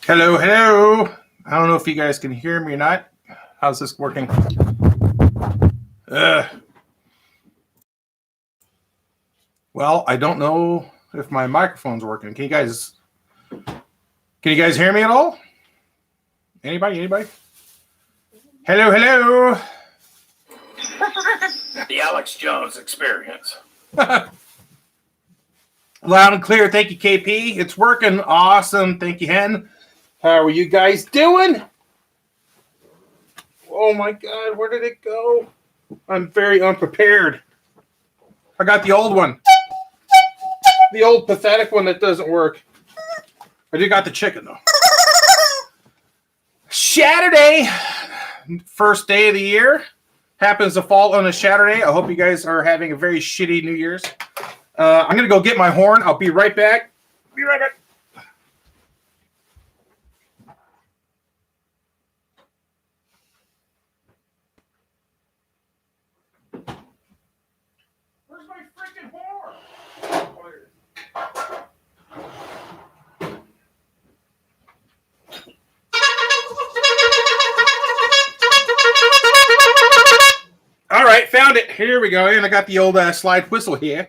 Hello, hello. I don't know if you guys can hear me or not. How's this working? Well, I don't know if my microphone's working. Can you guys hear me at all? Anybody? Hello, hello. The Alex Jones experience. Loud and clear. Thank you, KP. It's working. Awesome. Thank you, Hen. How are you guys doing? Oh my God, where did it go? I'm very unprepared. I got the old one. The old pathetic one that doesn't work. I do got the chicken though. Shaturday, first day of the year. Happens to fall on a Shaturday. I hope you guys are having a very shitty New Year's. I'm going to go get my horn. I'll be right back. Be right back. Where's my freaking horn? All right, found it. Here we go. And I got the old slide whistle here.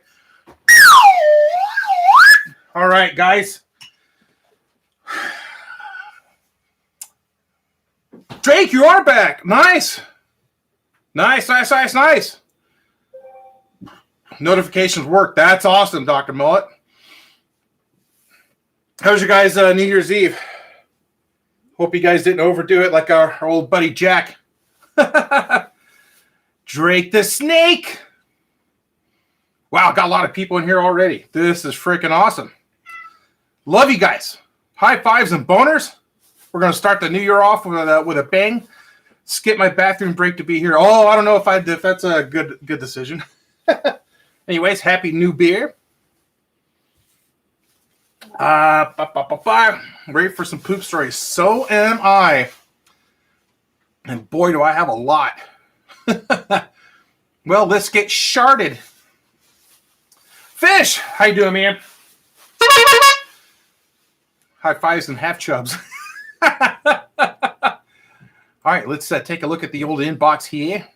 All right, guys. Drake, you are back. Nice. Nice. Notifications work. That's awesome, Dr. Mullet. How was your guys' New Year's Eve? Hope you guys didn't overdo it like our old buddy Jack. Drake the Snake. Wow, got a lot of people in here already. This is freaking awesome. Love you guys. High fives and boners. We're going to start the new year off with a bang. Skip my bathroom break to be here. Oh, I don't know if that's a good decision. Anyways, happy new beer. Ready for some poop stories. So am I. And boy, do I have a lot. Well, let's get sharded. Fish, how you doing, man? High fives and half chubs. All right, let's take a look at the old inbox here.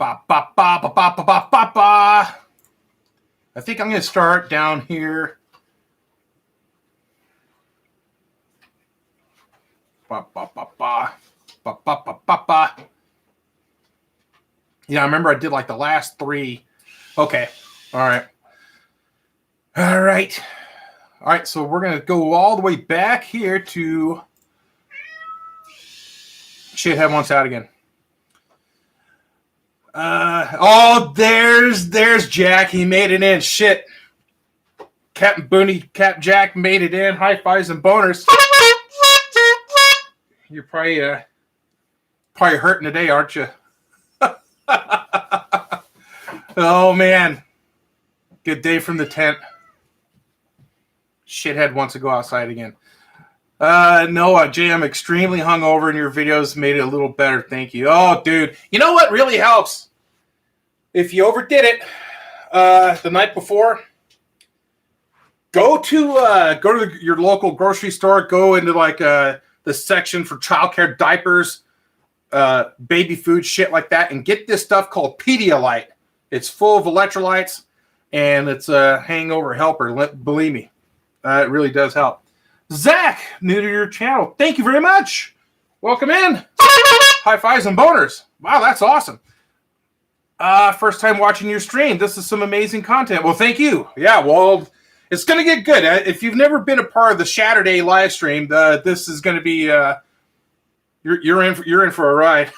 I think I'm going to start down here. Yeah, I remember I did like the last three. Okay. All right. So we're going to go all the way back here to Shithead Wants Out Again. There's Jack. He made it in. Shit. Captain Booney, Cap Jack made it in. High fives and boners. You're probably hurting today, aren't you? Oh, man. Good day from the tent. Shithead wants to go outside again. No, Jay, I'm extremely hungover and your videos made it a little better. Thank you. Oh, dude. You know what really helps? If you overdid it the night before, go to your local grocery store. Go into like the section for childcare, diapers, baby food, shit like that, and get this stuff called Pedialyte. It's full of electrolytes, and it's a hangover helper. Believe me, it really does help. Zach, new to your channel. Thank you very much. Welcome in. High fives and boners. Wow, that's awesome. First time watching your stream. This is some amazing content. Well, thank you. Yeah, well, it's going to get good. If you've never been a part of the Shaturday live stream, this is going to be you're in for a ride.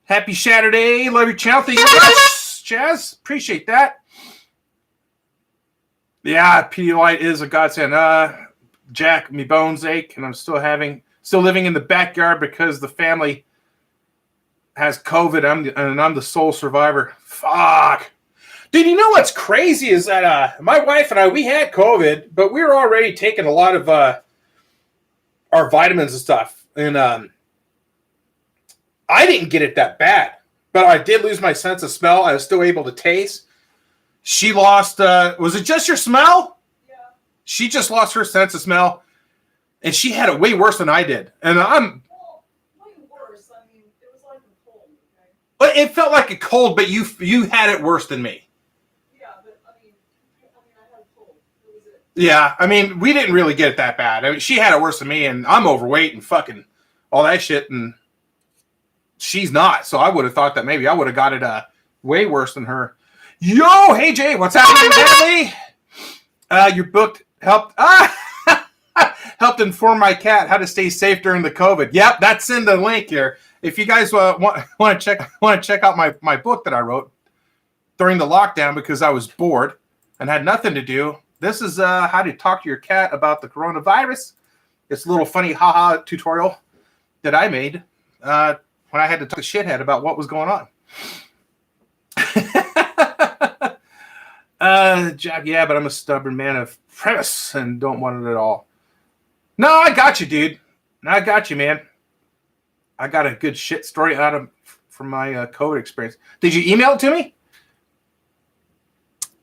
Happy Shaturday. Love your channel. Thank you very much, Chaz. Appreciate that. Yeah, Pedialyte is a godsend. Jack, me bones ache, and I'm still living in the backyard because the family has COVID. I'm the sole survivor. Fuck. Dude, you know what's crazy is that my wife and I, we had COVID, but we were already taking a lot of our vitamins and stuff. And I didn't get it that bad, but I did lose my sense of smell. I was still able to taste. She lost, was it just your smell? Yeah. She just lost her sense of smell, and she had it way worse than I did. And I'm... Well, way worse. I mean, it was like a cold, okay? But it felt like a cold, but you had it worse than me. Yeah, but I mean, I had a cold. That was it. Yeah, I mean, we didn't really get it that bad. I mean, she had it worse than me, and I'm overweight and fucking all that shit, and she's not. So I would have thought that maybe I would have got it way worse than her. Yo, hey Jay, what's happening, family? Your book helped helped inform my cat how to stay safe during the COVID. Yep, that's in the link here. If you guys want to check out my book that I wrote during the lockdown because I was bored and had nothing to do. This is how to talk to your cat about the coronavirus. It's a little funny haha tutorial that I made when I had to talk to shithead about what was going on. Jack, yeah, but I'm a stubborn man of premise and don't want it at all. No, I got you, dude. I got you, man. I got a good shit story from my COVID experience. Did you email it to me?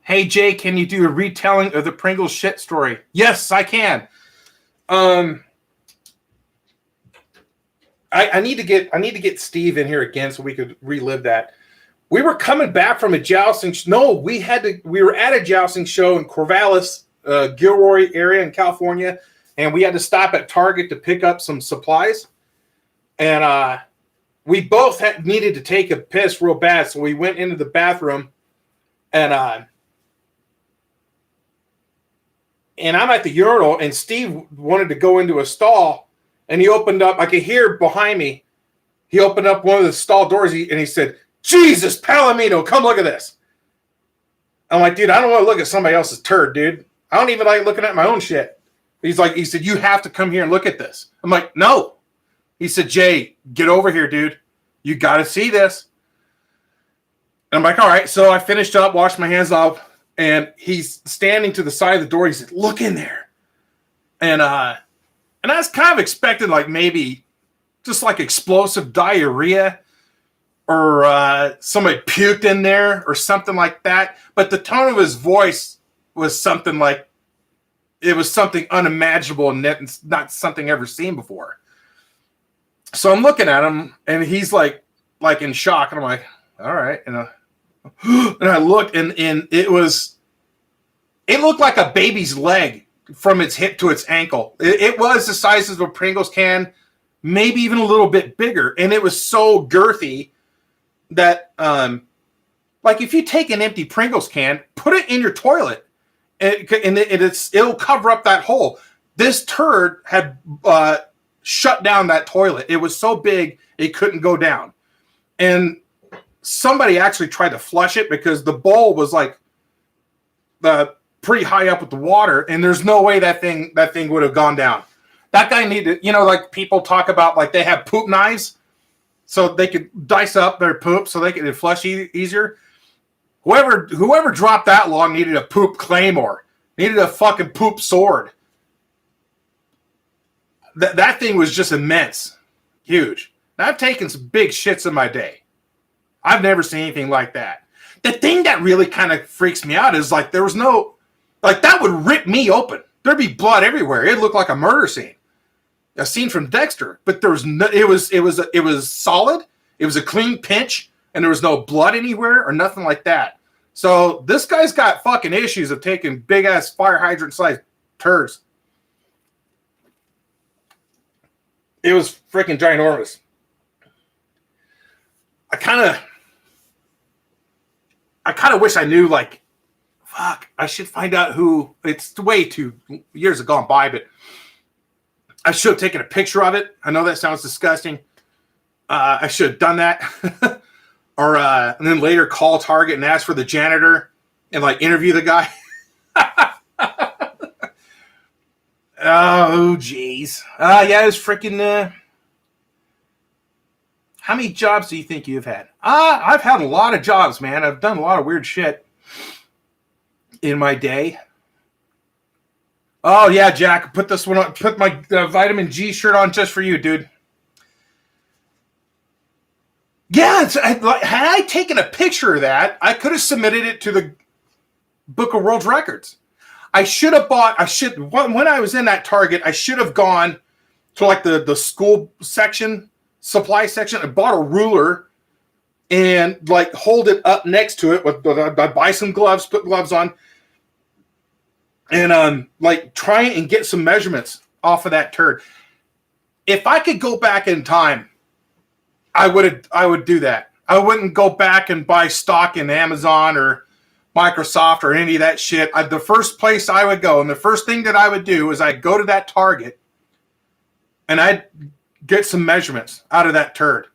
Hey Jay, can you do a retelling of the Pringles shit story? Yes, I can. I need to get Steve in here again so we could relive that. We were coming back from a jousting. We were at a jousting show in Corvallis, Gilroy area in California, and we had to stop at Target to pick up some supplies. And we both needed to take a piss real bad, so we went into the bathroom, and I'm at the urinal, and Steve wanted to go into a stall, and he opened up. I could hear behind me. He opened up one of the stall doors, and he said, "Jesus, Palomino, come look at this." I'm like, dude, I don't want to look at somebody else's turd, dude. I don't even like looking at my own shit. He said, you have to come here and look at this. I'm like, no. He said, Jay, get over here, dude. You got to see this. And I'm like, all right. So I finished up, washed my hands off, and he's standing to the side of the door. He said, look in there. And I was kind of expecting like maybe just like explosive diarrhea or somebody puked in there or something like that. But the tone of his voice was something like it was something unimaginable and not something ever seen before. So I'm looking at him and he's like in shock. And I'm like, all right. And I looked and it looked like a baby's leg from its hip to its ankle. It was the size of a Pringles can, maybe even a little bit bigger. And it was so girthy that, like if you take an empty Pringles can, put it in your toilet, and it'll cover up that hole. This turd had shut down that toilet. It was so big it couldn't go down, and somebody actually tried to flush it because the bowl was like pretty high up with the water, and there's no way that thing would have gone down. That guy needed, like people talk about, like they have poop knives so they could dice up their poop so they could flush easier. Whoever dropped that long needed a poop claymore, needed a fucking poop sword. That thing was just immense, huge. Now, I've taken some big shits in my day. I've never seen anything like that. The thing that really kind of freaks me out is like there was no, like that would rip me open. There'd be blood everywhere. It looked like a murder scene. A scene from Dexter, but there was no. It was solid. It was a clean pinch, and there was no blood anywhere or nothing like that. So this guy's got fucking issues of taking big ass fire hydrant sized turds. It was freaking ginormous. I kind of wish I knew. Like, fuck, I should find out who. It's way too years have gone by, but. I should have taken a picture of it. I know that sounds disgusting. I should have done that. Or and then later call Target and ask for the janitor and like interview the guy. Oh, jeez. Yeah, it was freaking... How many jobs do you think you've had? I've had a lot of jobs, man. I've done a lot of weird shit in my day. Oh, yeah, Jack. Put this one on. Put my vitamin G shirt on just for you, dude. Yeah, had I taken a picture of that, I could have submitted it to the Book of World Records. I should have bought. When I was in that Target, I should have gone to like the school section, supply section. I bought a ruler and like hold it up next to it. I buy some gloves, put gloves on, and like try and get some measurements off of that turd. If I could go back in time, I would do that. I wouldn't go back and buy stock in Amazon or Microsoft or any of that shit. The first place I would go, and the first thing that I would do is I'd go to that Target and I'd get some measurements out of that turd.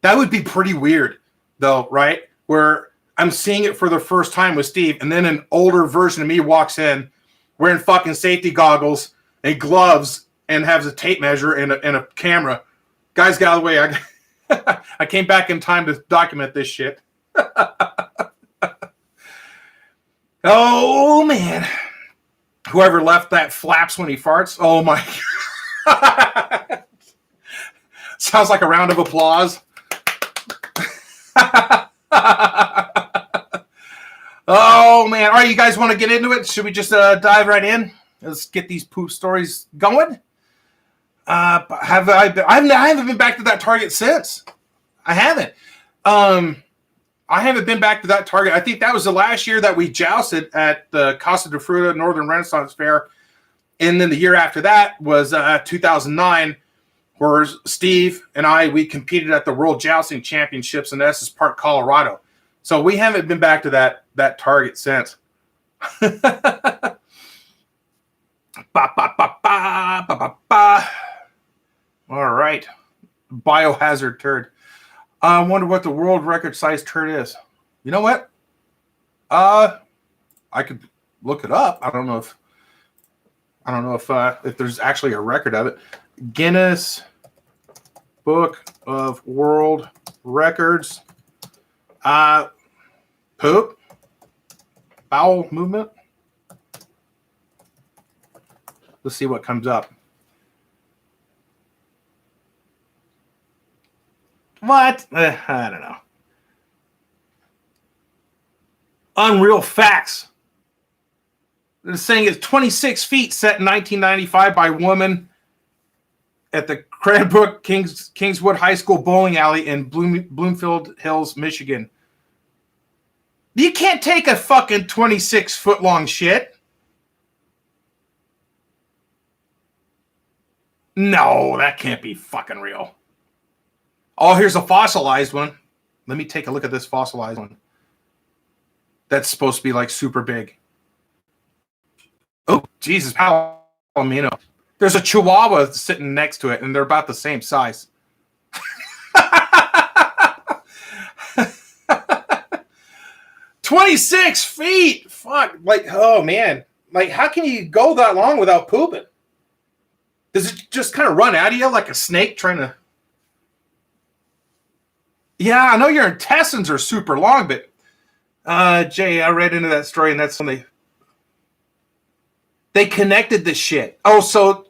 That would be pretty weird, though, right? Where I'm seeing it for the first time with Steve, and then an older version of me walks in wearing fucking safety goggles and gloves and has a tape measure and a camera. Guys, get out of the way. I came back in time to document this shit. Oh, man. Whoever left that flaps when he farts. Oh, my God. Sounds like a round of applause. Oh, man. All right, you guys want to get into it? Should we just dive right in? Let's get these poop stories going. I haven't been back to that Target since. I haven't. I haven't been back to that Target. I think that was the last year that we jousted at the Casa de Fruta Northern Renaissance Fair. And then the year after that was 2009, where Steve and we competed at the World Jousting Championships in Estes Park, Colorado. So we haven't been back to that Target since. Ba, ba, ba, ba, ba, ba, ba. All right. Biohazard turd. I wonder what the world record size turd is. You know what? I could look it up. I don't know if there's actually a record of it. Guinness Book of World Records. Poop. Bowel movement. Let's see what comes up. What? I don't know. Unreal facts. They're saying it's 26 feet, set in 1995 by a woman at the Cranbrook Kingswood High School bowling alley in Bloomfield Hills, Michigan. You can't take a fucking 26-foot long shit. No, that can't be fucking real. Oh, here's a fossilized one. Let me take a look at this fossilized one. That's supposed to be like super big. Oh, Jesus, Palomino. There's a Chihuahua sitting next to it, and they're about the same size. 26 feet! Fuck. Like, oh, man. Like, how can you go that long without pooping? Does it just kind of run out of you like a snake trying to... Yeah, I know your intestines are super long, but Jay, I read into that story, and that's when they connected the shit. Oh, so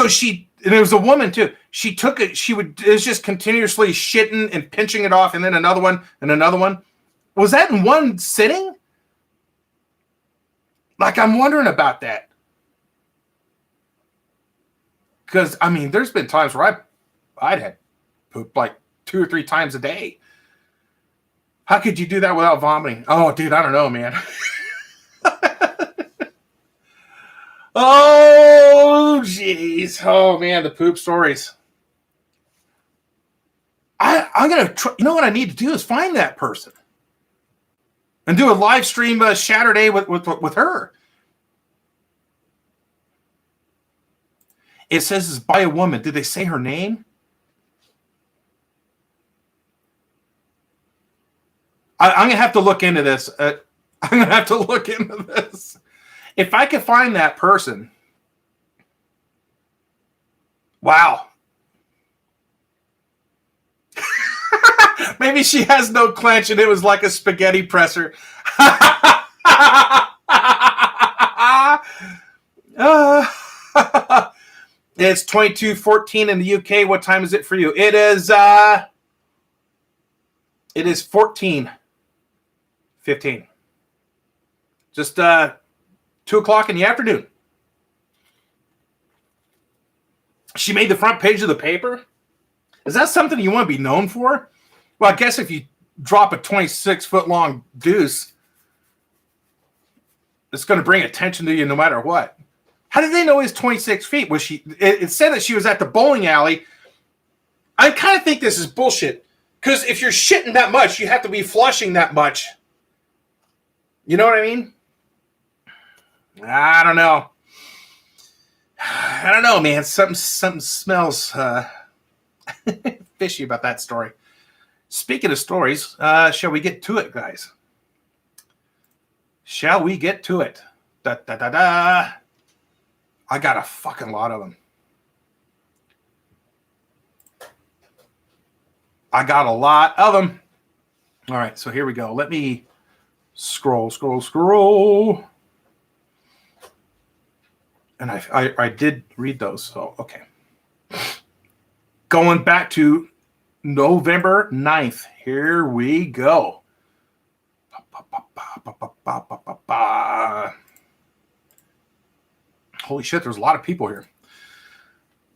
she, and it was a woman too. She took it. It was just continuously shitting and pinching it off, and then another one and another one. Was that in one sitting? Like, I'm wondering about that. Because, I mean, there's been times where I'd had poop like 2 or 3 times a day. How could you do that without vomiting? Oh, dude, I don't know, man. Oh, jeez. Oh, man, the poop stories. I'm going to try. You know what I need to do is find that person and do a live stream Shaturday with her. It says it's by a woman. Did they say her name? I'm going to have to look into this. If I could find that person. Wow. Maybe she has no clench and it was like a spaghetti presser. It's 22:14 in the UK. What time is it for you? It is 14:15. Just 2 o'clock in the afternoon. She made the front page of the paper. Is that something you want to be known for? Well, I guess if you drop a 26-foot long deuce, it's going to bring attention to you no matter what. How did they know he's 26 feet? Was she? It said that she was at the bowling alley. I kind of think this is bullshit. Because if you're shitting that much, you have to be flushing that much. You know what I mean? I don't know. I don't know, man. Something smells fishy about that story. Speaking of stories, shall we get to it, guys? Shall we get to it? Da da da da. I got a fucking lot of them. I got a lot of them. All right, so here we go. Let me scroll. And I did read those, so okay. Going back to November 9th. Here we go. Holy shit, there's a lot of people here.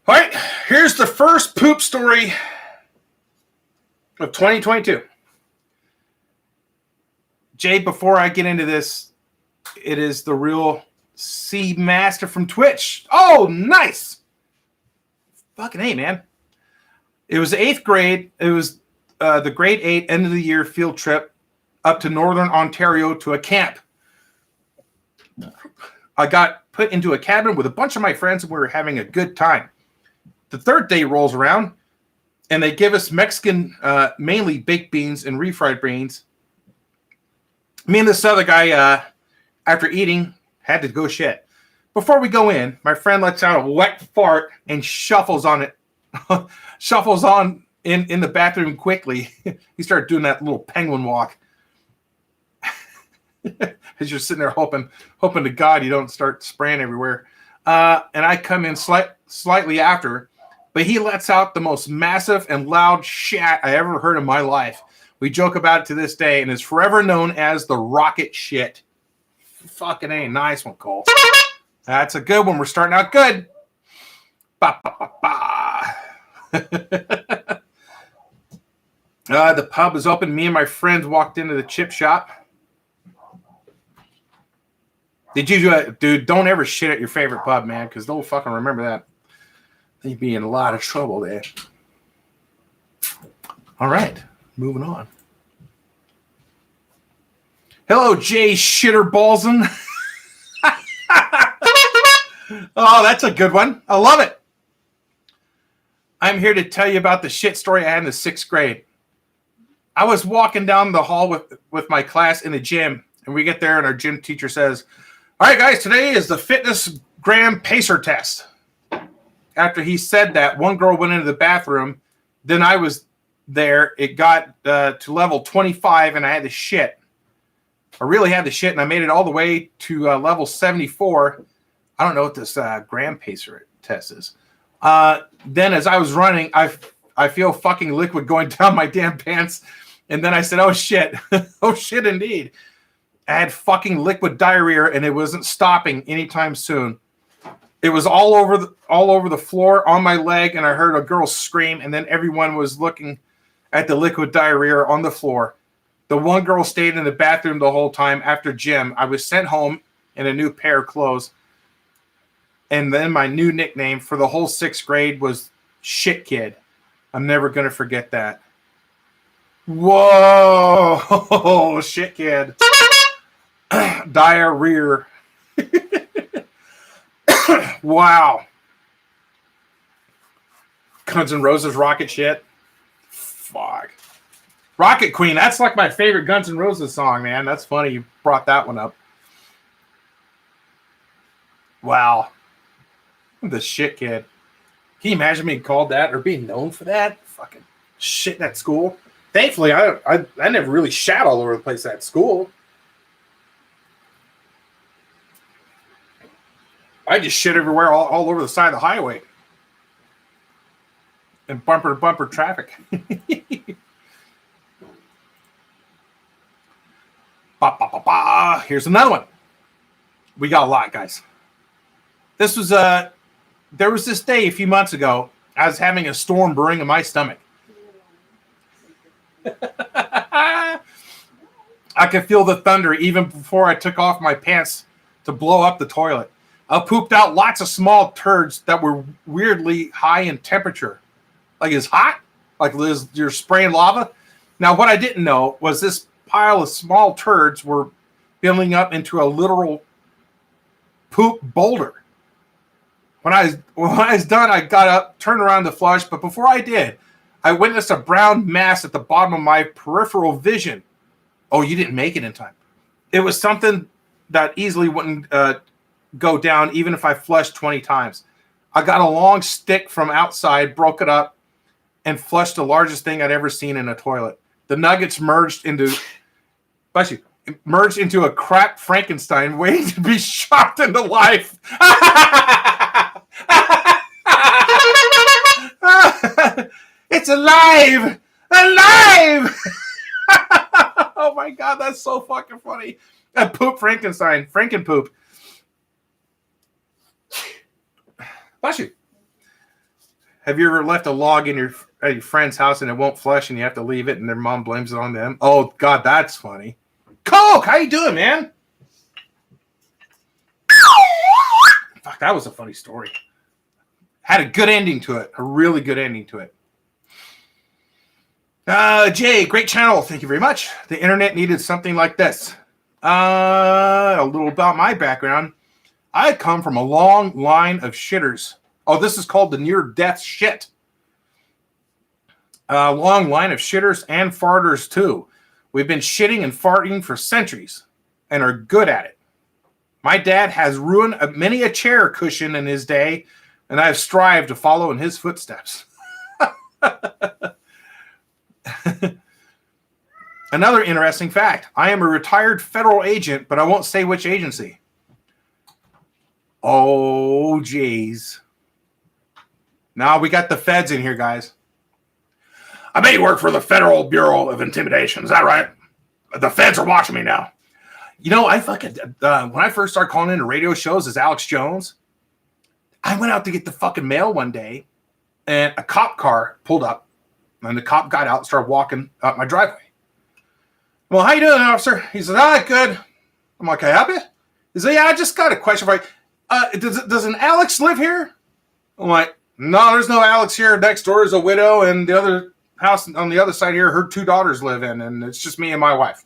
All right, here's the first poop story of 2022. Jay, before I get into this, it is the real C Master from Twitch. Oh, nice. Fucking A, man. It was 8th grade. It was the grade 8 end of the year field trip up to Northern Ontario to a camp. I got put into a cabin with a bunch of my friends and we were having a good time. The third day rolls around and they give us Mexican, mainly baked beans and refried beans. Me and this other guy, after eating, had to go shit. Before we go in, my friend lets out a wet fart and shuffles on it. Shuffles on in the bathroom quickly. He started doing that little penguin walk. As you're sitting there hoping to God you don't start spraying everywhere. And I come in slightly after, but he lets out the most massive and loud shat I ever heard in my life. We joke about it to this day, and it's forever known as the rocket shit. Fucking A, nice one, Cole. That's a good one. We're starting out good. Ba, ba, ba, ba. The pub is open. Me and my friends walked into the chip shop. Did you, dude? Don't ever shit at your favorite pub, man, because they'll fucking remember that. You'd be in a lot of trouble there. All right, moving on. Hello, Jay Shitterbalson. Oh, that's a good one. I love it. I'm here to tell you about the shit story I had in the 6th grade. I was walking down the hall with my class in the gym, and we get there, and our gym teacher says, "All right, guys, today is the fitness gram pacer test." After he said that, one girl went into the bathroom. Then I was there. It got to level 25, and I had to shit. I really had to shit, and I made it all the way to level 74. I don't know what this gram pacer test is. Then as I was running, I feel fucking liquid going down my damn pants. And then I said, oh, shit. Oh, shit, indeed. I had fucking liquid diarrhea, and it wasn't stopping anytime soon. It was all over the floor, on my leg, and I heard a girl scream, and then everyone was looking at the liquid diarrhea on the floor. The one girl stayed in the bathroom the whole time. After gym, I was sent home in a new pair of clothes. And then my new nickname for the whole 6th grade was Shit Kid. I'm never going to forget that. Whoa, Shit Kid. Diarrhea. Wow. Guns N' Roses rocket shit. Fuck. Rocket Queen. That's like my favorite Guns N' Roses song, man. That's funny you brought that one up. Wow. The Shit Kid. Can you imagine being called that or being known for that? Fucking shit at school. Thankfully, I never really shat all over the place at school. I just shit everywhere, all over the side of the highway. And bumper-to-bumper traffic. Ba, ba, ba, ba. Here's another one. We got a lot, guys. This was there was this day a few months ago. I was having a storm brewing in my stomach. I could feel the thunder even before I took off my pants to blow up the toilet. I pooped out lots of small turds that were weirdly high in temperature. Like it's hot? Like you're spraying lava? Now, what I didn't know was this pile of small turds were building up into a literal poop boulder. When I was done, I got up, turned around to flush, but before I did, I witnessed a brown mass at the bottom of my peripheral vision. Oh, you didn't make it in time. It was something that easily wouldn't go down even if I flushed 20 times. I got a long stick from outside, broke it up, and flushed the largest thing I'd ever seen in a toilet. The nuggets merged into a crap Frankenstein waiting to be shot into life. It's alive! Alive! Oh my god, that's so fucking funny. A poop Frankenstein. Frankenpoop. Bless you. Have you ever left a log in your friend's house and it won't flush and you have to leave it and their mom blames it on them? Oh god, that's funny. Coke, how you doing, man? Fuck, that was a funny story. Had a good ending to it. A really good ending to it. Jay, great channel. Thank you very much. The internet needed something like this. A little about my background. I come from a long line of shitters. Oh, this is called the near-death shit. A long line of shitters and farters, too. We've been shitting and farting for centuries and are good at it. My dad has ruined many a chair cushion in his day, and I have strived to follow in his footsteps. Another interesting fact. I am a retired federal agent, but I won't say which agency. Oh, jeez. Now we got the feds in here, guys. I bet you work for the Federal Bureau of Intimidation. Is that right? The feds are watching me now. You know, I fucking when I first started calling into radio shows as Alex Jones, I went out to get the fucking mail one day, and a cop car pulled up, and the cop got out and started walking up my driveway. Well, how you doing, officer? He said, good. I'm like, can I help you? He said, yeah, I just got a question for you. Does an Alex live here? I'm like, no, there's no Alex here. Next door is a widow, and the other house on the other side here, her 2 daughters live in, and it's just me and my wife.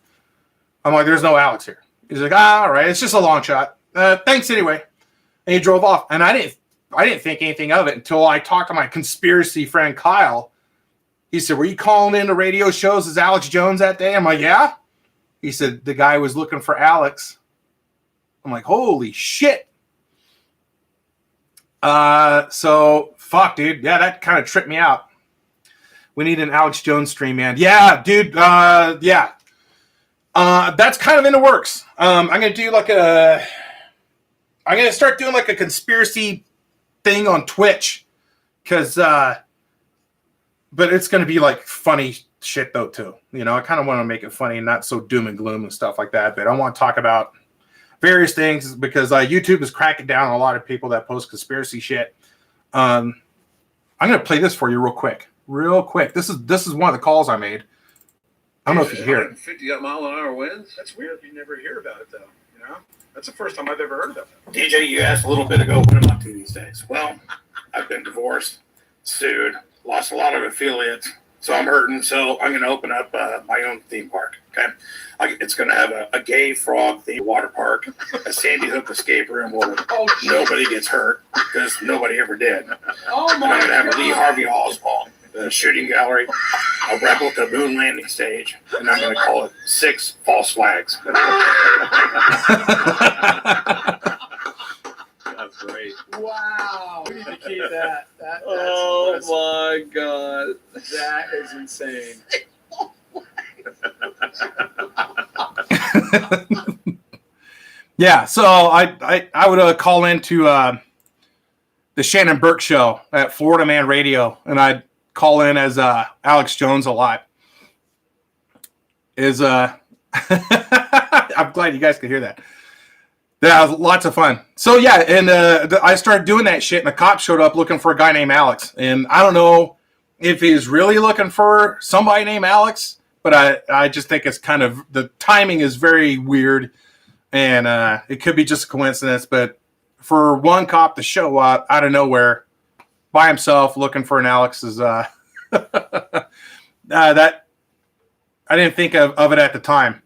I'm like, there's no Alex here. He's like, all right, it's just a long shot. Thanks anyway. And he drove off, and I didn't think anything of it until I talked to my conspiracy friend Kyle. He said, were you calling into radio shows as Alex Jones that day? I'm like, yeah. He said, the guy was looking for Alex. I'm like, holy shit. So, fuck, dude. Yeah, that kind of tripped me out. We need an Alex Jones stream, man. Yeah, dude. Yeah. That's kind of in the works. I'm going to do I'm going to start doing like a conspiracy thing on Twitch. But it's going to be like funny shit though too. You know, I kind of want to make it funny and not so doom and gloom and stuff like that. But I want to talk about various things because YouTube is cracking down on a lot of people that post conspiracy shit. I'm going to play this for you real quick. This is one of the calls I made. I don't know if you can hear it. 50 mile-an-hour winds? That's weird. You never hear about it, though. You know, that's the first time I've ever heard of it. DJ, you asked a little bit ago, what am I up to these days? Well, I've been divorced, sued, lost a lot of affiliates, so I'm hurting. So I'm going to open up my own theme park. Okay, it's going to have a gay frog themed water park, a Sandy Hook escape room where nobody gets hurt because nobody ever did. Oh And I'm going to have a Lee Harvey Oswald shooting gallery, a replica moon landing stage, and I'm going to call it 6 False Flags. That's great. Wow. We need to keep that. That's my God. That is insane. Yeah, so I would call into the Shannon Burke show at Florida Man Radio, and I'd call in as Alex Jones a lot. I'm glad you guys could hear that. Yeah, lots of fun. So yeah, and I started doing that shit, and the cop showed up looking for a guy named Alex. And I don't know if he's really looking for somebody named Alex, but I just think it's kind of, the timing is very weird, and it could be just a coincidence. But for one cop to show up out of nowhere by himself looking for an Alex is that I didn't think of it at the time.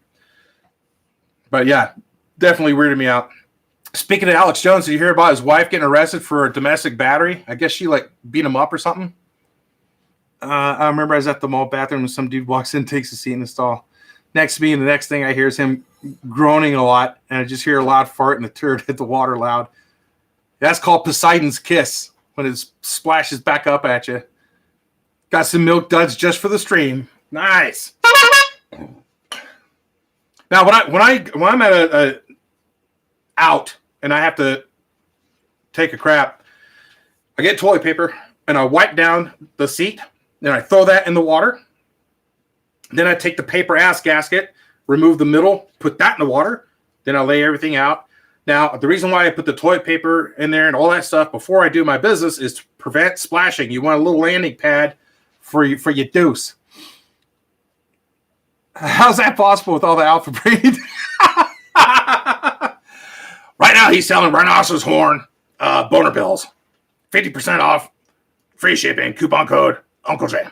But yeah, definitely weirded me out. Speaking of Alex Jones, did you hear about his wife getting arrested for a domestic battery? I guess she like beat him up or something. I remember I was at the mall bathroom and some dude walks in, takes a seat in the stall next to me, and the next thing I hear is him groaning a lot, and I just hear a loud fart and the turd hit the water loud. That's called Poseidon's kiss when it splashes back up at you. Got some milk duds just for the stream. Nice. Now, when I'm at a out and I have to take a crap, I get toilet paper and I wipe down the seat. Then I throw that in the water. Then I take the paper ass gasket, remove the middle, put that in the water. Then I lay everything out. Now, the reason why I put the toilet paper in there and all that stuff before I do my business is to prevent splashing. You want a little landing pad for your deuce. How's that possible with all the alpha breed? Right now, he's selling rhinoceros horn boner pills. 50% off, free shipping, coupon code Uncle J.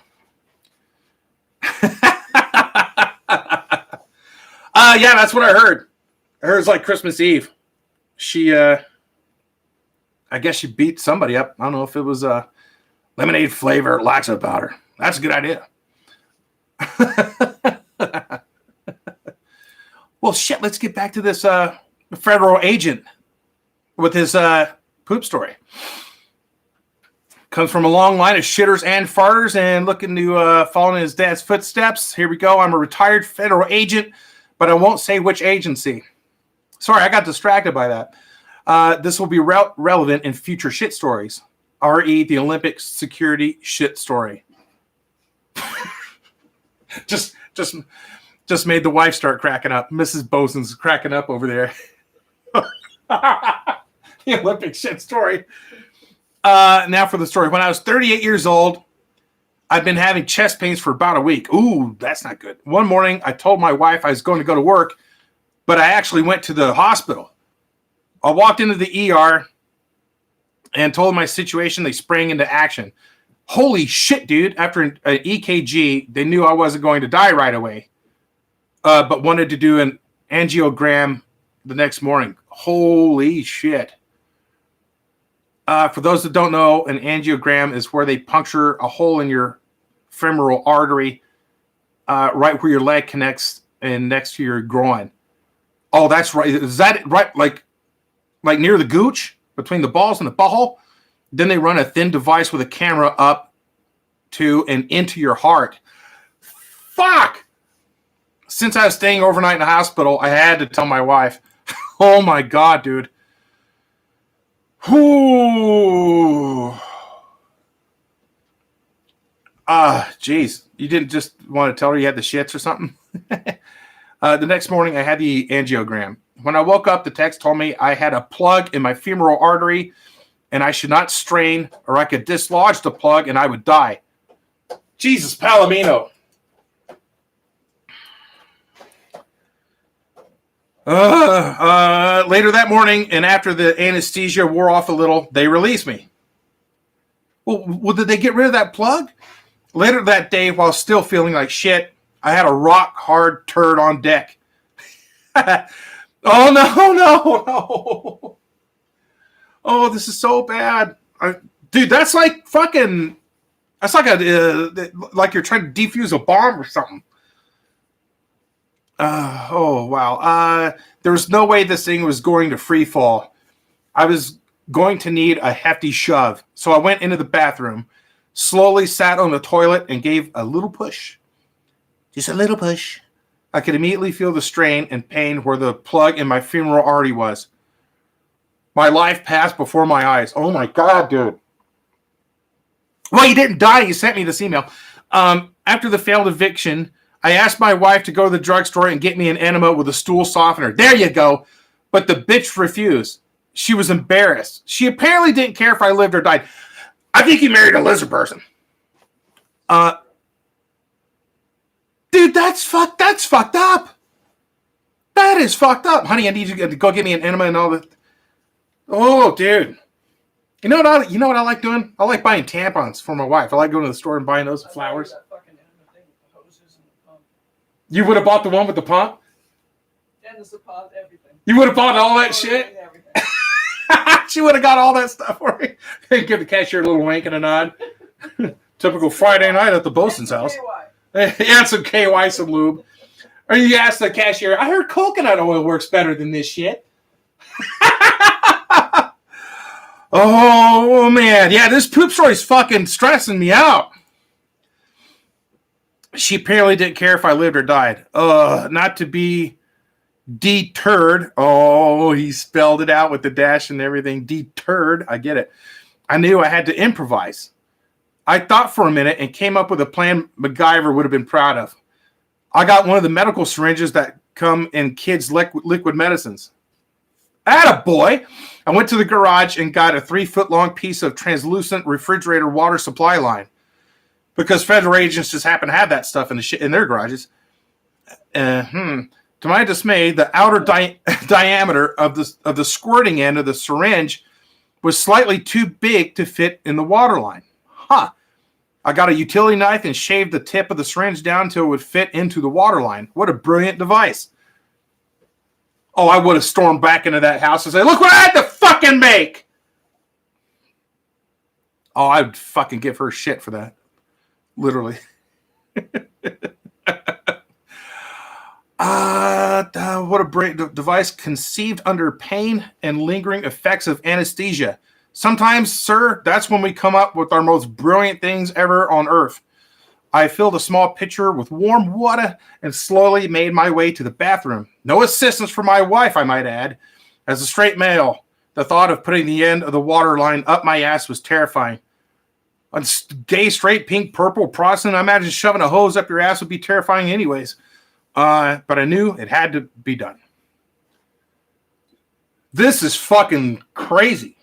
Yeah, that's what I heard. I heard it's like Christmas Eve. She, I guess she beat somebody up. I don't know if it was lemonade flavor laxative powder. That's a good idea. Well, shit, let's get back to this federal agent with his poop story. Comes from a long line of shitters and farters and looking to follow in his dad's footsteps. Here we go. I'm a retired federal agent, but I won't say which agency. Sorry, I got distracted by that. This will be relevant in future shit stories. RE, the Olympic security shit story. Just made the wife start cracking up. Mrs. Boson's cracking up over there. The Olympic shit story. Now for the story. When I was 38 years old, I'd been having chest pains for about a week. Ooh, that's not good. One morning, I told my wife I was going to go to work, but I actually went to the hospital. I walked into the ER and told my situation. They sprang into action. Holy shit, dude. After an EKG, they knew I wasn't going to die right away, but wanted to do an angiogram the next morning. Holy shit. For those that don't know, an angiogram is where they puncture a hole in your femoral artery right where your leg connects and next to your groin. Oh, that's right. Is that right? Like near the gooch, between the balls and the butthole? Then they run a thin device with a camera up to and into your heart. Fuck! Since I was staying overnight in the hospital, I had to tell my wife. Oh my God, dude. Ooh. Geez. You didn't just want to tell her you had the shits or something? The next morning, I had the angiogram. When I woke up, the text told me I had a plug in my femoral artery and I should not strain or I could dislodge the plug and I would die. Jesus Palomino. Later that morning, and after the anesthesia wore off a little, they released me. Well, did they get rid of that plug? Later that day, while still feeling like shit, I had a rock hard turd on deck. Oh, no. Oh, this is so bad. Dude, that's like fucking... That's like like you're trying to defuse a bomb or something. Oh, wow. There was no way this thing was going to free fall. I was going to need a hefty shove. So I went into the bathroom, slowly sat on the toilet, and gave a little push. Just a little push. I could immediately feel the strain and pain where the plug in my femoral artery was. My life passed before my eyes. Oh, my God, dude. Well, you didn't die. You sent me this email. After the failed eviction, I asked my wife to go to the drugstore and get me an enema with a stool softener. There you go. But the bitch refused. She was embarrassed. She apparently didn't care if I lived or died. I think you married a lizard person. Dude, that's fucked up. That is fucked up. Honey, I need you to go get me an enema and all that. Oh, dude. You know what I like doing? I like buying tampons for my wife. I like going to the store and buying those flowers. You would have bought the one with the pump? And the pump, everything. You would have bought all that shit? Everything. She would have got all that stuff for me. Give the cashier a little wink and a nod. Typical Friday night at the Boson's house. And some KY, some lube. Or you ask the cashier, I heard coconut oil works better than this shit. Oh, man. Yeah, this poop story's fucking stressing me out. She apparently didn't care if I lived or died. Not to be deterred. Oh, he spelled it out with the dash and everything. Deterred. I get it. I knew I had to improvise. I thought for a minute and came up with a plan MacGyver would have been proud of. I got one of the medical syringes that come in kids' liquid medicines. Attaboy! I went to the garage and got a 3-foot-long piece of translucent refrigerator water supply line. Because federal agents just happen to have that stuff in their garages. To my dismay, the outer diameter of the squirting end of the syringe was slightly too big to fit in the water line. Huh. I got a utility knife and shaved the tip of the syringe down until it would fit into the water line. What a brilliant device. Oh, I would have stormed back into that house and said, look what I had to fucking make. Oh, I'd fucking give her shit for that. Literally. What a brilliant device conceived under pain and lingering effects of anesthesia. Sometimes, sir, that's when we come up with our most brilliant things ever on Earth. I filled a small pitcher with warm water and slowly made my way to the bathroom. No assistance from my wife, I might add. As a straight male, the thought of putting the end of the water line up my ass was terrifying. On gay, straight, pink, purple, Protestant, I imagine shoving a hose up your ass would be terrifying anyways. But I knew it had to be done. This is fucking crazy.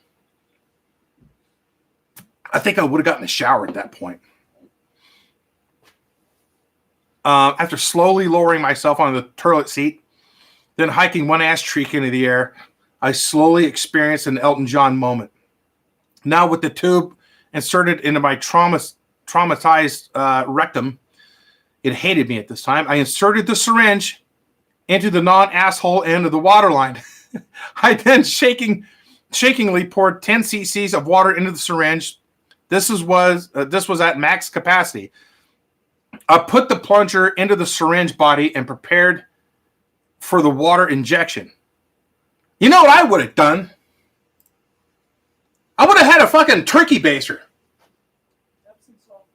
I think I would have gotten a shower at that point. After slowly lowering myself on the toilet seat, then hiking one ass cheek into the air, I slowly experienced an Elton John moment. Now with the tube inserted into my traumatized rectum, it hated me at this time. I inserted the syringe into the non-asshole end of the water line. I then shakingly poured 10 cc's of water into the syringe. This was at max capacity. I put the plunger into the syringe body and prepared for the water injection. You know what I would have done? I would have had a fucking turkey baster. Epsom salt.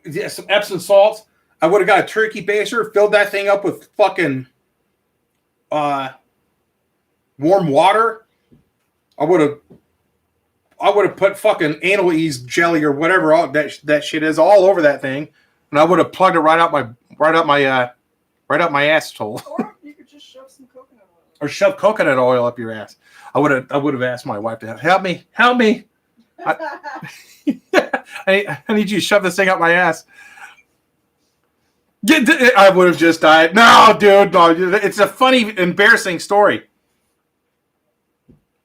Yeah, some Epsom salts. I would have got a turkey baster, filled that thing up with fucking warm water. I would have put fucking anal ease jelly or whatever all that shit is all over that thing, and I would have plugged it right up my asshole. Or you could just shove some coconut oil. Or shove coconut oil up your ass. I would have asked my wife to help me. I need you to shove this thing up my ass. I would have just died. No, dude, no. It's a funny, embarrassing story.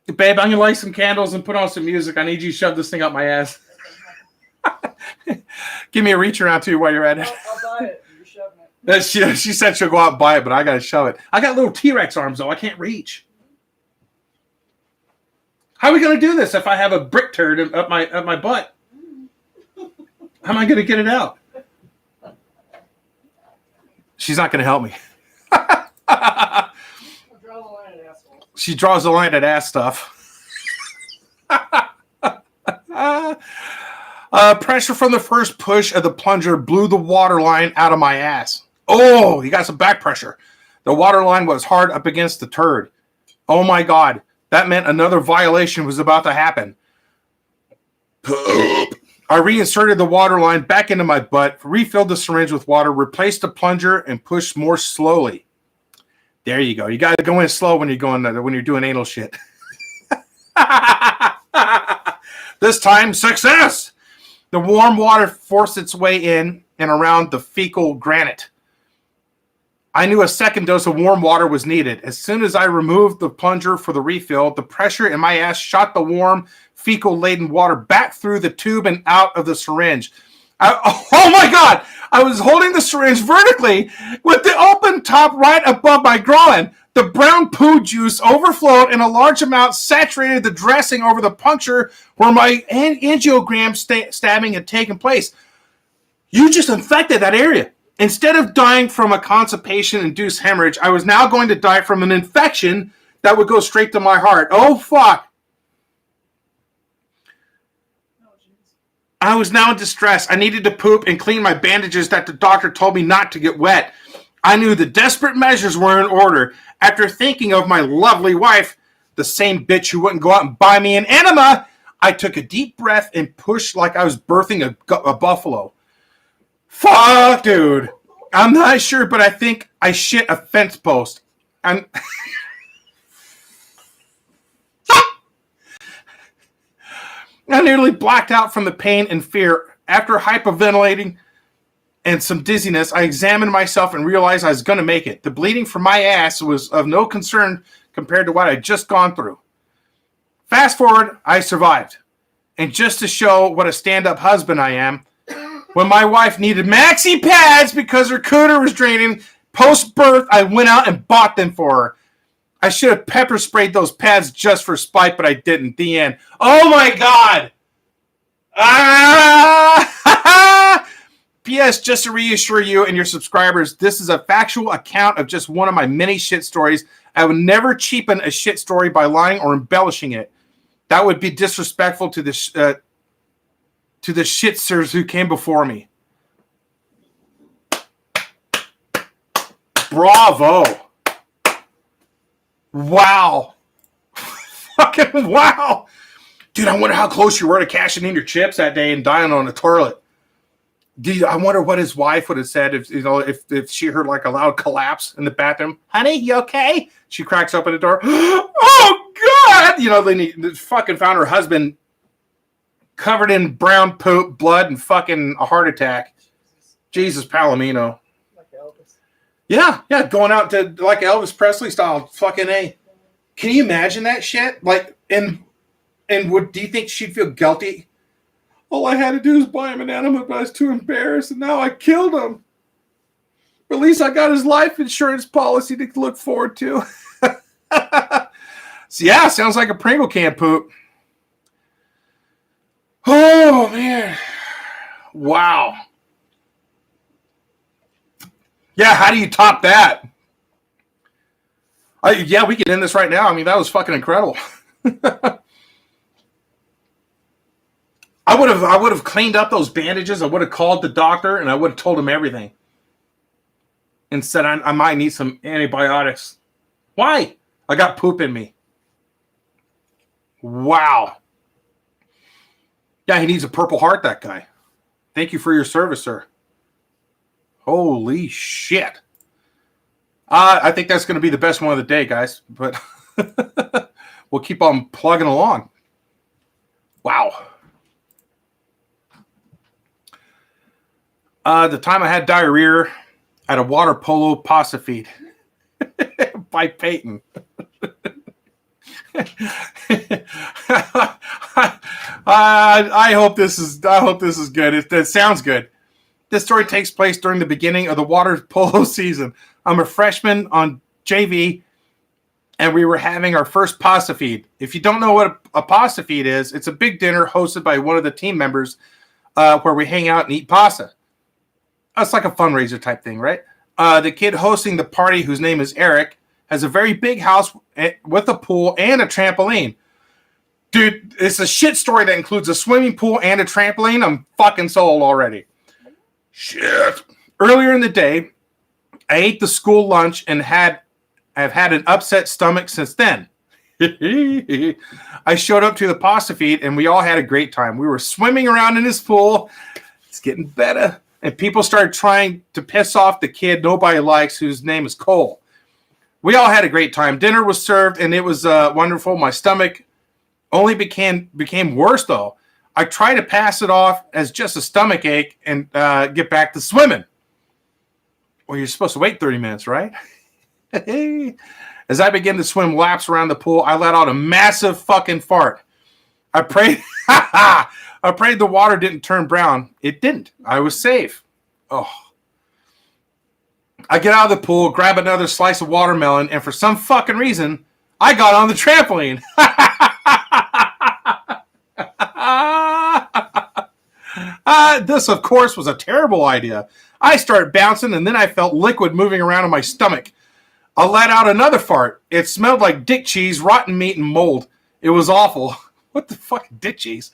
Babe, I'm going to light some candles and put on some music. I need you to shove this thing up my ass. Give me a reach around too while you're at it. I'll buy it. You're shoving it. She said she'll go out and buy it, but I got to shove it. I got little T-Rex arms, though. I can't reach. How are we going to do this if I have a brick turd up my butt? How am I going to get it out? She's not going to help me. I'll draw the line at asshole. She draws the line at ass stuff. Pressure from the first push of the plunger blew the water line out of my ass. Oh, you got some back pressure. The water line was hard up against the turd. Oh my God. That meant another violation was about to happen. I reinserted the water line back into my butt, refilled the syringe with water, replaced the plunger, and pushed more slowly. There you go. You got to go in slow when you're doing anal shit. This time, success! The warm water forced its way in and around the fecal granite. I knew a second dose of warm water was needed. As soon as I removed the plunger for the refill, the pressure in my ass shot the warm, fecal-laden water back through the tube and out of the syringe. Oh my God! I was holding the syringe vertically with the open top right above my groin. The brown poo juice overflowed and a large amount saturated the dressing over the puncture where my angiogram stabbing had taken place. You just infected that area. Instead of dying from a constipation-induced hemorrhage, I was now going to die from an infection that would go straight to my heart. Oh, fuck. I was now in distress. I needed to poop and clean my bandages that the doctor told me not to get wet. I knew the desperate measures were in order. After thinking of my lovely wife, the same bitch who wouldn't go out and buy me an enema, I took a deep breath and pushed like I was birthing a buffalo. Fuck, dude. I'm not sure, but I think I shit a fence post. I nearly blacked out from the pain and fear. After hyperventilating and some dizziness, I examined myself and realized I was going to make it. The bleeding from my ass was of no concern compared to what I'd just gone through. Fast forward, I survived. And just to show what a stand-up husband I am, when my wife needed maxi pads because her cooter was draining, post-birth, I went out and bought them for her. I should have pepper sprayed those pads just for spite, but I didn't. The end. Oh my God! P.S. Just to reassure you and your subscribers, this is a factual account of just one of my many shit stories. I would never cheapen a shit story by lying or embellishing it. That would be disrespectful to the shitsters who came before me. Bravo. Wow. Fucking wow. Dude, I wonder how close you were to cashing in your chips that day and dying on the toilet. Dude, I wonder what his wife would have said if she heard like a loud collapse in the bathroom. Honey, you okay? She cracks open the door. Oh, God! They fucking found her husband covered in brown poop, blood, and fucking a heart attack. Jesus Palomino. Like Elvis. Yeah, going out to like Elvis Presley style. Fucking A. Can you imagine that shit? Like, do you think she'd feel guilty? All I had to do was buy him an enema, but I was too embarrassed, and now I killed him. But at least I got his life insurance policy to look forward to. So yeah, sounds like a Pringle can poop. Oh, man. Wow. Yeah, how do you top that? Yeah, we can end this right now. I mean, that was fucking incredible. I would have cleaned up those bandages. I would have called the doctor, and I would have told him everything. And said, I might need some antibiotics. Why? I got poop in me. Wow. Yeah, he needs a Purple Heart, that guy. Thank you for your service, sir. Holy shit. I think that's going to be the best one of the day, guys. But we'll keep on plugging along. Wow. The time I had diarrhea at a water polo pasta feed by Peyton. I hope this is good. It sounds good. This story takes place during the beginning of the water polo season. I'm a freshman on JV, and we were having our first pasta feed. If you don't know what a pasta feed is, it's a big dinner hosted by one of the team members where we hang out and eat pasta. It's like a fundraiser type thing, right? The kid hosting the party, whose name is Eric, has a very big house with a pool and a trampoline. Dude, it's a shit story that includes a swimming pool and a trampoline. I'm fucking sold already. Shit. Earlier in the day, I ate the school lunch and I've had an upset stomach since then. I showed up to the pasta feed and we all had a great time. We were swimming around in this pool. It's getting better. And people started trying to piss off the kid nobody likes, whose name is Cole. We all had a great time. Dinner was served, and it was wonderful. My stomach only became worse, though. I tried to pass it off as just a stomach ache and get back to swimming. Well, you're supposed to wait 30 minutes, right? As I began to swim laps around the pool, I let out a massive fucking fart. I prayed I prayed the water didn't turn brown. It didn't. I was safe. Oh. I get out of the pool, grab another slice of watermelon, and for some fucking reason, I got on the trampoline. This, of course, was a terrible idea. I started bouncing, and then I felt liquid moving around in my stomach. I let out another fart. It smelled like dick cheese, rotten meat, and mold. It was awful. What the fuck, dick cheese?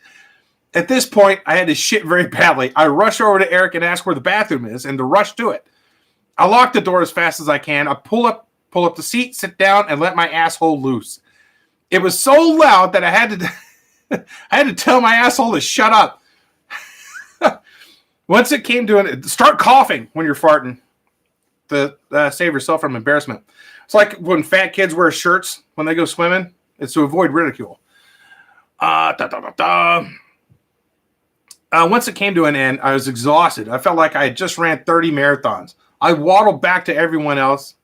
At this point, I had to shit very badly. I rush over to Eric and ask where the bathroom is, and to rush to it. I lock the door as fast as I can. I pull up the seat, sit down, and let my asshole loose. It was so loud that I had to tell my asshole to shut up. Once it came to it, start coughing when you're farting to save yourself from embarrassment. It's like when fat kids wear shirts when they go swimming. It's to avoid ridicule. Once it came to an end, I was exhausted. I felt like I had just ran 30 marathons. I waddled back to everyone else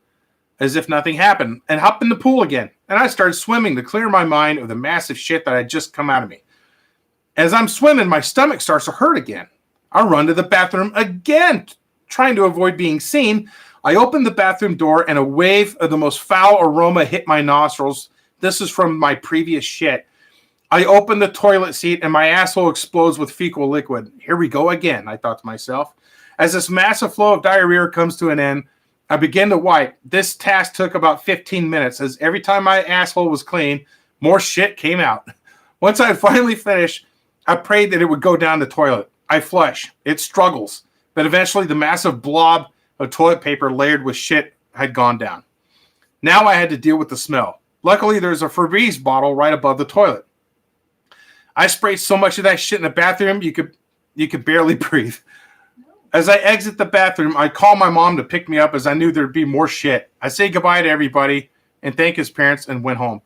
as if nothing happened and hopped in the pool again. And I started swimming to clear my mind of the massive shit that had just come out of me. As I'm swimming, my stomach starts to hurt again. I run to the bathroom again, trying to avoid being seen. I open the bathroom door and a wave of the most foul aroma hit my nostrils. This is from my previous shit. I open the toilet seat and my asshole explodes with fecal liquid. Here we go again, I thought to myself. As this massive flow of diarrhea comes to an end, I begin to wipe. This task took about 15 minutes, as every time my asshole was clean, more shit came out. Once I finally finished, I prayed that it would go down the toilet. I flush. It struggles. But eventually the massive blob of toilet paper layered with shit had gone down. Now I had to deal with the smell. Luckily, there's a Febreze bottle right above the toilet. I sprayed so much of that shit in the bathroom, you could barely breathe. As I exit the bathroom, I call my mom to pick me up as I knew there'd be more shit. I say goodbye to everybody and thank his parents and went home.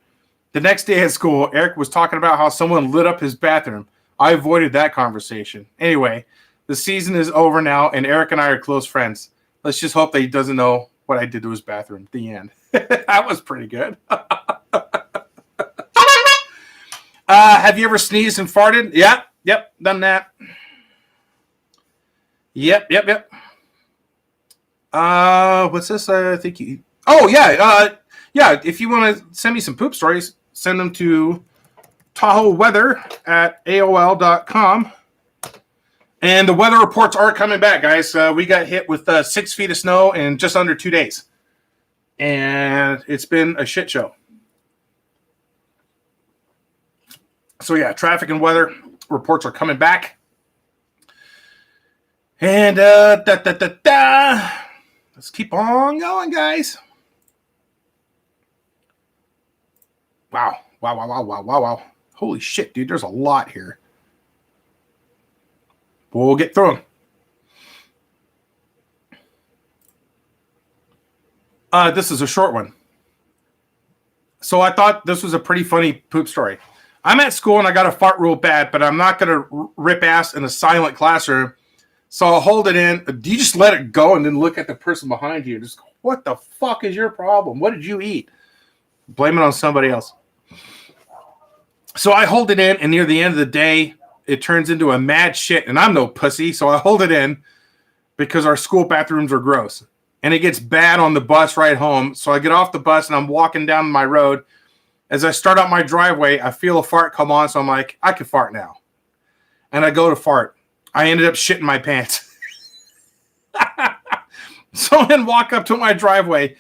The next day at school, Eric was talking about how someone lit up his bathroom. I avoided that conversation. Anyway, the season is over now, and Eric and I are close friends. Let's just hope that he doesn't know what I did to his bathroom. The end. That was pretty good. Have you ever sneezed and farted? Yeah, yep, done that. Yep. What's this? I think you... Oh, yeah. Yeah, if you want to send me some poop stories, send them to TahoeWeather@AOL.com. And the weather reports are coming back, guys. We got hit with 6 feet of snow in just under 2 days. And it's been a shit show. So, yeah, traffic and weather reports are coming back. And let's keep on going, guys. Wow. Holy shit, dude. There's a lot here. We'll get through them. This is a short one. So I thought this was a pretty funny poop story. I'm at school and I got a fart real bad, but I'm not going to rip ass in a silent classroom. So I'll hold it in. Do you just let it go and then look at the person behind you and just go, what the fuck is your problem? What did you eat? Blame it on somebody else. So I hold it in, and near the end of the day, it turns into a mad shit, and I'm no pussy, so I hold it in because our school bathrooms are gross. And it gets bad on the bus ride home, so I get off the bus, and I'm walking down my road. As I start out my driveway, I feel a fart come on, so I'm like, I can fart now. And I go to fart. I ended up shitting my pants. So I then walk up to my driveway,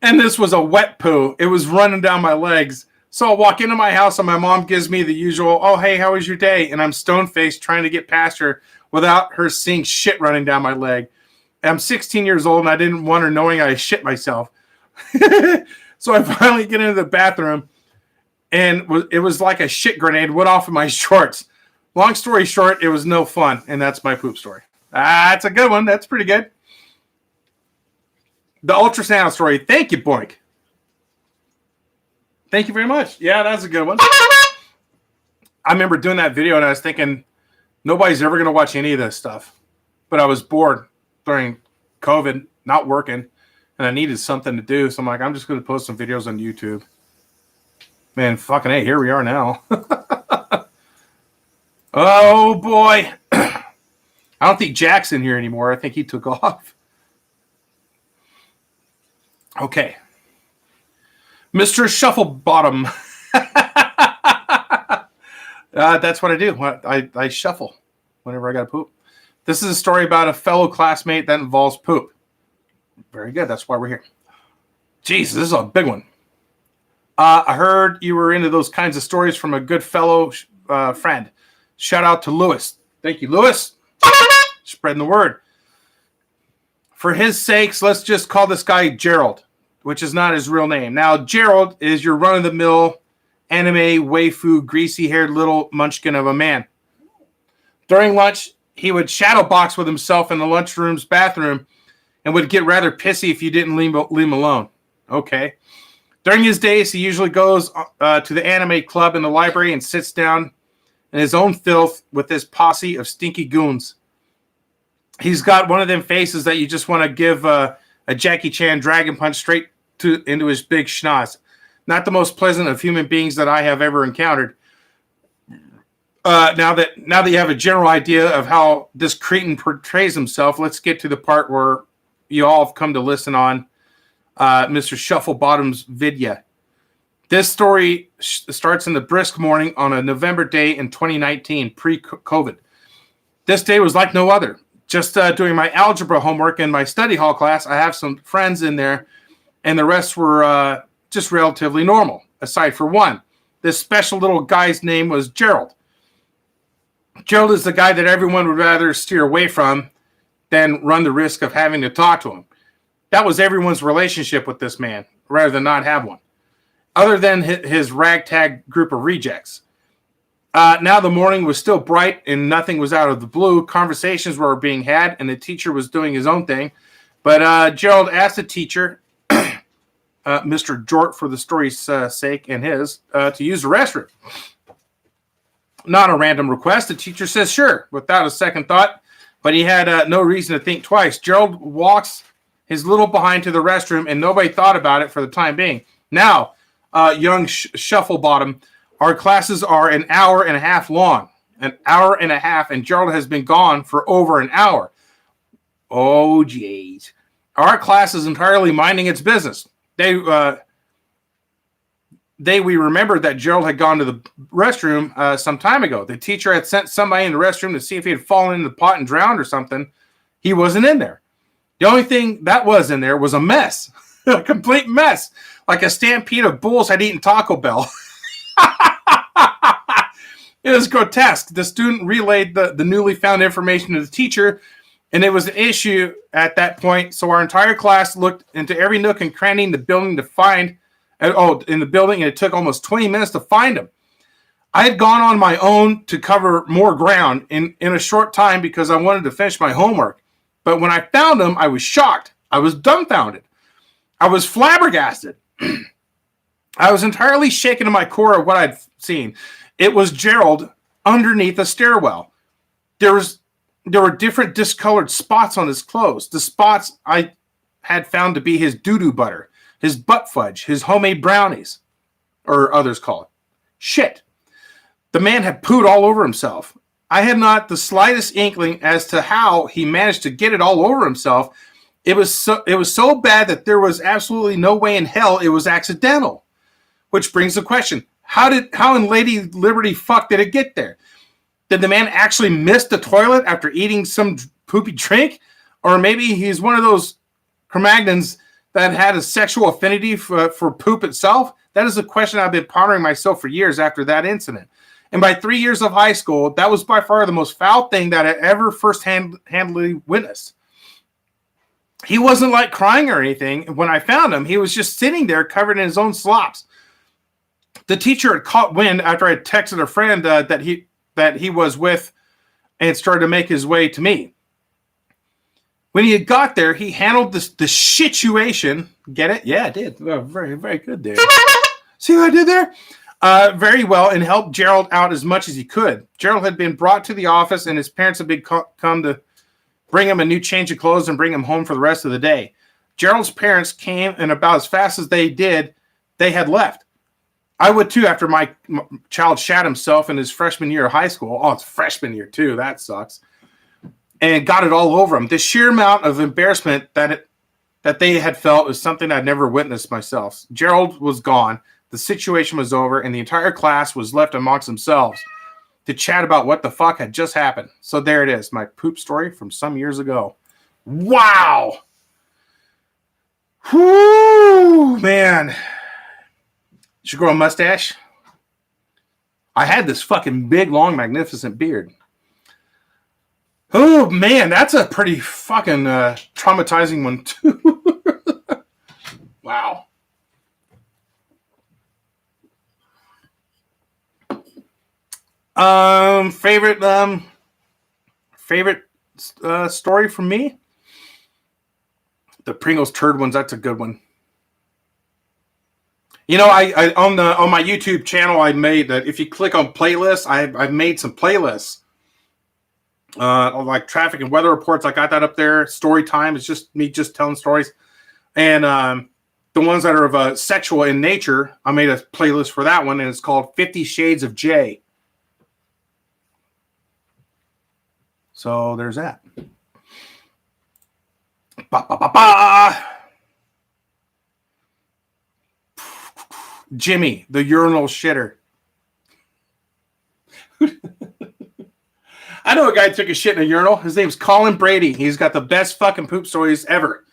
and this was a wet poo. It was running down my legs. So I walk into my house, and my mom gives me the usual, oh, hey, how was your day? And I'm stone-faced trying to get past her without her seeing shit running down my leg. I'm 16 years old, and I didn't want her knowing I shit myself. So I finally get into the bathroom, and it was like a shit grenade went off in my shorts. Long story short, it was no fun, and that's my poop story. That's a good one. That's pretty good. The ultrasound story. Thank you, Boink. Thank you very much. Yeah, that's a good one. I remember doing that video and I was thinking, nobody's ever going to watch any of this stuff. But I was bored during COVID, not working, and I needed something to do. So I'm like, I'm just going to post some videos on YouTube. Man, fucking hey, here we are now. Oh, boy. I don't think Jack's in here anymore. I think he took off. Okay. Mr. Shufflebottom. That's what I do. I shuffle whenever I got to poop. This is a story about a fellow classmate that involves poop. Very good. That's why we're here. Jeez, this is a big one. I heard you were into those kinds of stories from a good fellow friend. Shout out to Lewis. Thank you, Lewis. Spreading the word. For his sakes, let's just call this guy Gerald, which is not his real name. Now, Gerald is your run-of-the-mill anime waifu, greasy-haired little munchkin of a man. During lunch, he would shadow box with himself in the lunchroom's bathroom and would get rather pissy if you didn't leave him alone. Okay. During his days, he usually goes to the anime club in the library and sits down in his own filth with his posse of stinky goons. He's got one of them faces that you just want to give a Jackie Chan dragon punch straight into his big schnoz. Not the most pleasant of human beings that I have ever encountered. Now that you have a general idea of how this cretin portrays himself, let's get to the part where you all have come to listen on Mr. Shufflebottom's vidya. This story starts in the brisk morning on a November day in 2019, pre-COVID. This day was like no other. Just doing my algebra homework in my study hall class, I have some friends in there, and the rest were just relatively normal, aside for one. This special little guy's name was Gerald. Gerald is the guy that everyone would rather steer away from than run the risk of having to talk to him. That was everyone's relationship with this man, rather than not have one, other than his ragtag group of rejects. Now the morning was still bright and nothing was out of the blue. Conversations were being had and the teacher was doing his own thing. But Gerald asked the teacher, Mr. Jort for the story's sake and his, to use the restroom. Not a random request. The teacher says sure, without a second thought. But he had no reason to think twice. Gerald walks his little behind to the restroom and nobody thought about it for the time being. Now, young Shufflebottom, our classes are an hour and a half long. An hour and a half, and Gerald has been gone for over an hour. Oh, jeez. Our class is entirely minding its business. We remembered that Gerald had gone to the restroom some time ago. The teacher had sent somebody in the restroom to see if he had fallen in the pot and drowned or something. He wasn't in there. The only thing that was in there was a mess. A complete mess. Like a stampede of bulls had eaten Taco Bell. It was grotesque. The student relayed the newly found information to the teacher, and it was an issue at that point. So our entire class looked into every nook and cranny in the building to find, and it took almost 20 minutes to find him. I had gone on my own to cover more ground in a short time because I wanted to finish my homework. But when I found him, I was shocked. I was dumbfounded. I was flabbergasted. I was entirely shaken to my core of what I'd seen. It was Gerald underneath a stairwell. There were different discolored spots on his clothes. The spots I had found to be his doo-doo butter, his butt fudge, his homemade brownies, or others call it. Shit. The man had pooed all over himself. I had not the slightest inkling as to how he managed to get it all over himself. It was so bad that there was absolutely no way in hell it was accidental. Which brings the question, how in Lady Liberty fuck did it get there? Did the man actually miss the toilet after eating some poopy drink? Or maybe he's one of those Cro-Magnons that had a sexual affinity for poop itself? That is a question I've been pondering myself for years after that incident. And by 3 years of high school, that was by far the most foul thing that I ever first-handedly witnessed. He wasn't like crying or anything. When I found him, he was just sitting there covered in his own slops. The teacher had caught wind after I had texted a friend that he was with and started to make his way to me. When he had got there, he handled the situation. Get it? Yeah, I did. Oh, very, very good there. See what I did there? Very well, and helped Gerald out as much as he could. Gerald had been brought to the office, and his parents had been come to bring him a new change of clothes and bring him home for the rest of the day. Gerald's parents came, and about as fast as they did, they had left. I would too after my child shat himself in his freshman year of high school. Oh, it's freshman year too. That sucks. And got it all over him. The sheer amount of embarrassment that they had felt was something I'd never witnessed myself. Gerald was gone. The situation was over, and the entire class was left amongst themselves to chat about what the fuck had just happened. So there it is, my poop story from some years ago. Wow. Whoo, man. Should grow a mustache. I had this fucking big, long, magnificent beard. Oh, man, that's a pretty fucking traumatizing one, too. Wow. Favorite story from me? The Pringles turd ones, that's a good one. You know, I on my YouTube channel, I made that. If you click on playlists, I've made some playlists, like traffic and weather reports. I got that up there. Story time is just me just telling stories, and the ones that are of sexual in nature, I made a playlist for that one, and it's called 50 Shades of J. So there's that. Ba, ba, ba, ba. Jimmy, the urinal shitter. I know a guy took a shit in a urinal. His name's Colin Brady. He's got the best fucking poop stories ever.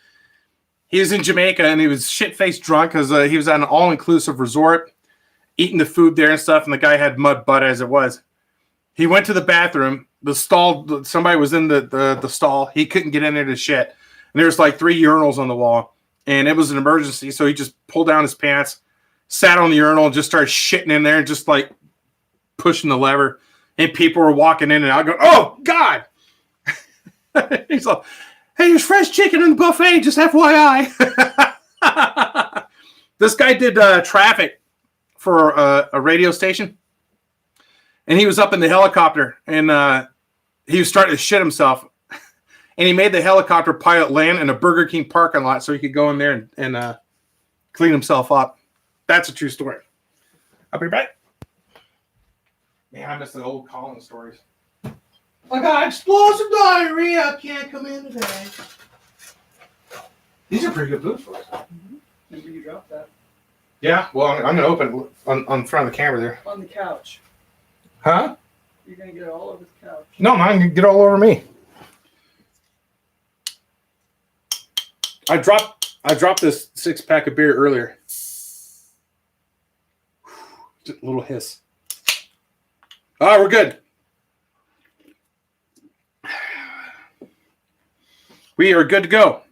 He was in Jamaica and he was shit-faced drunk because he was at an all-inclusive resort, eating the food there and stuff, and the guy had mud butt as it was. He went to the bathroom. The stall, somebody was in the stall. He couldn't get in there to shit. And there's like 3 urinals on the wall. And it was an emergency, so he just pulled down his pants, sat on the urinal, and just started shitting in there and just like pushing the lever. And people were walking in and out going, oh, God. He's like, hey, there's fresh chicken in the buffet, just FYI. This guy did traffic for a radio station. And he was up in the helicopter, and he was starting to shit himself. And he made the helicopter pilot land in a Burger King parking lot so he could go in there and clean himself up. That's a true story. I'll be back. Man, I miss the old Colin stories. I got explosive diarrhea. Can't come in today. These are pretty good food stories. Remember you dropped that Yeah, well, I'm going to open it on front of the camera there. on the couch. Huh? You're gonna get it all over the couch. No, I'm going to get all over me. I dropped this 6-pack of beer earlier. Just a little hiss. All right, we're good. We are good to go.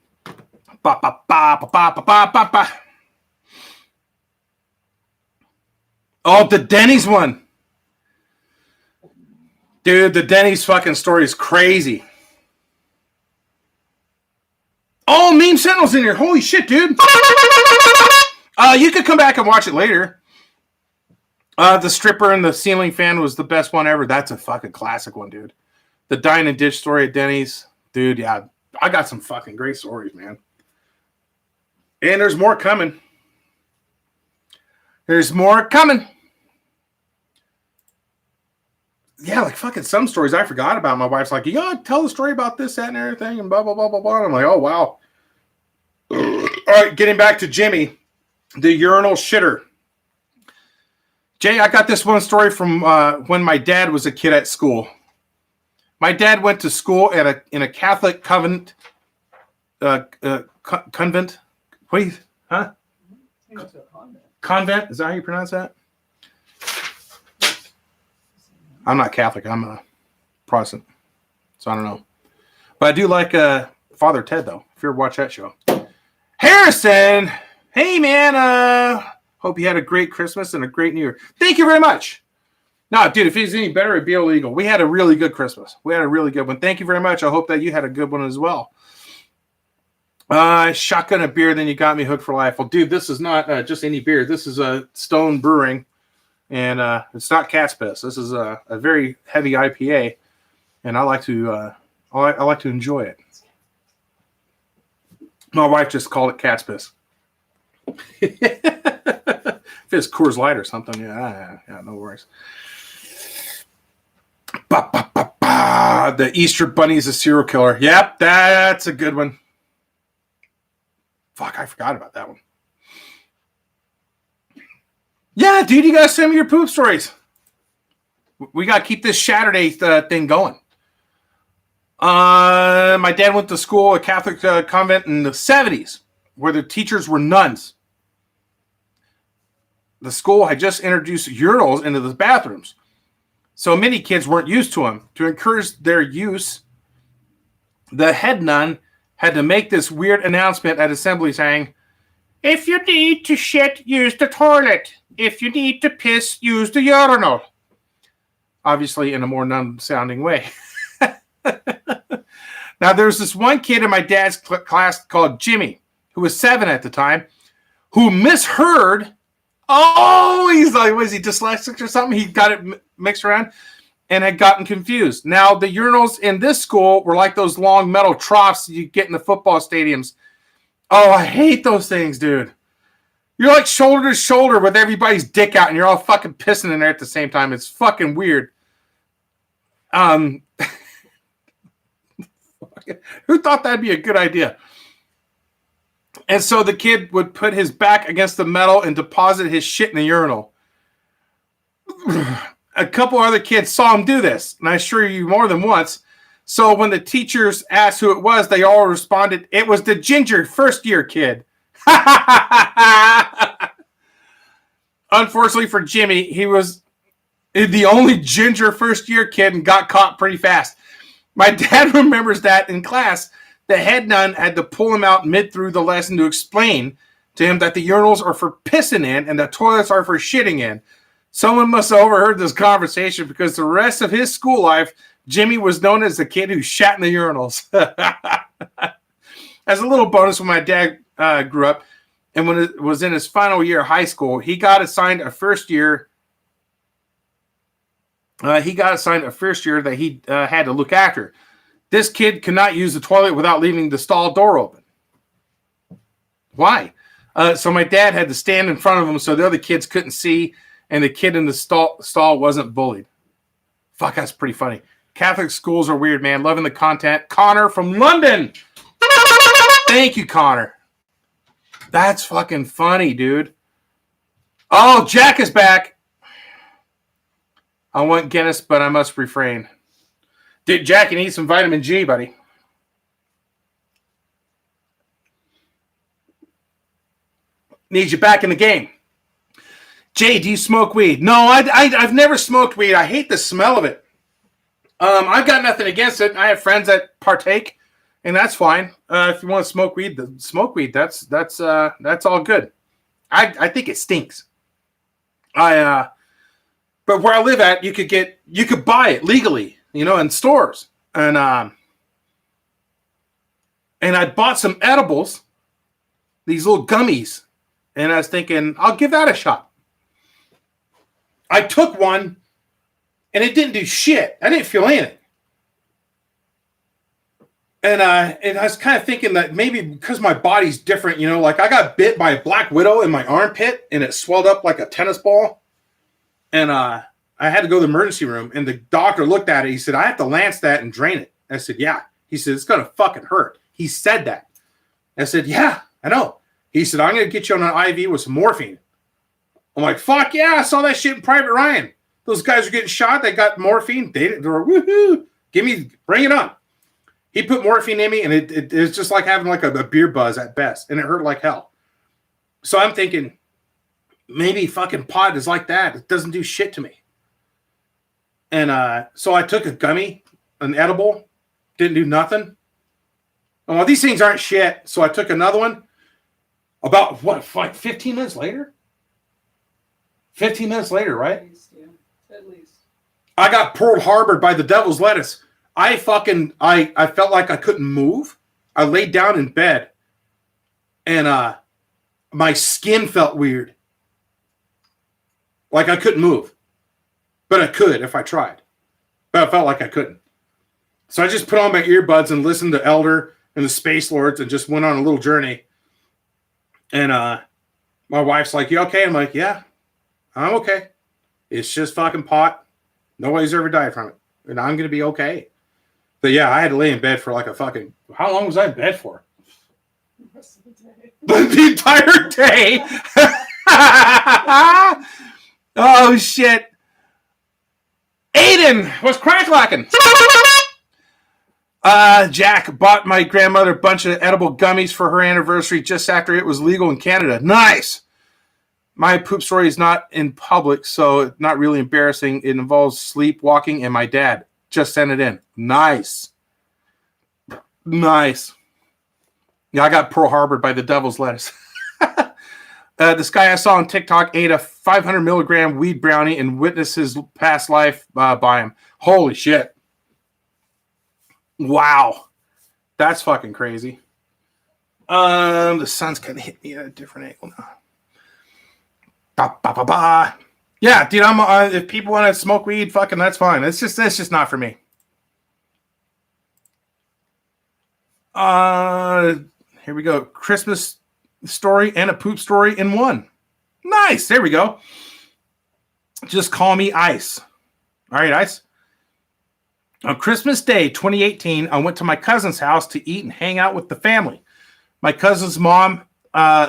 Ba, ba, ba, ba, ba, ba, ba, ba, ba. Oh, the Denny's one. Dude, the Denny's fucking story is crazy. Oh, Meme Sentinel's in here. Holy shit, dude. You could come back and watch it later. The stripper and the ceiling fan was the best one ever. That's a fucking classic one, dude. The dine and ditch story at Denny's. Dude, yeah. I got some fucking great stories, man. And there's more coming. There's more coming. Yeah, like fucking some stories I forgot about. My wife's like, you gotta tell the story about this, that, and everything, and blah, blah, blah, blah, blah. And I'm like, oh, wow. All right, getting back to Jimmy, the urinal shitter. Jay, I got this one story from when my dad was a kid at school. My dad went to school in a Catholic convent. Convent? Wait, huh? He went to a convent. Convent? Is that how you pronounce that? I'm not Catholic. I'm a Protestant. So I don't know. But I do like Father Ted, though, if you ever watch that show. Harrison! Hey, man. Hope you had a great Christmas and a great New Year. Thank you very much. No, dude, if he's any better, it'd be illegal. We had a really good Christmas. We had a really good one. Thank you very much. I hope that you had a good one as well. Shotgun a beer, then you got me hooked for life. Well, dude, this is not just any beer. This is a Stone Brewing, and it's not cat's piss. This is a very heavy IPA, and I like to enjoy it. My wife just called it cat's piss. If it's Coors Light or something, yeah, no worries. The Easter Bunny is a serial killer. Yep, that's a good one. Fuck, I forgot about that one. Yeah, dude, you gotta send me your poop stories. We gotta keep this Shaturday thing going. My dad went to school, a Catholic convent in the 70s, where the teachers were nuns. The school had just introduced urinals into the bathrooms, so many kids weren't used to them. To encourage their use, the head nun had to make this weird announcement at assembly saying, "If you need to shit, use the toilet. If you need to piss, use the urinal." Obviously in a more nun-sounding way. Now, there's this one kid in my dad's class called Jimmy, who was 7 at the time, who misheard. Oh, he's like, was he dyslexic or something? He got it mixed around and had gotten confused. Now, the urinals in this school were like those long metal troughs you get in the football stadiums. Oh, I hate those things, dude. You're like shoulder to shoulder with everybody's dick out, and you're all fucking pissing in there at the same time. It's fucking weird. Who thought that'd be a good idea? And so the kid would put his back against the metal and deposit his shit in the urinal. A couple other kids saw him do this, and I assure you more than once. So when the teachers asked who it was, they all responded, "It was the ginger first-year kid." Unfortunately for Jimmy, he was the only ginger first-year kid and got caught pretty fast. My dad remembers that in class, the head nun had to pull him out mid through the lesson to explain to him that the urinals are for pissing in and the toilets are for shitting in. Someone must have overheard this conversation because the rest of his school life, Jimmy was known as the kid who shat in the urinals. As a little bonus, when my dad grew up and when it was in his final year of high school, he got assigned a first year. That he had to look after. This kid could not use the toilet without leaving the stall door open. Why? So my dad had to stand in front of him so the other kids couldn't see, and the kid in the stall wasn't bullied. Fuck, that's pretty funny. Catholic schools are weird, man. Loving the content. Connor from London. Thank you, Connor. That's fucking funny, dude. Oh, Jack is back. I want Guinness, but I must refrain. Dude, Jack, you need some vitamin G, buddy. Need you back in the game. Jay, do you smoke weed? No, I've never smoked weed. I hate the smell of it. I've got nothing against it. I have friends that partake, and that's fine. If you want to smoke weed, smoke weed. That's all good. I think it stinks. But where I live at, you could buy it legally, in stores. And I bought some edibles, these little gummies, and I was thinking, I'll give that a shot. I took one, and it didn't do shit. I didn't feel anything. And I was kind of thinking that maybe because my body's different, like I got bit by a black widow in my armpit, and it swelled up like a tennis ball. And I had to go to the emergency room, and the doctor looked at it. He said, "I have to lance that and drain it." I said, "Yeah." He said, "It's going to fucking hurt." He said that. I said, "Yeah, I know." He said, "I'm going to get you on an IV with some morphine." I'm like, "Fuck yeah, I saw that shit in Private Ryan. Those guys are getting shot. They got morphine. They were, woohoo, bring it on." He put morphine in me, and it was just like having like a beer buzz at best, and it hurt like hell. So I'm thinking, maybe fucking pot is like that. It doesn't do shit to me. And so I took a gummy, an edible, didn't do nothing. Well, these things aren't shit. So I took another one. About like 15 minutes later? 15 minutes later, right? At least, yeah. At least. I got Pearl Harbored by the devil's lettuce. I felt like I couldn't move. I laid down in bed, And my skin felt weird. Like I couldn't move. But I could if I tried. But I felt like I couldn't. So I just put on my earbuds and listened to Elder and the Space Lords and just went on a little journey. And my wife's like, "You okay?" I'm like, "Yeah, I'm okay. It's just fucking pot. Nobody's ever died from it. And I'm going to be okay." But yeah, I had to lay in bed for like a fucking... How long was I in bed for? The rest of the day. The entire day. Oh, shit. Aiden was crack-lacking. Jack bought my grandmother a bunch of edible gummies for her anniversary just after it was legal in Canada. Nice. My poop story is not in public, so it's not really embarrassing. It involves sleepwalking and my dad. Just sent it in. Nice. Nice. Yeah, I got Pearl Harbored by the devil's lettuce. This guy I saw on TikTok ate a 500 milligram weed brownie and witnessed his past life by him. Holy shit. Wow. That's fucking crazy. The sun's kind of hit me at a different angle now. Ba, ba, ba, ba. Yeah, dude, I'm if people want to smoke weed, fucking that's fine. That's just not for me. Here we go. Christmas story and a poop story in one. Nice. There we go. Just call me Ice. All right, Ice. On Christmas Day 2018, I went to my cousin's house to eat and hang out with the family. My cousin's mom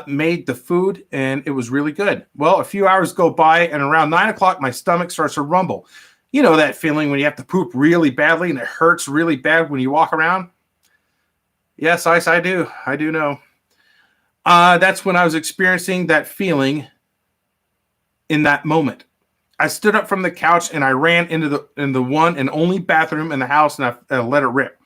made the food, and it was really good. Well, a few hours go by, and around 9 o'clock, my stomach starts to rumble. You know that feeling when you have to poop really badly, and it hurts really bad when you walk around? Yes, Ice, I do. I do know. That's when I was experiencing that feeling in that moment. I stood up from the couch, and I ran into the one and only bathroom in the house, and I let it rip.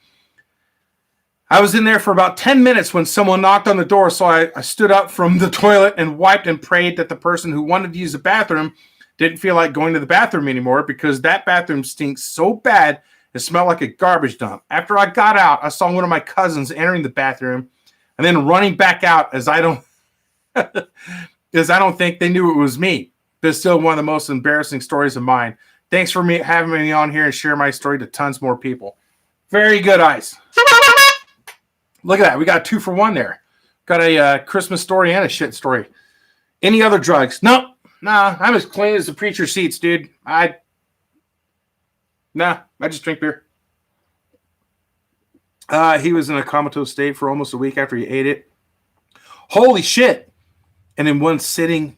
I was in there for about 10 minutes when someone knocked on the door, so I stood up from the toilet and wiped and prayed that the person who wanted to use the bathroom didn't feel like going to the bathroom anymore because that bathroom stinks so bad it smelled like a garbage dump. After I got out, I saw one of my cousins entering the bathroom and then running back out as I don't think they knew it was me. But it's still one of the most embarrassing stories of mine. Thanks for having me on here and share my story to tons more people. Very good, Ice. Look at that. We got 2 for 1 there. Got a Christmas story and a shit story. Any other drugs? Nope. Nah, I'm as clean as the preacher's seats, dude. I just drink beer. He was in a comatose state for almost a week after he ate it. Holy shit. And in one sitting,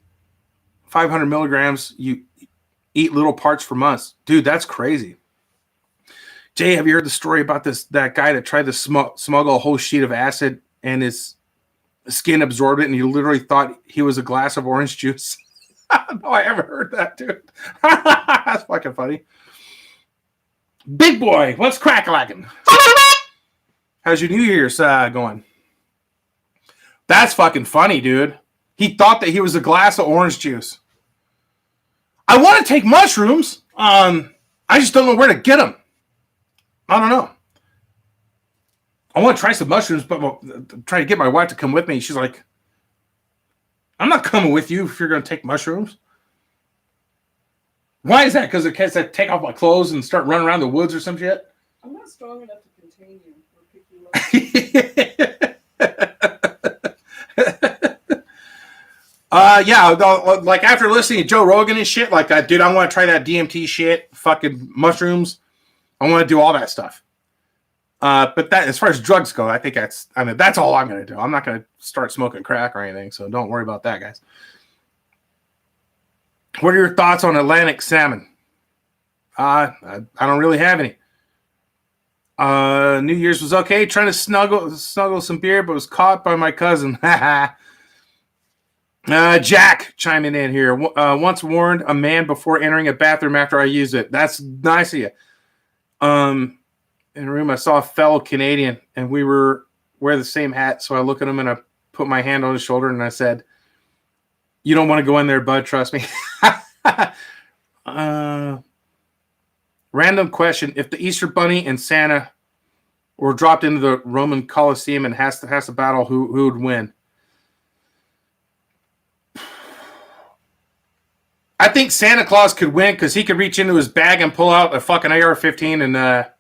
500 milligrams, you eat little parts for months. Dude, that's crazy. Jay, have you heard the story about that guy that tried to smuggle a whole sheet of acid and his skin absorbed it and he literally thought he was a glass of orange juice? No, I haven't heard that, dude. That's fucking funny. Big boy, what's crack-lacking? How's your New Year's going? That's fucking funny, dude. He thought that he was a glass of orange juice. I want to take mushrooms. I just don't know where to get them. I don't know. I want to try some mushrooms, but I'm trying to get my wife to come with me. She's like, I'm not coming with you if you're going to take mushrooms. Why is that? Because it can't take off my clothes and start running around the woods or some shit? I'm not strong enough to contain you or pick you up. Yeah, like after listening to Joe Rogan and shit, like, dude, I want to try that DMT shit, fucking mushrooms. I want to do all that stuff. But that, as far as drugs go, I think that's all I'm going to do. I'm not going to start smoking crack or anything, so don't worry about that, guys. What are your thoughts on Atlantic salmon? I don't really have any. New Year's was okay. Trying to snuggle some beer, but was caught by my cousin. Jack chiming in here. Once warned a man before entering a bathroom after I used it. That's nice of you. In a room, I saw a fellow Canadian, and we wear the same hat. So I look at him and I put my hand on his shoulder and I said, "You don't want to go in there, bud. Trust me." Random question: if the Easter Bunny and Santa were dropped into the Roman Colosseum and has to battle, who would win? I think Santa Claus could win because he could reach into his bag and pull out a fucking AR-15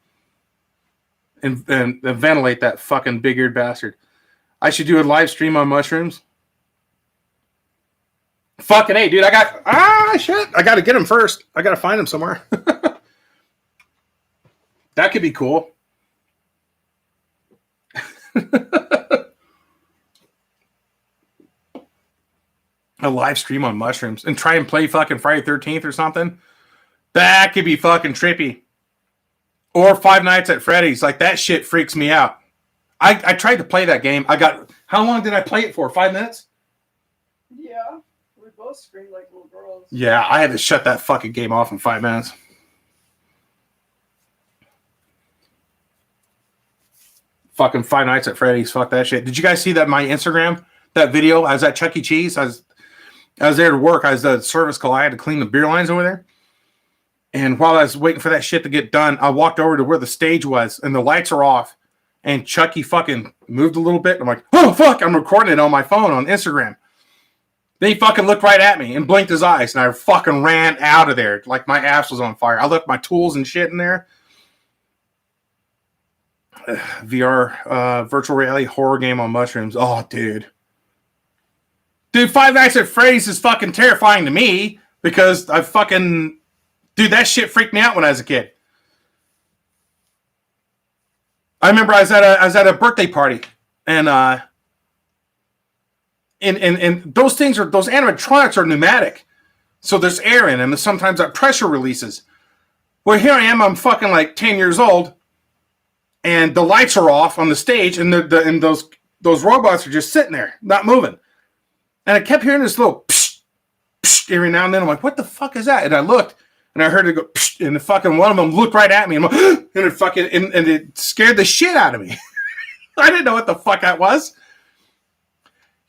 and ventilate that fucking big-eared bastard. I should do a live stream on mushrooms. Fucking hey, dude! I got to get him first. I got to find him somewhere. That could be cool. A live stream on mushrooms and try and play fucking Friday 13th or something. That could be fucking trippy. Or Five Nights at Freddy's. Like, that shit freaks me out. I tried to play that game. How long did I play it for? 5 minutes? Yeah. We both screamed like little girls. Yeah, I had to shut that fucking game off in 5 minutes. Fucking Five Nights at Freddy's. Fuck that shit. Did you guys see that my Instagram? That video? I was at Chuck E. Cheese. I was there to work. I was the service call. I had to clean the beer lines over there. And while I was waiting for that shit to get done, I walked over to where the stage was, and the lights are off. And Chucky fucking moved a little bit. I'm like, oh, fuck. I'm recording it on my phone on Instagram. Then he fucking looked right at me and blinked his eyes, and I fucking ran out of there like my ass was on fire. I left my tools and shit in there. VR, virtual reality horror game on mushrooms. Oh, dude. Dude, Five Nights at Freddy's is fucking terrifying to me because I fucking... Dude, that shit freaked me out when I was a kid. I remember I was at a birthday party, and those animatronics are pneumatic, so there's air in them, and sometimes that pressure releases. Well, here I am, I'm fucking like 10 years old, and the lights are off on the stage, and those robots are just sitting there, not moving. And I kept hearing this little psh, psh, every now and then. I'm like, what the fuck is that? And I looked, and I heard it go, psh, and the fucking one of them looked right at me, and, and it scared the shit out of me. I didn't know what the fuck that was.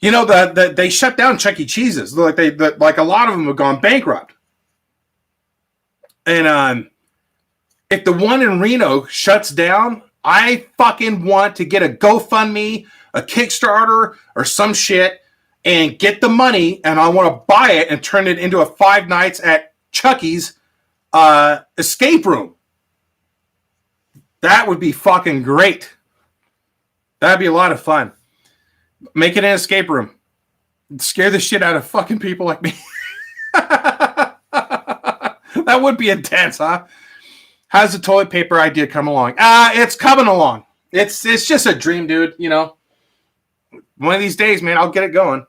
You know, they shut down Chuck E. Cheese's. Like a lot of them have gone bankrupt. And if the one in Reno shuts down, I fucking want to get a GoFundMe, a Kickstarter, or some shit, and get the money, and I want to buy it and turn it into a Five Nights at Chucky's escape room. That would be fucking great. That'd be a lot of fun. Make it an escape room. Scare the shit out of fucking people like me. That would be intense, huh? How's the toilet paper idea come along? It's coming along. It's just a dream, dude. You know, one of these days, man, I'll get it going.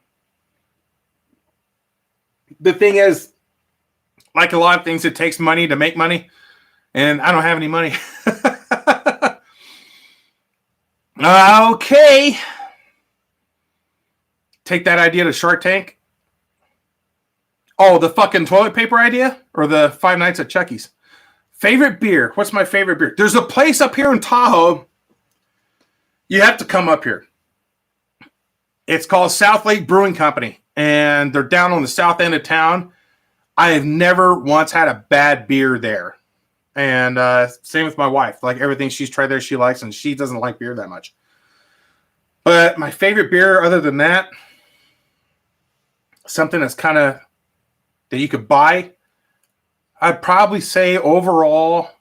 The thing is, like a lot of things, it takes money to make money, and I don't have any money. Okay. Take that idea to Shark Tank. Oh, the fucking toilet paper idea? Or the Five Nights at Chucky's? Favorite beer? What's my favorite beer? There's a place up here in Tahoe. You have to come up here. It's called South Lake Brewing Company. And they're down on the south end of town. I have never once had a bad beer there. And same with my wife. Like everything she's tried there, she likes, and she doesn't like beer that much. But my favorite beer, other than that, something that's kind of that you could buy, I'd probably say overall,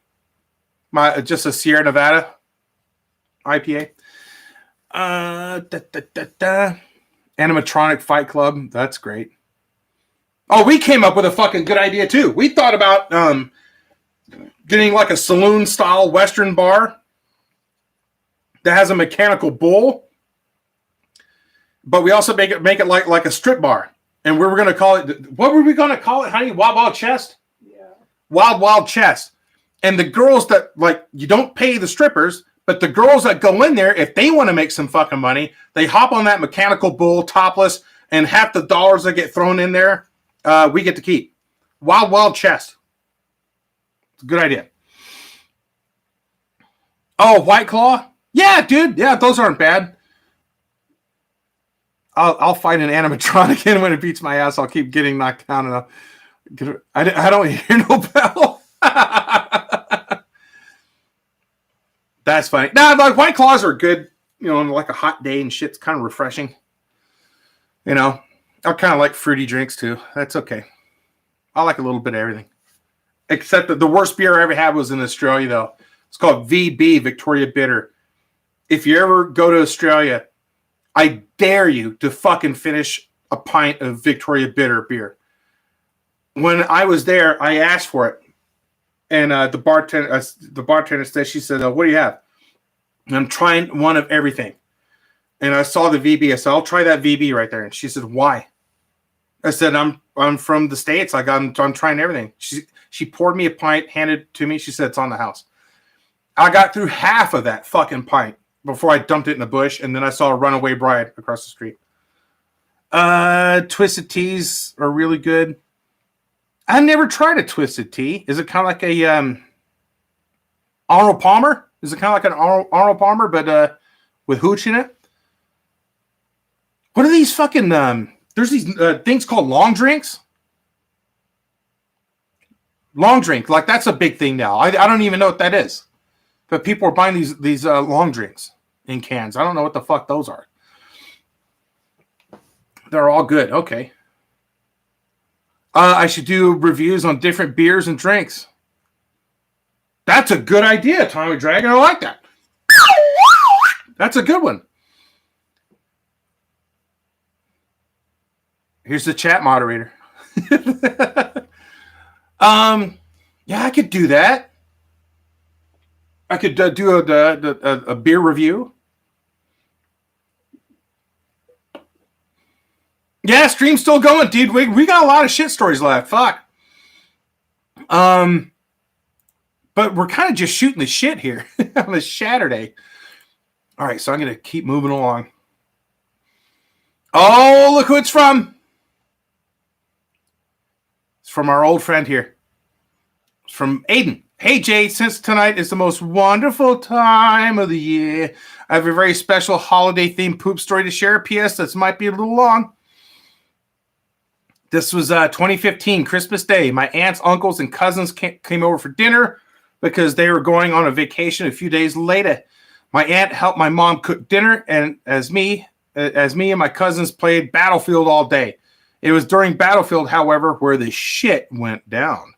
just a Sierra Nevada IPA. Animatronic Fight Club. That's great. Oh, we came up with a fucking good idea too. We thought about getting like a saloon style Western bar that has a mechanical bull, but we also make it like a strip bar. And we were going to call it, what were we going to call it, honey? Wild Wild Chest? Yeah. Wild Wild Chest. And the girls that, like, you don't pay the strippers, but the girls that go in there, if they want to make some fucking money, they hop on that mechanical bull topless, and half the dollars that get thrown in there, we get to keep. Wild Wild Chest. It's a good idea. Oh, White Claw? Yeah, dude. Yeah, those aren't bad. I'll fight an animatronic, and when it beats my ass, I'll keep getting knocked down, and I don't hear no bell. That's funny. Nah, like White Claws are good, you know, on like a hot day and shit. It's kind of refreshing. You know, I kind of like fruity drinks too. That's okay. I like a little bit of everything. Except that the worst beer I ever had was in Australia, though. It's called VB, Victoria Bitter. If you ever go to Australia, I dare you to fucking finish a pint of Victoria Bitter beer. When I was there, I asked for it. And the bartender said, she said, what do you have? And I'm trying one of everything. And I saw the VB. I said, I'll try that VB right there. And she said, why? I said, I'm from the States. I'm trying everything. She poured me a pint, handed it to me. She said, it's on the house. I got through half of that fucking pint before I dumped it in the bush. And then I saw a runaway bride across the street. Twisted teas are really good. I never tried a twisted tea. Is it kind of like a Arnold Palmer? Is it kind of like an Arnold Palmer, but with hooch in it? What are these fucking... there's these things called long drinks. Long drink. Like, that's a big thing now. I don't even know what that is. But people are buying these long drinks in cans. I don't know what the fuck those are. They're all good. Okay. I should do reviews on different beers and drinks. That's a good idea, Tommy Dragon. I like that. That's a good one. Here's the chat moderator. Yeah, I could do that. I could do a beer review. Yeah, stream's still going, dude. We got a lot of shit stories left. Fuck. But we're kind of just shooting the shit here on a Shaturday. All right, so I'm going to keep moving along. Oh, look who it's from. It's from our old friend here. It's from Aiden. Hey, Jay, since tonight is the most wonderful time of the year, I have a very special holiday-themed poop story to share. P.S. This might be a little long. This was 2015, Christmas Day. My aunts, uncles, and cousins came over for dinner because they were going on a vacation a few days later. My aunt helped my mom cook dinner, and as me and my cousins played Battlefield all day. It was during Battlefield, however, where the shit went down.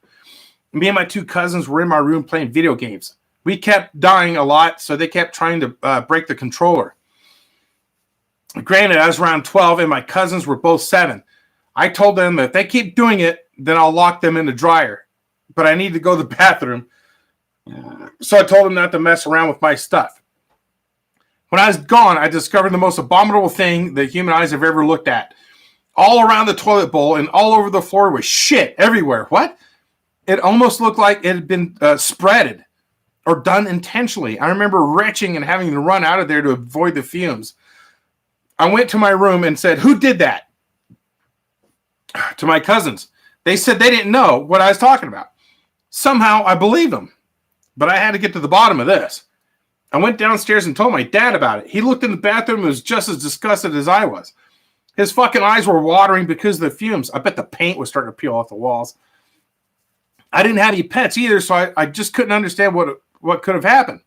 Me and my two cousins were in my room playing video games. We kept dying a lot, so they kept trying to break the controller. Granted, I was around 12, and my cousins were both 7. I told them that if they keep doing it, then I'll lock them in the dryer. But I need to go to the bathroom. So I told them not to mess around with my stuff. When I was gone, I discovered the most abominable thing that human eyes have ever looked at. All around the toilet bowl and all over the floor was shit everywhere. What? It almost looked like it had been spreaded or done intentionally. I remember retching and having to run out of there to avoid the fumes. I went to my room and said, "Who did that?" To my cousins. They said they didn't know what I was talking about. Somehow I believed them, but I had to get to the bottom of this. I went downstairs and told my dad about it. He looked in the bathroom and was just as disgusted as I was. His fucking eyes were watering because of the fumes. I bet the paint was starting to peel off the walls. I didn't have any pets either, so I just couldn't understand what could have happened.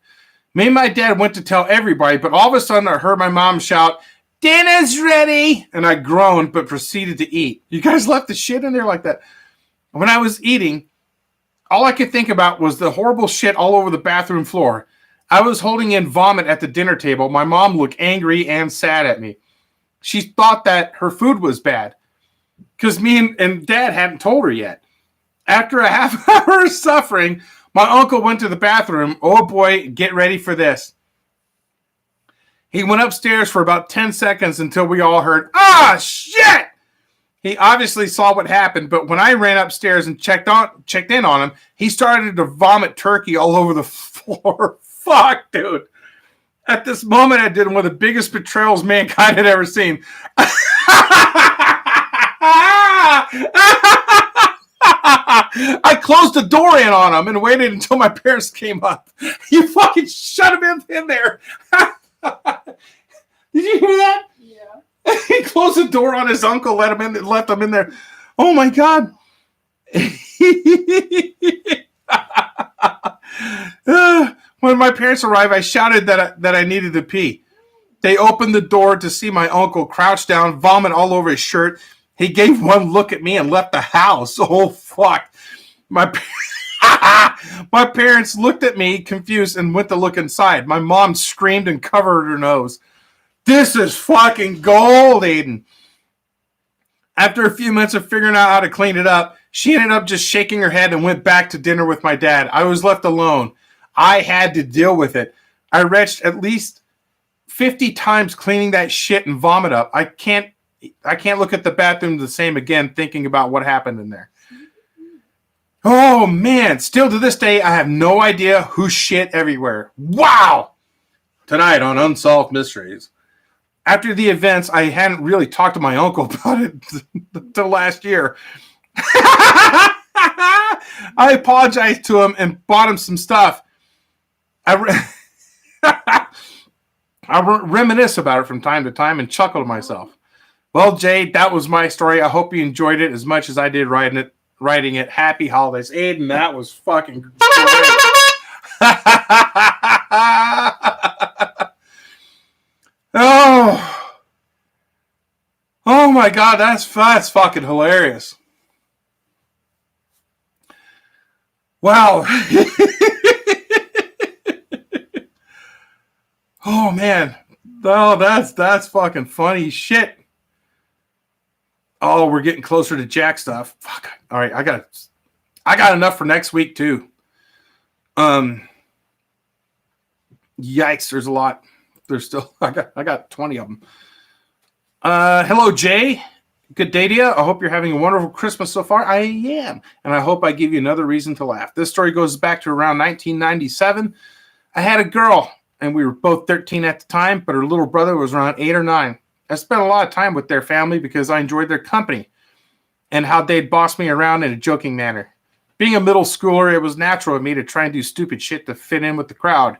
Me and my dad went to tell everybody, but all of a sudden I heard my mom shout, "Dinner's ready!" And I groaned, but proceeded to eat. You guys left the shit in there like that. When I was eating, all I could think about was the horrible shit all over the bathroom floor. I was holding in vomit at the dinner table. My mom looked angry and sad at me. She thought that her food was bad because me and Dad hadn't told her yet. After a half hour of suffering, my uncle went to the bathroom. Oh boy, get ready for this. He went upstairs for about 10 seconds until we all heard, "Ah, shit!" He obviously saw what happened, but when I ran upstairs and checked in on him, he started to vomit turkey all over the floor. Fuck, dude. At this moment, I did one of the biggest betrayals mankind had ever seen. I closed the door in on him and waited until my parents came up. You fucking shut him in there. Did you hear that? Yeah. He closed the door on his uncle, left him in there. Oh my God. When my parents arrived, I shouted that I needed to pee. They opened the door to see my uncle crouched down, vomit all over his shirt. He gave one look at me and left the house. Oh, fuck. My parents looked at me confused and went to look inside. My mom screamed and covered her nose. This is fucking gold, Aiden. After a few minutes of figuring out how to clean it up, she ended up just shaking her head and went back to dinner with my dad. I was left alone. I had to deal with it. I retched at least 50 times cleaning that shit and vomit up. I can't look at the bathroom the same again thinking about what happened in there. Oh, man. Still to this day, I have no idea who shit everywhere. Wow! Tonight on Unsolved Mysteries. After the events, I hadn't really talked to my uncle about it until last year. I apologized to him and bought him some stuff. I reminisce about it from time to time and chuckle to myself. Well, Jay, that was my story. I hope you enjoyed it as much as I did writing it. Happy holidays. Aiden, that was fucking great. Oh my God, that's fucking hilarious. Wow. Oh man. Oh, that's fucking funny shit. Oh, we're getting closer to Jack stuff. Fuck. All right, I got enough for next week too. Yikes, there's a lot. There's still I got 20 of them. Hello, Jay. Good day to you. I hope you're having a wonderful Christmas so far. I am. And I hope I give you another reason to laugh. This story goes back to around 1997. I had a girl, and we were both 13 at the time, but her little brother was around 8 or 9. I spent a lot of time with their family because I enjoyed their company and how they'd boss me around in a joking manner. Being a middle schooler, it was natural of me to try and do stupid shit to fit in with the crowd.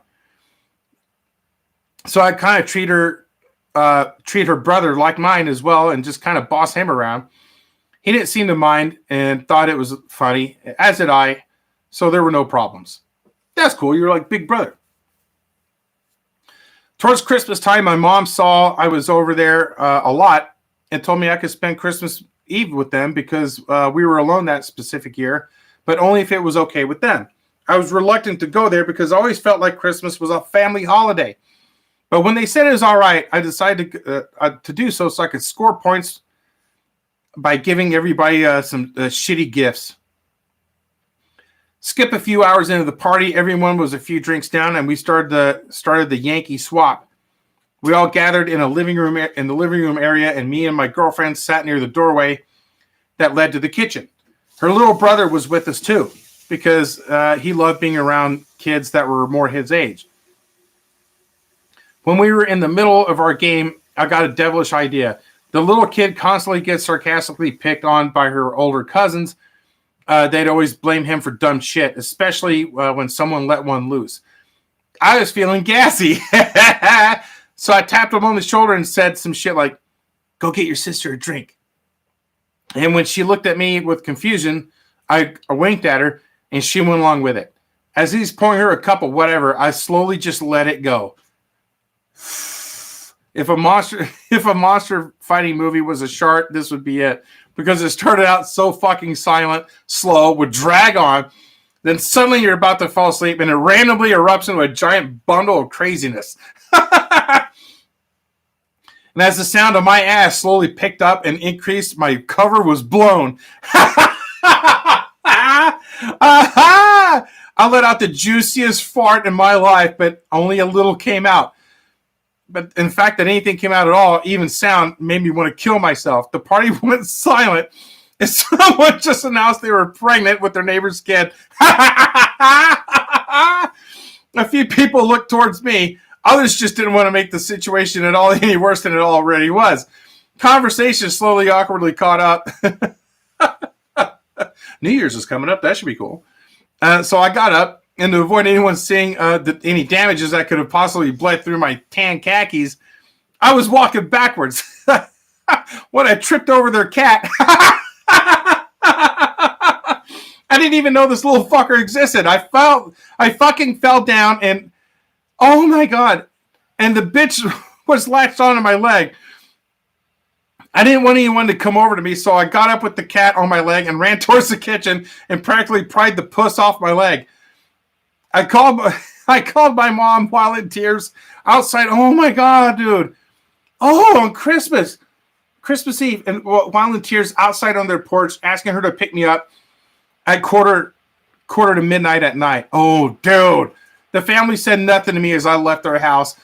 So I kind of treat her brother like mine as well and just kind of boss him around. He didn't seem to mind and thought it was funny, as did I, so there were no problems. That's cool. You're like big brother. Towards Christmas time, my mom saw I was over there a lot and told me I could spend Christmas Eve with them because we were alone that specific year, but only if it was okay with them. I was reluctant to go there because I always felt like Christmas was a family holiday. But when they said it was all right, I decided to do so I could score points by giving everybody some shitty gifts. Skip a few hours into the party, everyone was a few drinks down, and we started the Yankee swap. We all gathered in the living room area, and me and my girlfriend sat near the doorway that led to the kitchen. Her little brother was with us too, because he loved being around kids that were more his age. When we were in the middle of our game, I got a devilish idea. The little kid constantly gets sarcastically picked on by her older cousins. They'd always blame him for dumb shit, especially when someone let one loose. I was feeling gassy. So I tapped him on the shoulder and said some shit like, "Go get your sister a drink." And when she looked at me with confusion, I winked at her and she went along with it. As he's pouring her a cup of whatever, I slowly just let it go. If a monster fighting movie was a shark, this would be it. Because it started out so fucking silent, slow, would drag on. Then suddenly you're about to fall asleep and it randomly erupts into a giant bundle of craziness. And as the sound of my ass slowly picked up and increased, my cover was blown. I let out the juiciest fart in my life, but only a little came out. But in fact, that anything came out at all, even sound, made me want to kill myself. The party went silent, and someone just announced they were pregnant with their neighbor's kid. A few people looked towards me. Others just didn't want to make the situation at all any worse than it already was. Conversation slowly, awkwardly caught up. New Year's is coming up. That should be cool. So I got up. And to avoid anyone seeing any damages that could have possibly bled through my tan khakis, I was walking backwards when I tripped over their cat. I didn't even know this little fucker existed. I fucking fell down and, oh my God. And the bitch was latched onto my leg. I didn't want anyone to come over to me, so I got up with the cat on my leg and ran towards the kitchen and practically pried the puss off my leg. I called my mom while in tears outside. Oh my God, dude. Oh, on Christmas Eve, and while in tears outside on their porch, asking her to pick me up at quarter to midnight at night. Oh, dude. The family said nothing to me as I left their house.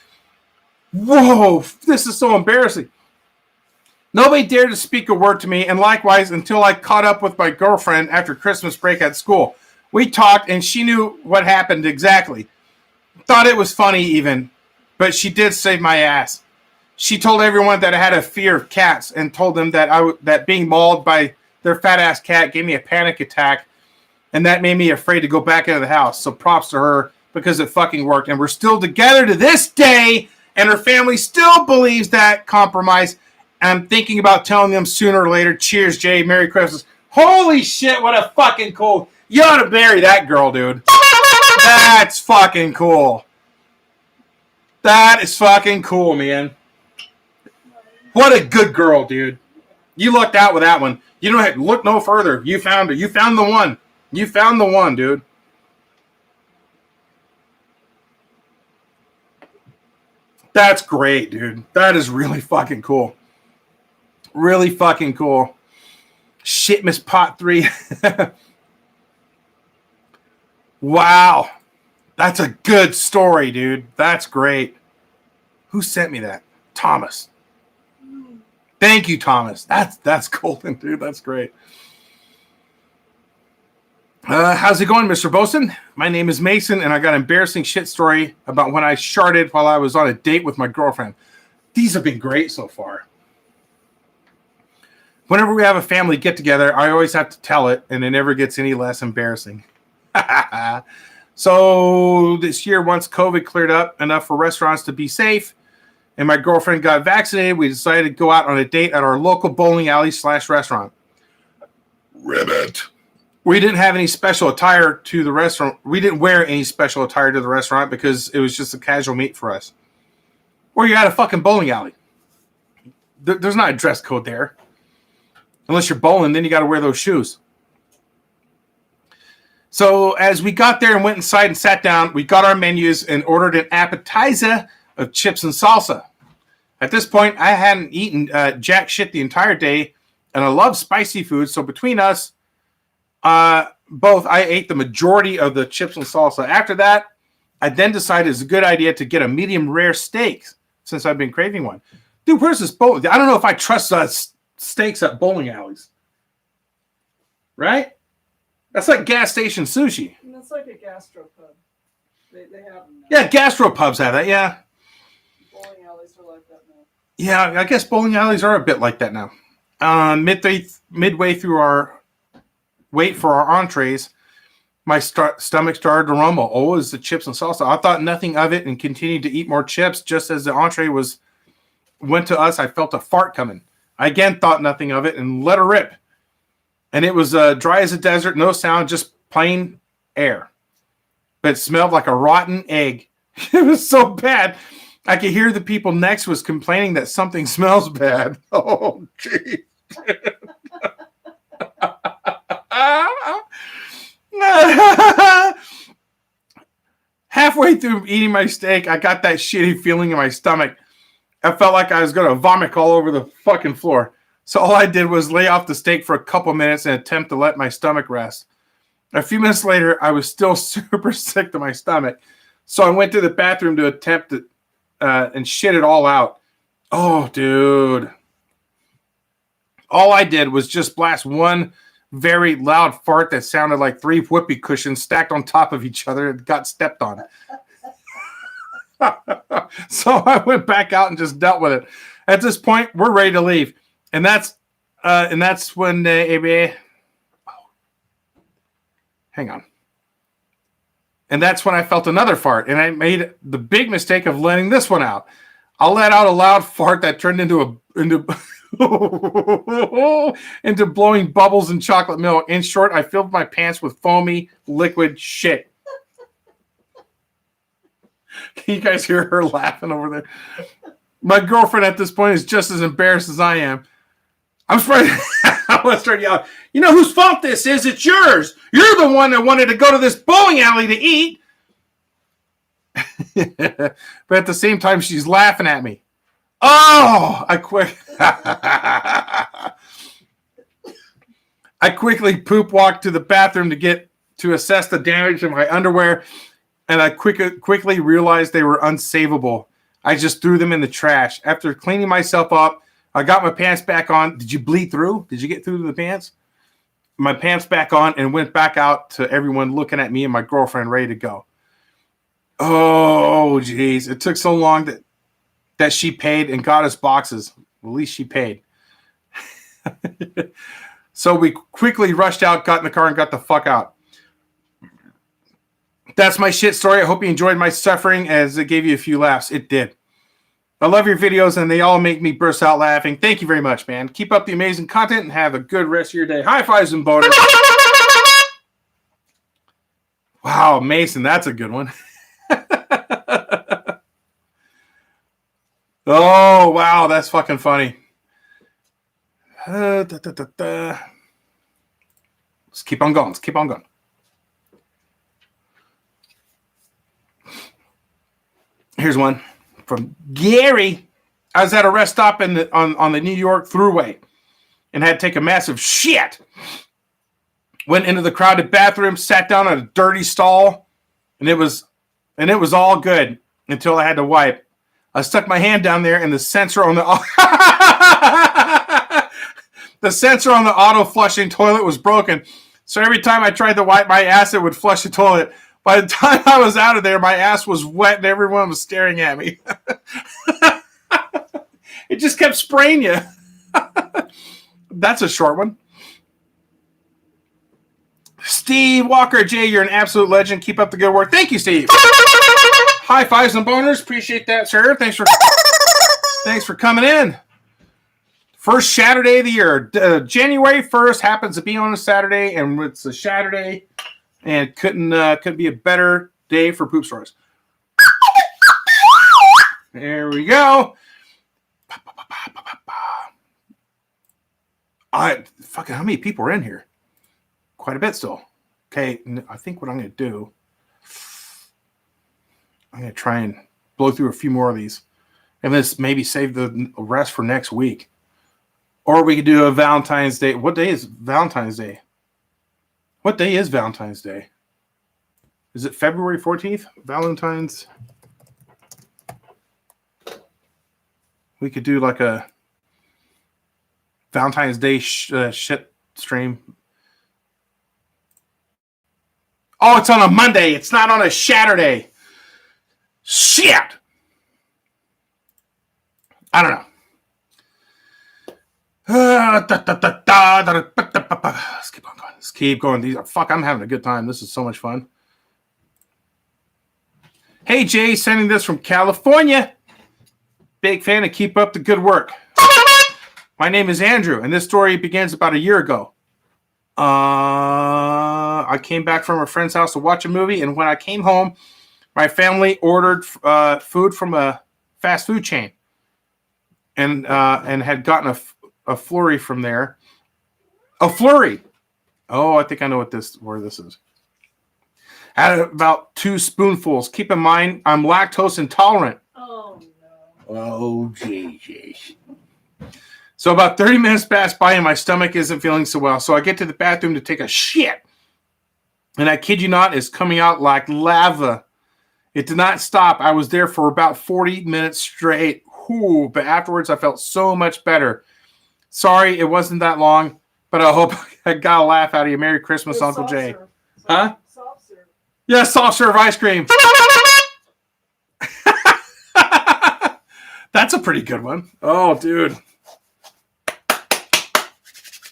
Whoa, this is so embarrassing. Nobody dared to speak a word to me, and likewise until I caught up with my girlfriend after Christmas break at school. We talked, and she knew what happened exactly. Thought it was funny even, but she did save my ass. She told everyone that I had a fear of cats and told them that being mauled by their fat-ass cat gave me a panic attack, and that made me afraid to go back into the house. So props to her because it fucking worked, and we're still together to this day, and her family still believes that compromise. I'm thinking about telling them sooner or later. Cheers, Jay. Merry Christmas. Holy shit, what a fucking cool. You ought to marry that girl, dude. That's fucking cool. That is fucking cool, man. What a good girl, dude. You lucked out with that one. You don't have to look no further. You found her. You found the one. You found the one, dude. That's great, dude. That is really fucking cool. Really fucking cool. Shit, Miss Pot 3. Wow. That's a good story, dude. That's great. Who sent me that? Thomas. Thank you, Thomas. That's golden, dude. That's great. How's it going, Mr. Boson? My name is Mason, and I got an embarrassing shit story about when I sharted while I was on a date with my girlfriend. These have been great so far. Whenever we have a family get-together, I always have to tell it, and it never gets any less embarrassing. So this year, once COVID cleared up enough for restaurants to be safe, and my girlfriend got vaccinated, we decided to go out on a date at our local bowling alley / restaurant. Ribbit. We didn't have any special attire to the restaurant. We didn't wear any special attire to the restaurant because it was just a casual meet for us. Or you're at a fucking bowling alley. There's not a dress code there. Unless you're bowling, then you got to wear those shoes. So as we got there and went inside and sat down, we got our menus and ordered an appetizer of chips and salsa. At this point, I hadn't eaten jack shit the entire day, and I love spicy food. So between us, both, I ate the majority of the chips and salsa. After that, I then decided it's a good idea to get a medium rare steak since I've been craving one. Dude, where's this bowling? I don't know if I trust steaks at bowling alleys. Right? That's like gas station sushi. And it's like a gastropub. They have them now. Yeah, gastropubs have that, yeah. Bowling alleys are like that now. Yeah, I guess bowling alleys are a bit like that now. Midway through our wait for our entrees, my stomach started to rumble. Oh, it was the chips and salsa. I thought nothing of it and continued to eat more chips. Just as the entree went to us, I felt a fart coming. I again thought nothing of it and let her rip. And it was dry as a desert, no sound, just plain air. But it smelled like a rotten egg. It was so bad. I could hear the people next was complaining that something smells bad. Oh, jeez. Halfway through eating my steak, I got that shitty feeling in my stomach. I felt like I was going to vomit all over the fucking floor. So all I did was lay off the steak for a couple minutes and attempt to let my stomach rest. A few minutes later, I was still super sick to my stomach. So I went to the bathroom to attempt to and shit it all out. Oh, dude. All I did was just blast one very loud fart that sounded like 3 whoopee cushions stacked on top of each other and got stepped on. So I went back out and just dealt with it. At this point, we're ready to leave. And that's when hang on. And that's when I felt another fart, and I made the big mistake of letting this one out. I let out a loud fart that turned into into blowing bubbles and chocolate milk. In short, I filled my pants with foamy liquid shit. Can you guys hear her laughing over there? My girlfriend at this point is just as embarrassed as I am. I'm spreading. I want to start yelling. You know whose fault this is? It's yours. You're the one that wanted to go to this bowling alley to eat. But at the same time, she's laughing at me. Oh, I quickly poop walked to the bathroom to assess the damage of my underwear, and I quickly realized they were unsavable. I just threw them in the trash. After cleaning myself up, I got my pants back on. Did you bleed through? Did you get through the pants? My pants back on and went back out to everyone looking at me and my girlfriend ready to go. Oh, geez. It took so long that she paid and got us boxes. At least she paid. So we quickly rushed out, got in the car, and got the fuck out. That's my shit story. I hope you enjoyed my suffering as it gave you a few laughs. It did. I love your videos, and they all make me burst out laughing. Thank you very much, man. Keep up the amazing content, and have a good rest of your day. High fives and boners. Wow, Mason, that's a good one. Oh, wow, that's fucking funny. Let's keep on going. Let's keep on going. Here's one from Gary. I was at a rest stop on the New York Thruway and had to take a massive shit. Went into the crowded bathroom, sat down in a dirty stall, and it was all good until I had to wipe. I stuck my hand down there, and the sensor on the auto flushing toilet was broken. So every time I tried to wipe my ass, it would flush the toilet. By the time I was out of there, my ass was wet, and everyone was staring at me. It just kept spraying you. That's a short one. Steve Walker, Jay, you're an absolute legend. Keep up the good work. Thank you, Steve. High fives and boners. Appreciate that, sir. Thanks for coming in. First Shaturday of the year. January 1st happens to be on a Saturday, and it's a Shaturday, and couldn't be a better day for poop stories. There we go. How many people are in here? Quite a bit still. Okay, I think what I'm going to do, I'm going to try and blow through a few more of these, and let's maybe save the rest for next week. Or we could do a Valentine's Day. What day is Valentine's Day? What day is Valentine's Day? Is it February 14th? Valentine's. We could do like a Valentine's Day shit stream. Oh, it's on a Monday. It's not on a Saturday. Shit. I don't know. Let's keep on going. Let's keep going. I'm having a good time. This is so much fun. Hey, Jay, sending this from California. Big fan and keep up the good work. My name is Andrew, and this story begins about a year ago. I came back from a friend's house to watch a movie, and when I came home, my family ordered food from a fast food chain, and had gotten a flurry from there. A flurry. Oh, I think I know where this is. Had about 2 spoonfuls. Keep in mind, I'm lactose intolerant. Oh, no. Oh, Jesus. So about 30 minutes passed by and my stomach isn't feeling so well. So I get to the bathroom to take a shit. And I kid you not, it's coming out like lava. It did not stop. I was there for about 40 minutes straight. Whew, but afterwards I felt so much better. Sorry, it wasn't that long, but I hope I got a laugh out of you. Merry Christmas, Uncle Jay. Serve. Huh? Soft serve. Yeah, soft serve ice cream. That's a pretty good one. Oh, dude.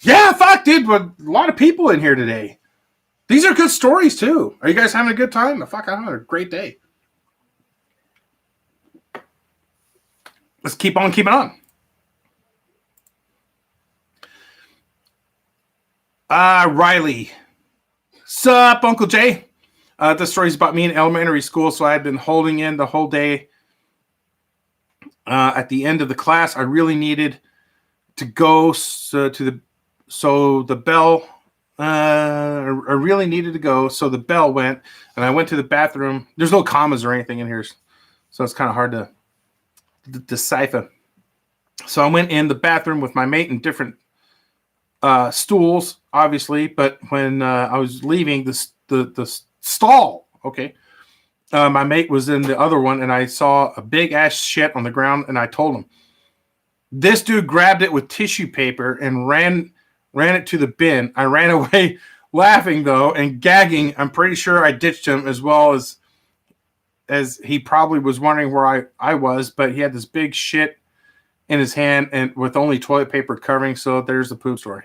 Yeah, fuck, dude. A lot of people in here today. These are good stories, too. Are you guys having a good time? Fuck, I'm having a great day. Let's keep on keeping on. Riley. Sup, Uncle Jay? This story's about me in elementary school, so I had been holding in the whole day. At the end of the class, I really needed to go the bell. I really needed to go, so the bell went, and I went to the bathroom. There's no commas or anything in here, so it's kind of hard to decipher. So I went in the bathroom with my mate in different stools, obviously. But when I was leaving the stall, okay, my mate was in the other one, and I saw a big ass shit on the ground, and I told him. This dude grabbed it with tissue paper and ran it to the bin. I ran away laughing, though, and gagging. I'm pretty sure I ditched him as well as he probably was wondering where I was, but he had this big shit in his hand and with only toilet paper covering, so there's the poop story.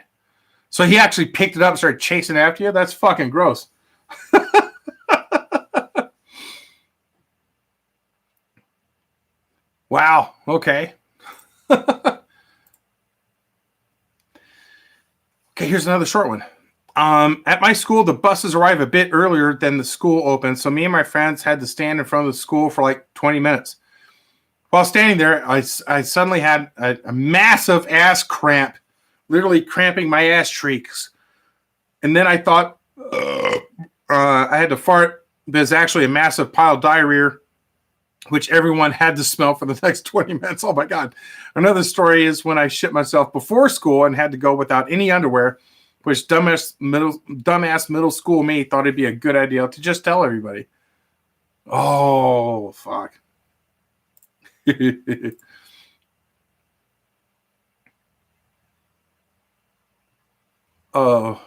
So he actually picked it up and started chasing after you? That's fucking gross. Wow. Okay. Okay, here's another short one. At my school, the buses arrive a bit earlier than the school opens, so me and my friends had to stand in front of the school for like 20 minutes. While standing there, I suddenly had a massive ass cramp, literally cramping my ass cheeks. And then I thought I had to fart, but it's actually a massive pile of diarrhea, which everyone had to smell for the next 20 minutes. Oh my God. Another story is when I shit myself before school and had to go without any underwear, which dumbass middle school me thought it'd be a good idea to just tell everybody. Oh, fuck. Oh.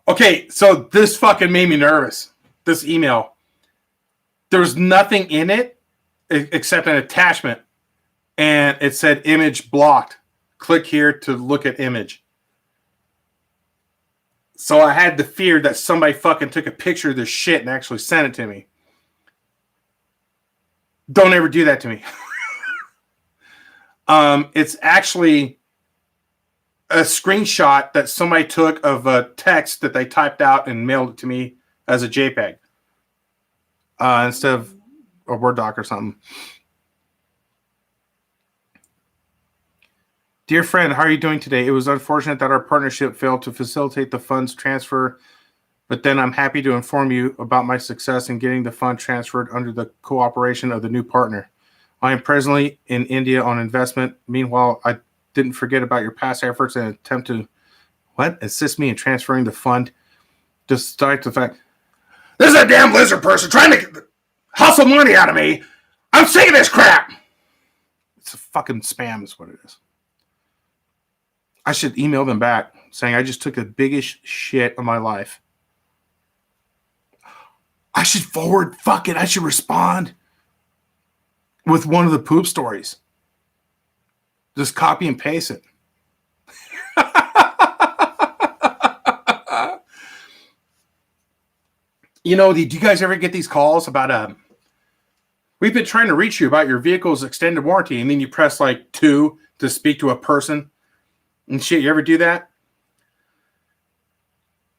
Okay, so this fucking made me nervous. This email. There's nothing in it except an attachment. And it said image blocked. Click here to look at image. So I had the fear that somebody fucking took a picture of this shit and actually sent it to me. Don't ever do that to me. It's actually a screenshot that somebody took of a text that they typed out and mailed it to me as a JPEG. Instead of a Word doc or something. Dear friend, how are you doing today? It was unfortunate that our partnership failed to facilitate the funds transfer, but then I'm happy to inform you about my success in getting the fund transferred under the cooperation of the new partner. I am presently in India on investment. Meanwhile, I didn't forget about your past efforts and attempt to assist me in transferring the fund. Despite the fact this is a damn lizard person trying to hustle money out of me. I'm sick of this crap. It's a fucking spam is what it is. I should email them back saying I just took the biggest shit of my life. I should I should respond with one of the poop stories. Just copy and paste it. You know, do you guys ever get these calls about we've been trying to reach you about your vehicle's extended warranty, and then you press like 2 to speak to a person and shit? You ever do that?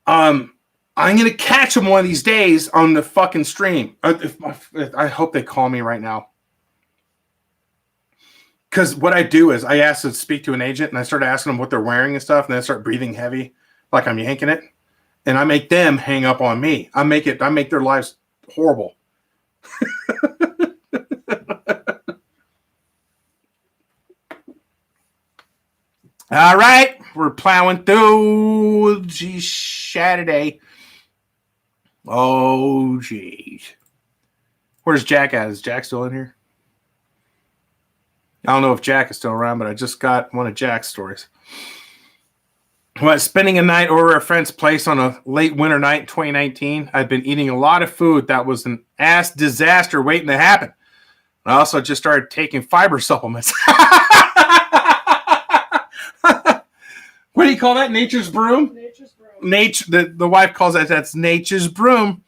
I'm gonna catch them one of these days on the fucking stream. I hope they call me right now. Because what I do is I ask to speak to an agent, and I start asking them what they're wearing and stuff, and then I start breathing heavy, like I'm yanking it, and I make them hang up on me. I make their lives horrible. All right, we're plowing through Shaturday. Oh, geez. Where's Jack at? Is Jack still in here? I don't know if Jack is still around, but I just got one of Jack's stories. When I was spending a night over at a friend's place on a late winter night in 2019, I'd been eating a lot of food that was an ass disaster waiting to happen. I also just started taking fiber supplements. What do you call that? Nature's broom? Nature's broom. The wife calls that's nature's broom.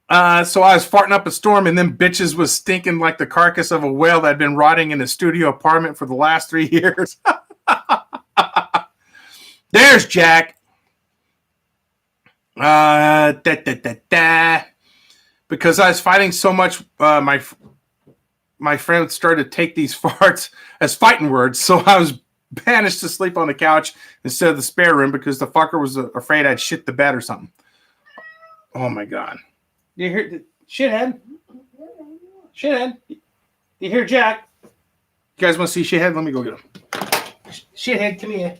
So I was farting up a storm, and then bitches was stinking like the carcass of a whale that had been rotting in a studio apartment for the last 3 years. There's Jack. Because I was fighting so much, my friend started to take these farts as fighting words, so I was banished to sleep on the couch instead of the spare room because the fucker was afraid I'd shit the bed or something. Oh my god! You hear the shithead? Shithead? You hear Jack? You guys want to see shithead? Let me go get him. Shithead, come here.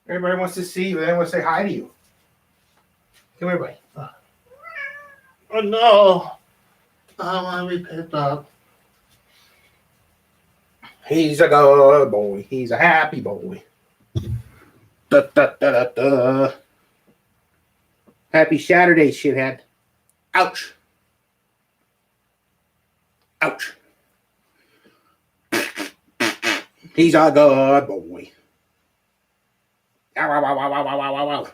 Everybody wants to see you. They want to say hi to you. Come here, buddy. Oh no! I want to be picked up. He's a good boy. He's a happy boy. Da, da, da, da, da. Happy Shaturday, shithead. Ouch. Ouch. He's a good boy. Ow, ow, ow, ow, ow, ow, ow, ow.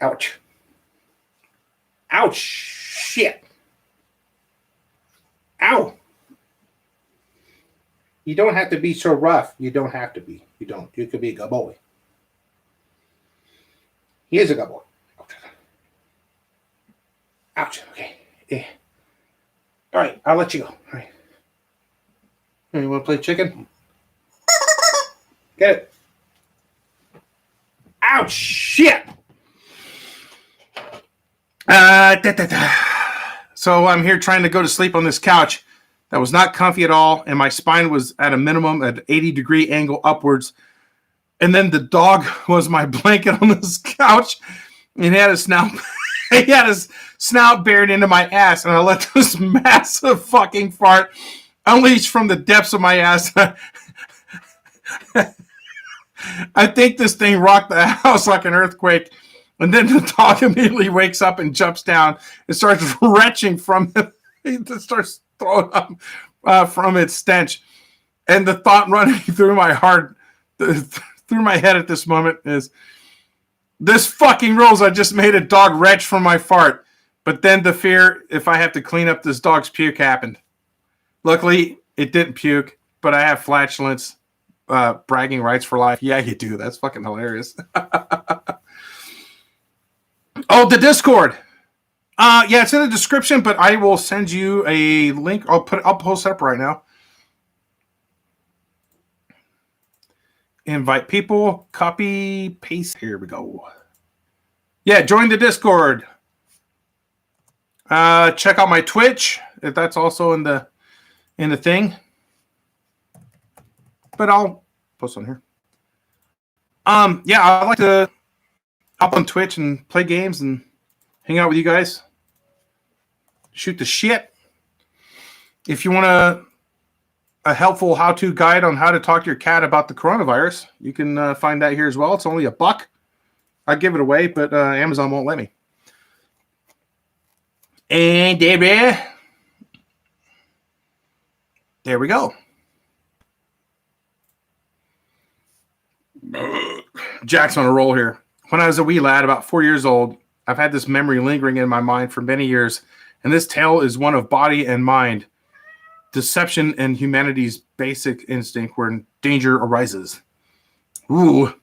Ouch. Ouch. Shit. Ow. You don't have to be so rough. You don't have to be. You don't. You could be a good boy. He is a good boy. Ouch. Okay. Yeah. All right. I'll let you go. All right. You want to play chicken? Get it. Ouch. Shit. So I'm here trying to go to sleep on this couch that was not comfy at all, and my spine was at a minimum at 80-degree angle upwards. And then the dog was my blanket on this couch, and he had his snout buried into my ass, and I let this massive fucking fart unleash from the depths of my ass. I think this thing rocked the house like an earthquake. And then the dog immediately wakes up and jumps down and starts retching from it. It starts throwing up from its stench. And the thought running through my heart, through my head at this moment is, this fucking rules. I just made a dog retch from my fart. But then the fear, if I have to clean up this dog's puke, happened. Luckily, it didn't puke, but I have flatulence, bragging rights for life. Yeah, you do. That's fucking hilarious. Oh, the Discord. Yeah, it's in the description, but I will send you a link. I'll post it up right now. Invite people, copy, paste. Here we go. Yeah, join the Discord. Check out my Twitch, if that's also in the thing. But I'll post on here. Yeah, I like to up on Twitch and play games and hang out with you guys. Shoot the shit. If you want a helpful how-to guide on how to talk to your cat about the coronavirus, you can find that here as well. It's only $1. I'd give it away, but Amazon won't let me. And there we go. Jack's on a roll here. When I was a wee lad, about 4 years old, I've had this memory lingering in my mind for many years, and this tale is one of body and mind, deception, and humanity's basic instinct where danger arises. Ooh.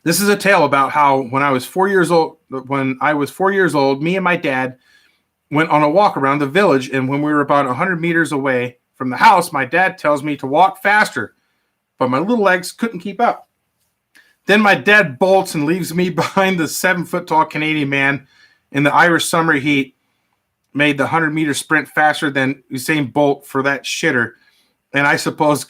This is a tale about how when I was 4 years old, me and my dad went on a walk around the village, and when we were about 100 meters away from the house, my dad tells me to walk faster, but my little legs couldn't keep up. Then my dad bolts and leaves me behind the 7-foot-tall Canadian man in the Irish summer heat, made the 100-meter sprint faster than Usain Bolt for that shitter, and I suppose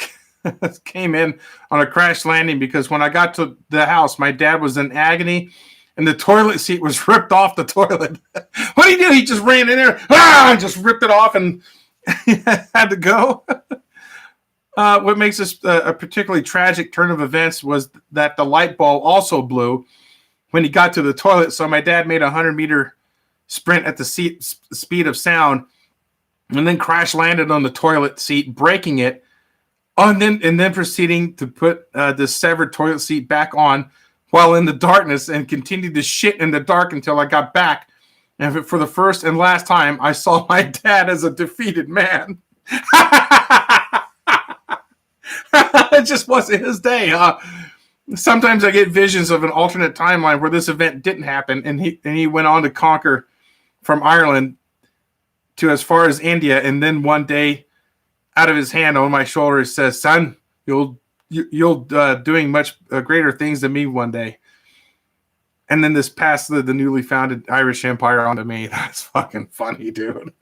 came in on a crash landing because when I got to the house, my dad was in agony, and the toilet seat was ripped off the toilet. What did he do? He just ran in there, and just ripped it off and had to go. What makes this a particularly tragic turn of events was that the light bulb also blew when he got to the toilet. So my dad made a 100-meter sprint at the speed of sound and then crash landed on the toilet seat, breaking it, and then proceeding to put the severed toilet seat back on while in the darkness and continued to shit in the dark until I got back. And for the first and last time, I saw my dad as a defeated man. It just wasn't his day. Sometimes I get visions of an alternate timeline where this event didn't happen, and he went on to conquer from Ireland to as far as India, and then one day, out of his hand on my shoulder, it says, "Son, you'll doing much greater things than me one day." And then this passed the newly founded Irish Empire onto me. That's fucking funny, dude.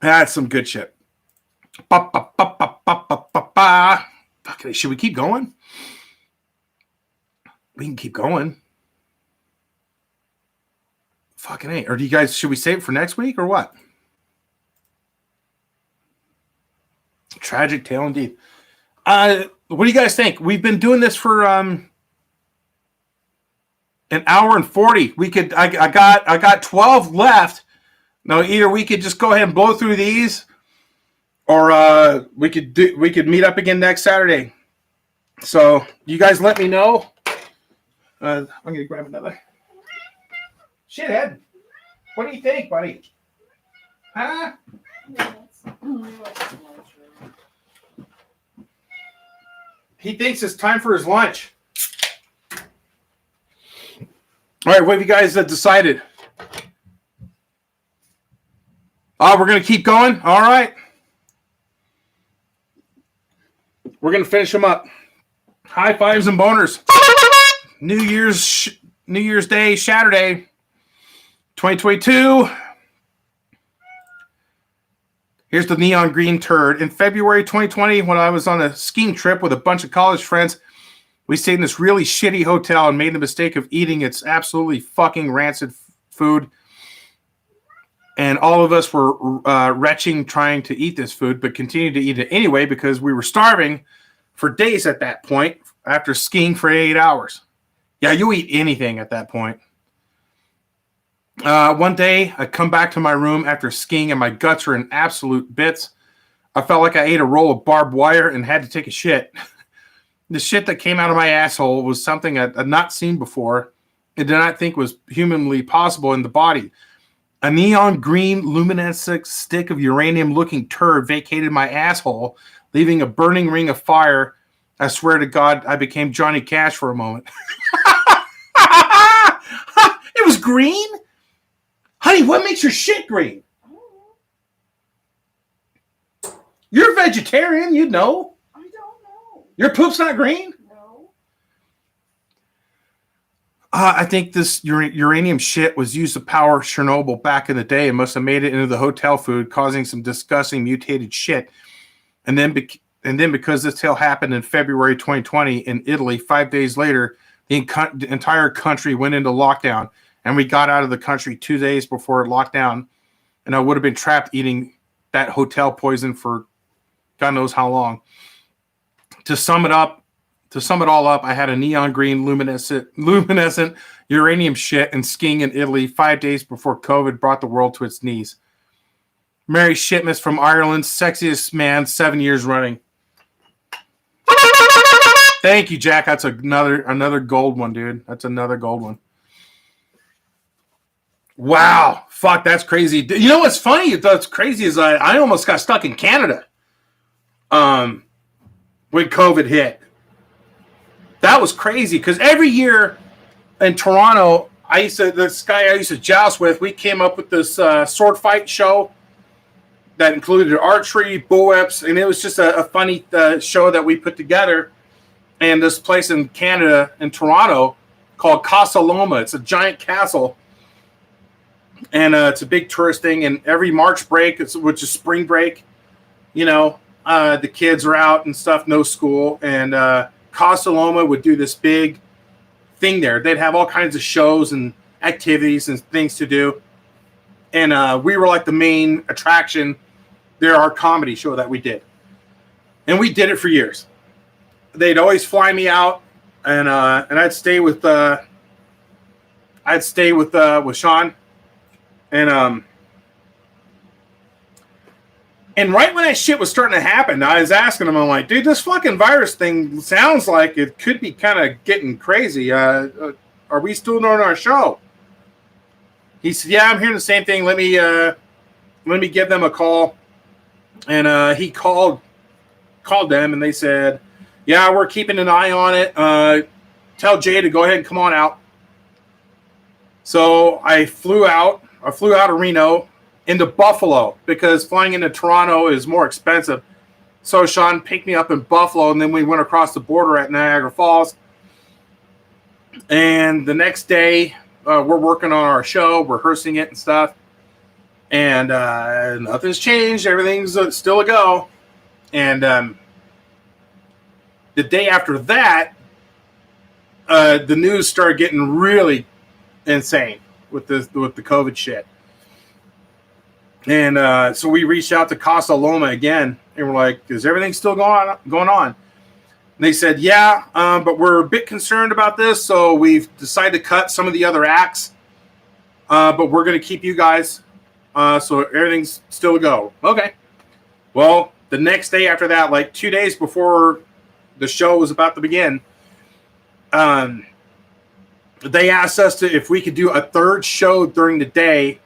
That's some good shit. Okay, should we keep going? We can keep going. Fucking A. Or do you guys, should we save it for next week or what? Tragic tale indeed. What do you guys think? We've been doing this for an hour and 40. We could I got 12 left. Now either we could just go ahead and blow through these, or we could meet up again next Saturday. So you guys let me know. I'm gonna grab another. Shithead. What do you think, buddy? Huh? He thinks it's time for his lunch. All right, what have you guys decided? Oh, we're going to keep going? All right. We're going to finish them up. High fives and boners. New Year's Day, Shaturday, 2022. Here's the neon green turd. In February 2020, when I was on a skiing trip with a bunch of college friends, we stayed in this really shitty hotel and made the mistake of eating its absolutely fucking rancid food. And all of us were retching trying to eat this food, but continued to eat it anyway because we were starving for days at that point after skiing for 8 hours. Yeah, you eat anything at that point. One day, I come back to my room after skiing and my guts are in absolute bits. I felt like I ate a roll of barbed wire and had to take a shit. The shit that came out of my asshole was something I'd not seen before and did not think was humanly possible in the body. A neon green luminescent stick of uranium-looking turd vacated my asshole, leaving a burning ring of fire. I swear to God, I became Johnny Cash for a moment. It was green? Honey, what makes your shit green? You're a vegetarian, you'd know. I don't know. Your poop's not green? No. I think this uranium shit was used to power Chernobyl back in the day and must have made it into the hotel food, causing some disgusting mutated shit. And then because this tale happened in February 2020 in Italy, 5 days later, the entire country went into lockdown. And we got out of the country 2 days before lockdown. And I would have been trapped eating that hotel poison for God knows how long. To sum it all up, I had a neon green luminescent uranium shit and skiing in Italy 5 days before COVID brought the world to its knees. Mary Shipmas from Ireland, sexiest man 7 years running. Thank you, Jack. That's another gold one, dude. That's another gold one. Wow. Fuck, that's crazy. You know what's funny? That's crazy is I almost got stuck in Canada when COVID hit. That was crazy because every year in Toronto, this guy I used to joust with, we came up with this sword fight show that included archery, bull whips, and it was just a funny show that we put together. And this place in Canada, in Toronto, called Casa Loma. It's a giant castle. And it's a big tourist thing. And every March break, which is spring break, the kids are out and stuff, no school. And Casa Loma would do this big thing there. They'd have all kinds of shows and activities and things to do. And we were like the main attraction. There, our comedy show that we did. And we did it for years. They'd always fly me out, and I'd stay with Sean. And right when that shit was starting to happen, I was asking him, I'm like, dude, this fucking virus thing sounds like it could be kind of getting crazy. Are we still doing our show? He said, yeah, I'm hearing the same thing. Let me give them a call. And he called them, and they said, yeah, we're keeping an eye on it. Tell Jay to go ahead and come on out. So I flew out of Reno into Buffalo because flying into Toronto is more expensive. So Sean picked me up in Buffalo, and then we went across the border at Niagara Falls. And the next day, we're working on our show, rehearsing it and stuff. And nothing's changed. Everything's still a go. And the day after that, the news started getting really insane with the COVID shit. And so we reached out to Casa Loma again, and we're like, "Is everything still going on?" And they said, "Yeah, but we're a bit concerned about this, so we've decided to cut some of the other acts, but we're going to keep you guys, so everything's still a go." Okay. Well, the next day after that, like 2 days before the show was about to begin, they asked us if we could do a third show during the day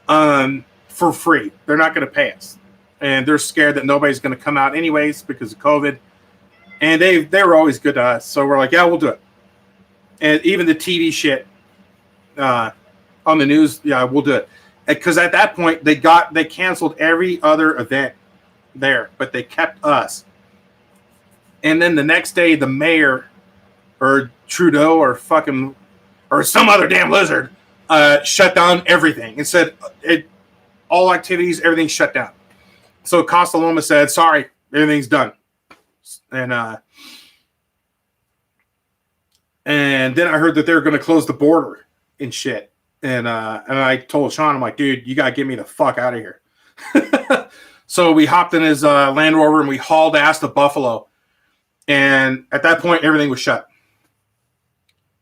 for free. They're not going to pay us. And they're scared that nobody's going to come out anyways because of COVID. And they were always good to us. So we're like, yeah, we'll do it. And even the TV shit on the news, yeah, we'll do it. Because at that point, they canceled every other event there, but they kept us. And then the next day, the mayor or Trudeau or some other damn lizard shut down everything and said all activities, everything's shut down. So Casa Loma said, sorry, everything's done. And then I heard that they were going to close the border and shit. And I told Sean, I'm like, dude, you got to get me the fuck out of here. So we hopped in his Land Rover and we hauled ass to Buffalo. And at that point, everything was shut.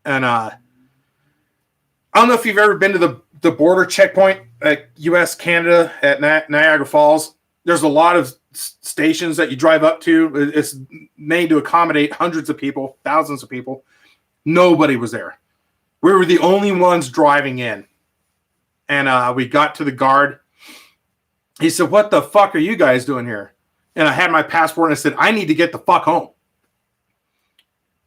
And I don't know if you've ever been to the border checkpoint at U.S. Canada at Niagara Falls. There's a lot of stations that you drive up to. It's made to accommodate hundreds of people, thousands of people. Nobody was there. We were the only ones driving in. And we got to the guard. He said, what the fuck are you guys doing here? And I had my passport and I said, I need to get the fuck home.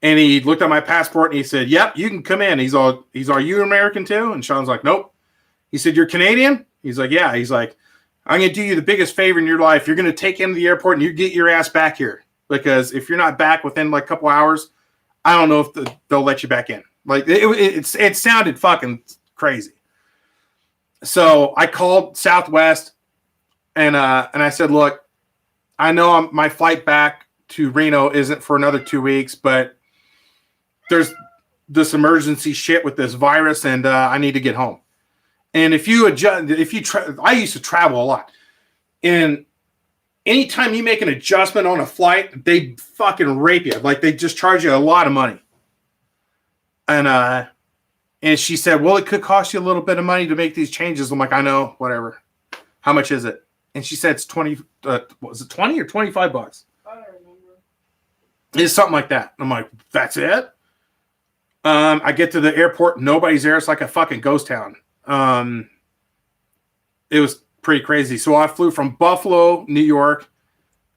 And he looked at my passport and he said, yep, you can come in. He's all, are you American too? And Sean's like, nope. He said, you're Canadian? He's like, yeah. He's like, I'm going to do you the biggest favor in your life. You're going to take him to the airport and you get your ass back here. Because if you're not back within like a couple hours, I don't know if they'll let you back in. Like it sounded fucking crazy. So I called Southwest and I said, look, I know my flight back to Reno isn't for another 2 weeks, but there's this emergency shit with this virus and I need to get home. And I used to travel a lot. And anytime you make an adjustment on a flight, they fucking rape you. Like they just charge you a lot of money. And she said, well, it could cost you a little bit of money to make these changes. I'm like, I know, whatever. How much is it? And she said it's 20, was it 20 or 25 bucks? I don't remember. It's something like that. I'm like, that's it? I get to the airport, nobody's there. It's like a fucking ghost town. It was pretty crazy. So I flew from Buffalo, New York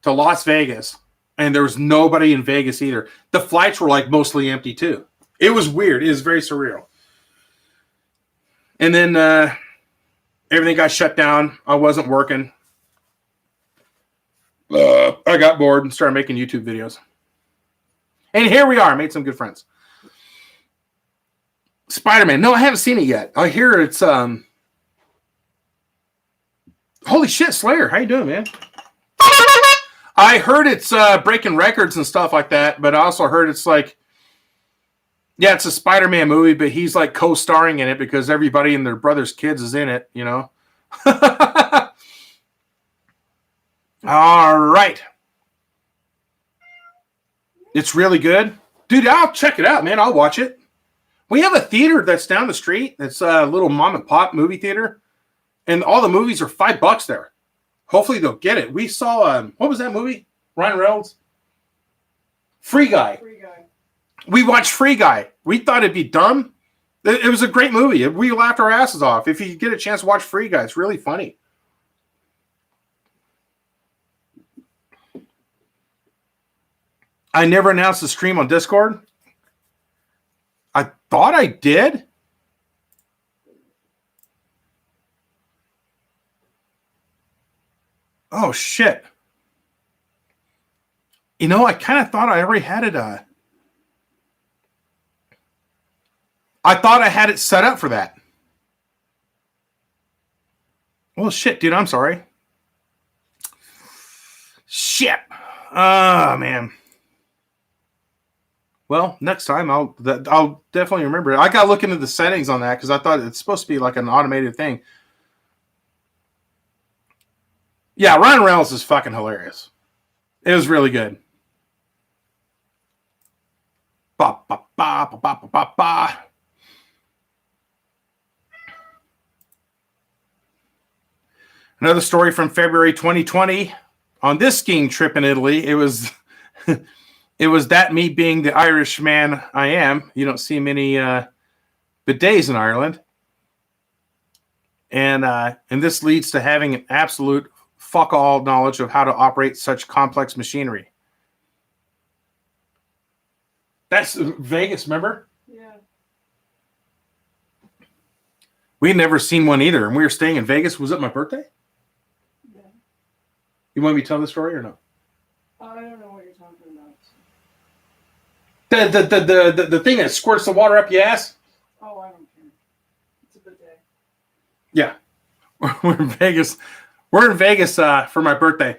to Las Vegas, and there was nobody in Vegas either. The flights were like mostly empty too. It was weird. It was very surreal. And then everything got shut down. I wasn't working. I got bored and started making YouTube videos. And here we are. Made some good friends. Spider-Man. No, I haven't seen it yet. I hear it's holy shit, Slayer. How you doing, man? I heard it's breaking records and stuff like that, but I also heard it's like, yeah, it's a Spider-Man movie, but he's like co-starring in it because everybody and their brother's kids is in it, you know? All right. It's really good. Dude, I'll check it out, man. I'll watch it. We have a theater that's down the street. It's a little mom and pop movie theater. And all the movies are $5 there. Hopefully they'll get it. We saw, what was that movie? Ryan Reynolds? Free Guy. Free Guy. We watched Free Guy. We thought it'd be dumb. It was a great movie. We laughed our asses off. If you get a chance to watch Free Guy, it's really funny. I never announced the stream on Discord. I thought I did. Oh, shit. You know, I kind of thought I already had it. I thought I had it set up for that. Well, shit, dude. I'm sorry. Shit. Oh, man. Well, next time I'll definitely remember it. I got to look into the settings on that because I thought it's supposed to be like an automated thing. Yeah, Ryan Reynolds is fucking hilarious. It was really good. Ba, ba, ba, ba, ba, ba, ba. Another story from February 2020. On this skiing trip in Italy, it was it was that me being the Irish man I am. You don't see many bidets in Ireland. And this leads to having an absolute fuck all knowledge of how to operate such complex machinery. That's Vegas, remember? Yeah. We had never seen one either, and we were staying in Vegas. Was it my birthday? Yeah. You want me to tell the story or no? I don't know what you're talking about. The thing that squirts the water up your ass? Oh, I don't care. It's a bidet. Yeah. We're in Vegas. We're in Vegas for my birthday.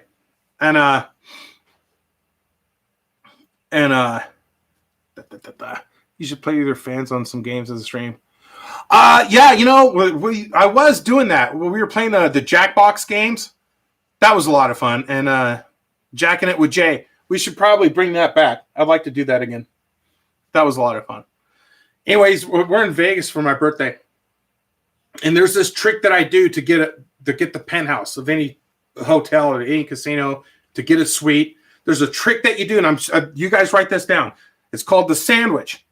And you should play with your fans on some games as a stream. Yeah, you know, I was doing that. We were playing the Jackbox games. That was a lot of fun. And jacking it with Jay. We should probably bring that back. I'd like to do that again. That was a lot of fun. Anyways, we're in Vegas for my birthday. And there's this trick that I do to get the penthouse of any hotel or any casino, to get a suite. There's a trick that you do, and you guys write this down. It's called the sandwich.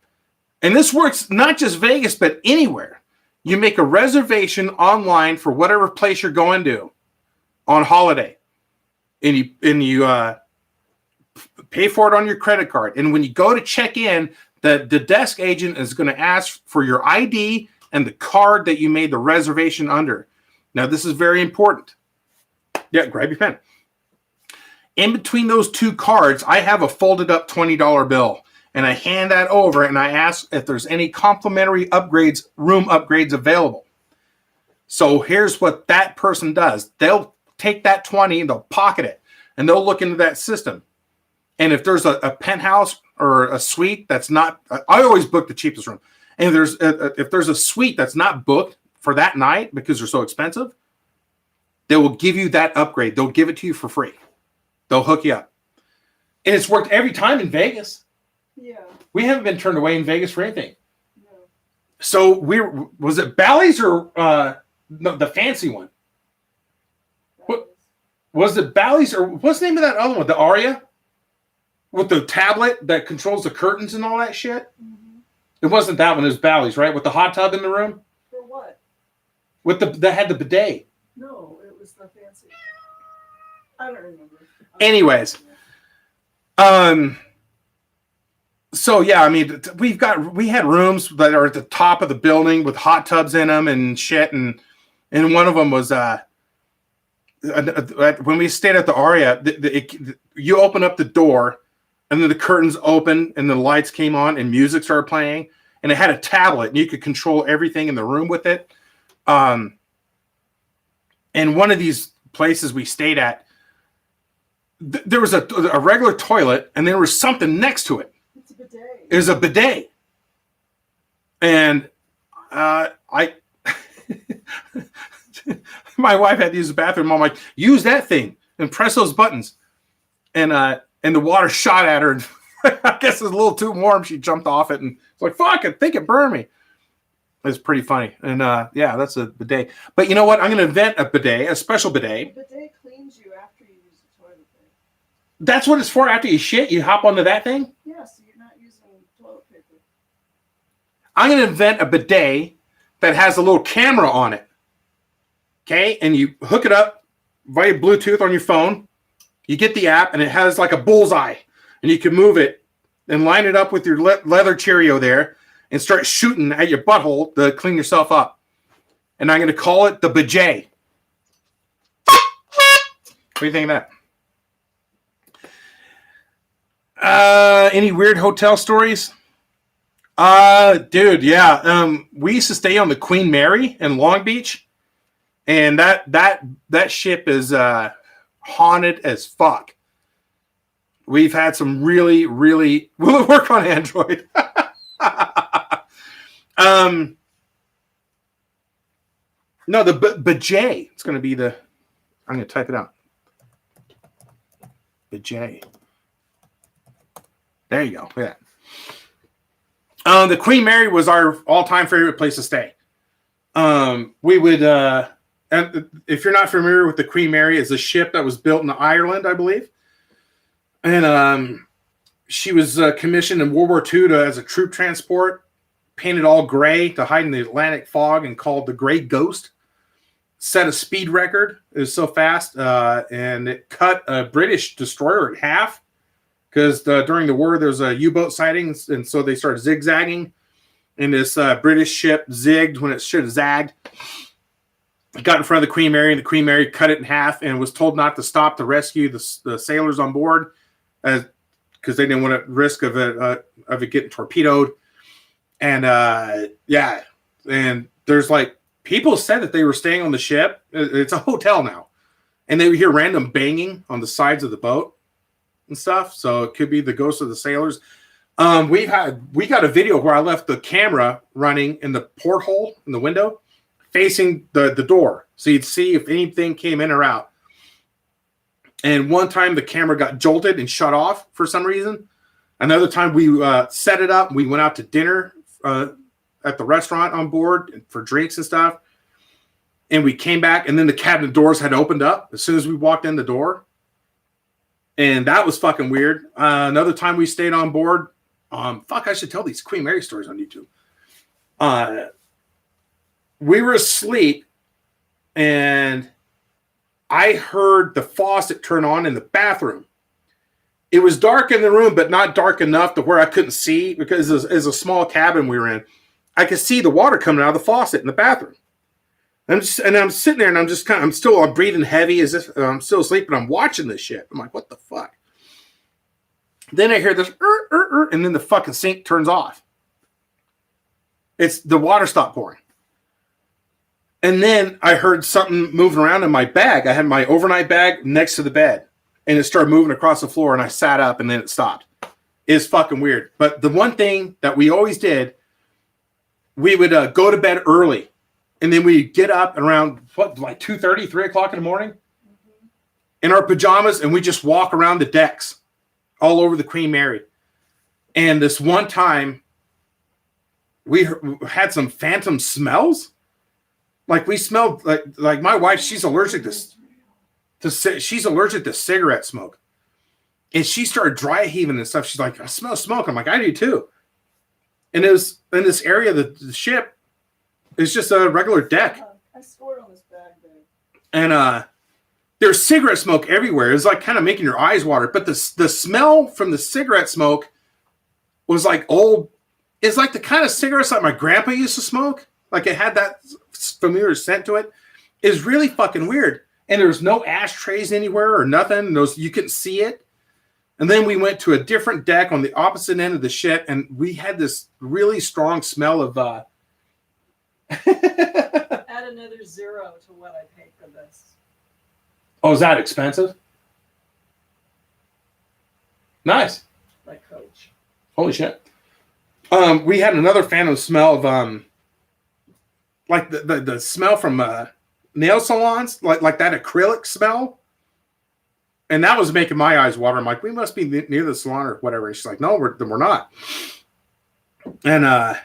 And this works not just Vegas, but anywhere. You make a reservation online for whatever place you're going to on holiday. And you pay for it on your credit card. And when you go to check in, the desk agent is going to ask for your ID and the card that you made the reservation under. Now, this is very important. Yeah, grab your pen. In between those two cards, I have a folded up $20 bill. And I hand that over and I ask if there's any complimentary upgrades, room upgrades available. So here's what that person does. They'll take that 20 and they'll pocket it. And they'll look into that system. And if there's a penthouse or a suite that's not, I always book the cheapest room. And if there's a suite that's not booked for that night because they're so expensive, they will give you that upgrade. They'll give it to you for free. They'll hook you up. And it's worked every time in Vegas. Yeah. We haven't been turned away in Vegas for anything. No. So was it Bally's or no, the fancy one? What was it, Bally's or what's the name of that other one? The Aria? With the tablet that controls the curtains and all that shit? Mm-hmm. It wasn't that one, it was Bally's, right? With the hot tub in the room? For what? With that had the bidet. No, it was the fancy. I don't remember. Anyways. So yeah, I mean, we had rooms that are at the top of the building with hot tubs in them and shit, and one of them was when we stayed at the Aria, you open up the door, and then the curtains open, and the lights came on, and music started playing, and it had a tablet, and you could control everything in the room with it. And one of these places we stayed at, there was a regular toilet, and there was something next to it. It's a bidet. It was a bidet. And my wife had to use the bathroom. I'm like, use that thing and press those buttons. And the water shot at her. And I guess it was a little too warm. She jumped off it and was like, fuck, I think it burned me. It's pretty funny. And yeah, that's a bidet. But you know what? I'm going to invent a bidet, a special bidet. The bidet cleans you after you use the toilet paper. That's what it's for. After you shit, you hop onto that thing? Yeah, so you're not using toilet paper. I'm going to invent a bidet that has a little camera on it. Okay? And you hook it up via Bluetooth on your phone. You get the app, and it has like a bullseye. And you can move it and line it up with your leather Cheerio there and start shooting at your butthole to clean yourself up. And I'm going to call it the bidet. do you think of that? Any weird hotel stories? Dude, yeah. We used to stay on the Queen Mary in Long Beach, and that ship is haunted as fuck. We've had some really, really. Will it work on Android? No, the BRIGADE. It's going to be the. I'm going to type it out. BRIGADE. There you go. Look at that. The Queen Mary was our all-time favorite place to stay. We would, and if you're not familiar with the Queen Mary, it's a ship that was built in Ireland, I believe. And she was commissioned in World War II as a troop transport, painted all gray to hide in the Atlantic fog and called the Grey Ghost. Set a speed record. It was so fast, and it cut a British destroyer in half because during the war there was a U-boat sightings, and so they started zigzagging, and this British ship zigged when it should have zagged. It got in front of the Queen Mary, and the Queen Mary cut it in half and was told not to stop to rescue the sailors on board because they didn't want to risk of it getting torpedoed. And yeah, and there's like people said that they were staying on the ship. It's a hotel now, and they would hear random banging on the sides of the boat and stuff. So it could be the ghosts of the sailors. We got a video where I left the camera running in the porthole in the window, facing the door, so you'd see if anything came in or out. And one time the camera got jolted and shut off for some reason. Another time we set it up. We went out to dinner at the restaurant on board for drinks and stuff. And we came back, and then the cabinet doors had opened up as soon as we walked in the door. And that was fucking weird. Another time we stayed on board. I should tell these Queen Mary stories on YouTube. We were asleep, and I heard the faucet turn on in the bathroom. It was dark in the room, but not dark enough to where I couldn't see because it's a small cabin we were in. I could see the water coming out of the faucet in the bathroom. I'm sitting there, and I'm still breathing heavy as if I'm still asleep, and I'm watching this shit. I'm like, what the fuck? Then I hear this, and then the fucking sink turns off. It's the water stopped pouring. And then I heard something moving around in my bag. I had my overnight bag next to the bed, and it started moving across the floor, and I sat up, and then it stopped. It's fucking weird. But the one thing that we always did, we would go to bed early, and then we'd get up around, like 2:30, 3 o'clock in the morning in our pajamas, and we just walk around the decks all over the Queen Mary. And this one time, we had some phantom smells. Like we smelled like my wife, she's allergic to cigarette smoke. And she started dry heaving and stuff. She's like, I smell smoke. I'm like, I do too. And it was in this area, the ship is just a regular deck. I scored on this bag there. And there's cigarette smoke everywhere. It was like kind of making your eyes water. But the smell from the cigarette smoke was like old. It's like the kind of cigarettes that my grandpa used to smoke. Like it had that familiar scent to it. It's really fucking weird. And there's no ashtrays anywhere or nothing. You couldn't see it. And then we went to a different deck on the opposite end of the ship, and we had this really strong smell of Add another 0 to what I paid for this. Oh, is that expensive? Nice. Like Coach. Holy shit. We had another phantom smell of like the smell from nail salons, like that acrylic smell. And that was making my eyes water. I'm like, we must be near the salon or whatever. And she's like, no, we're not. And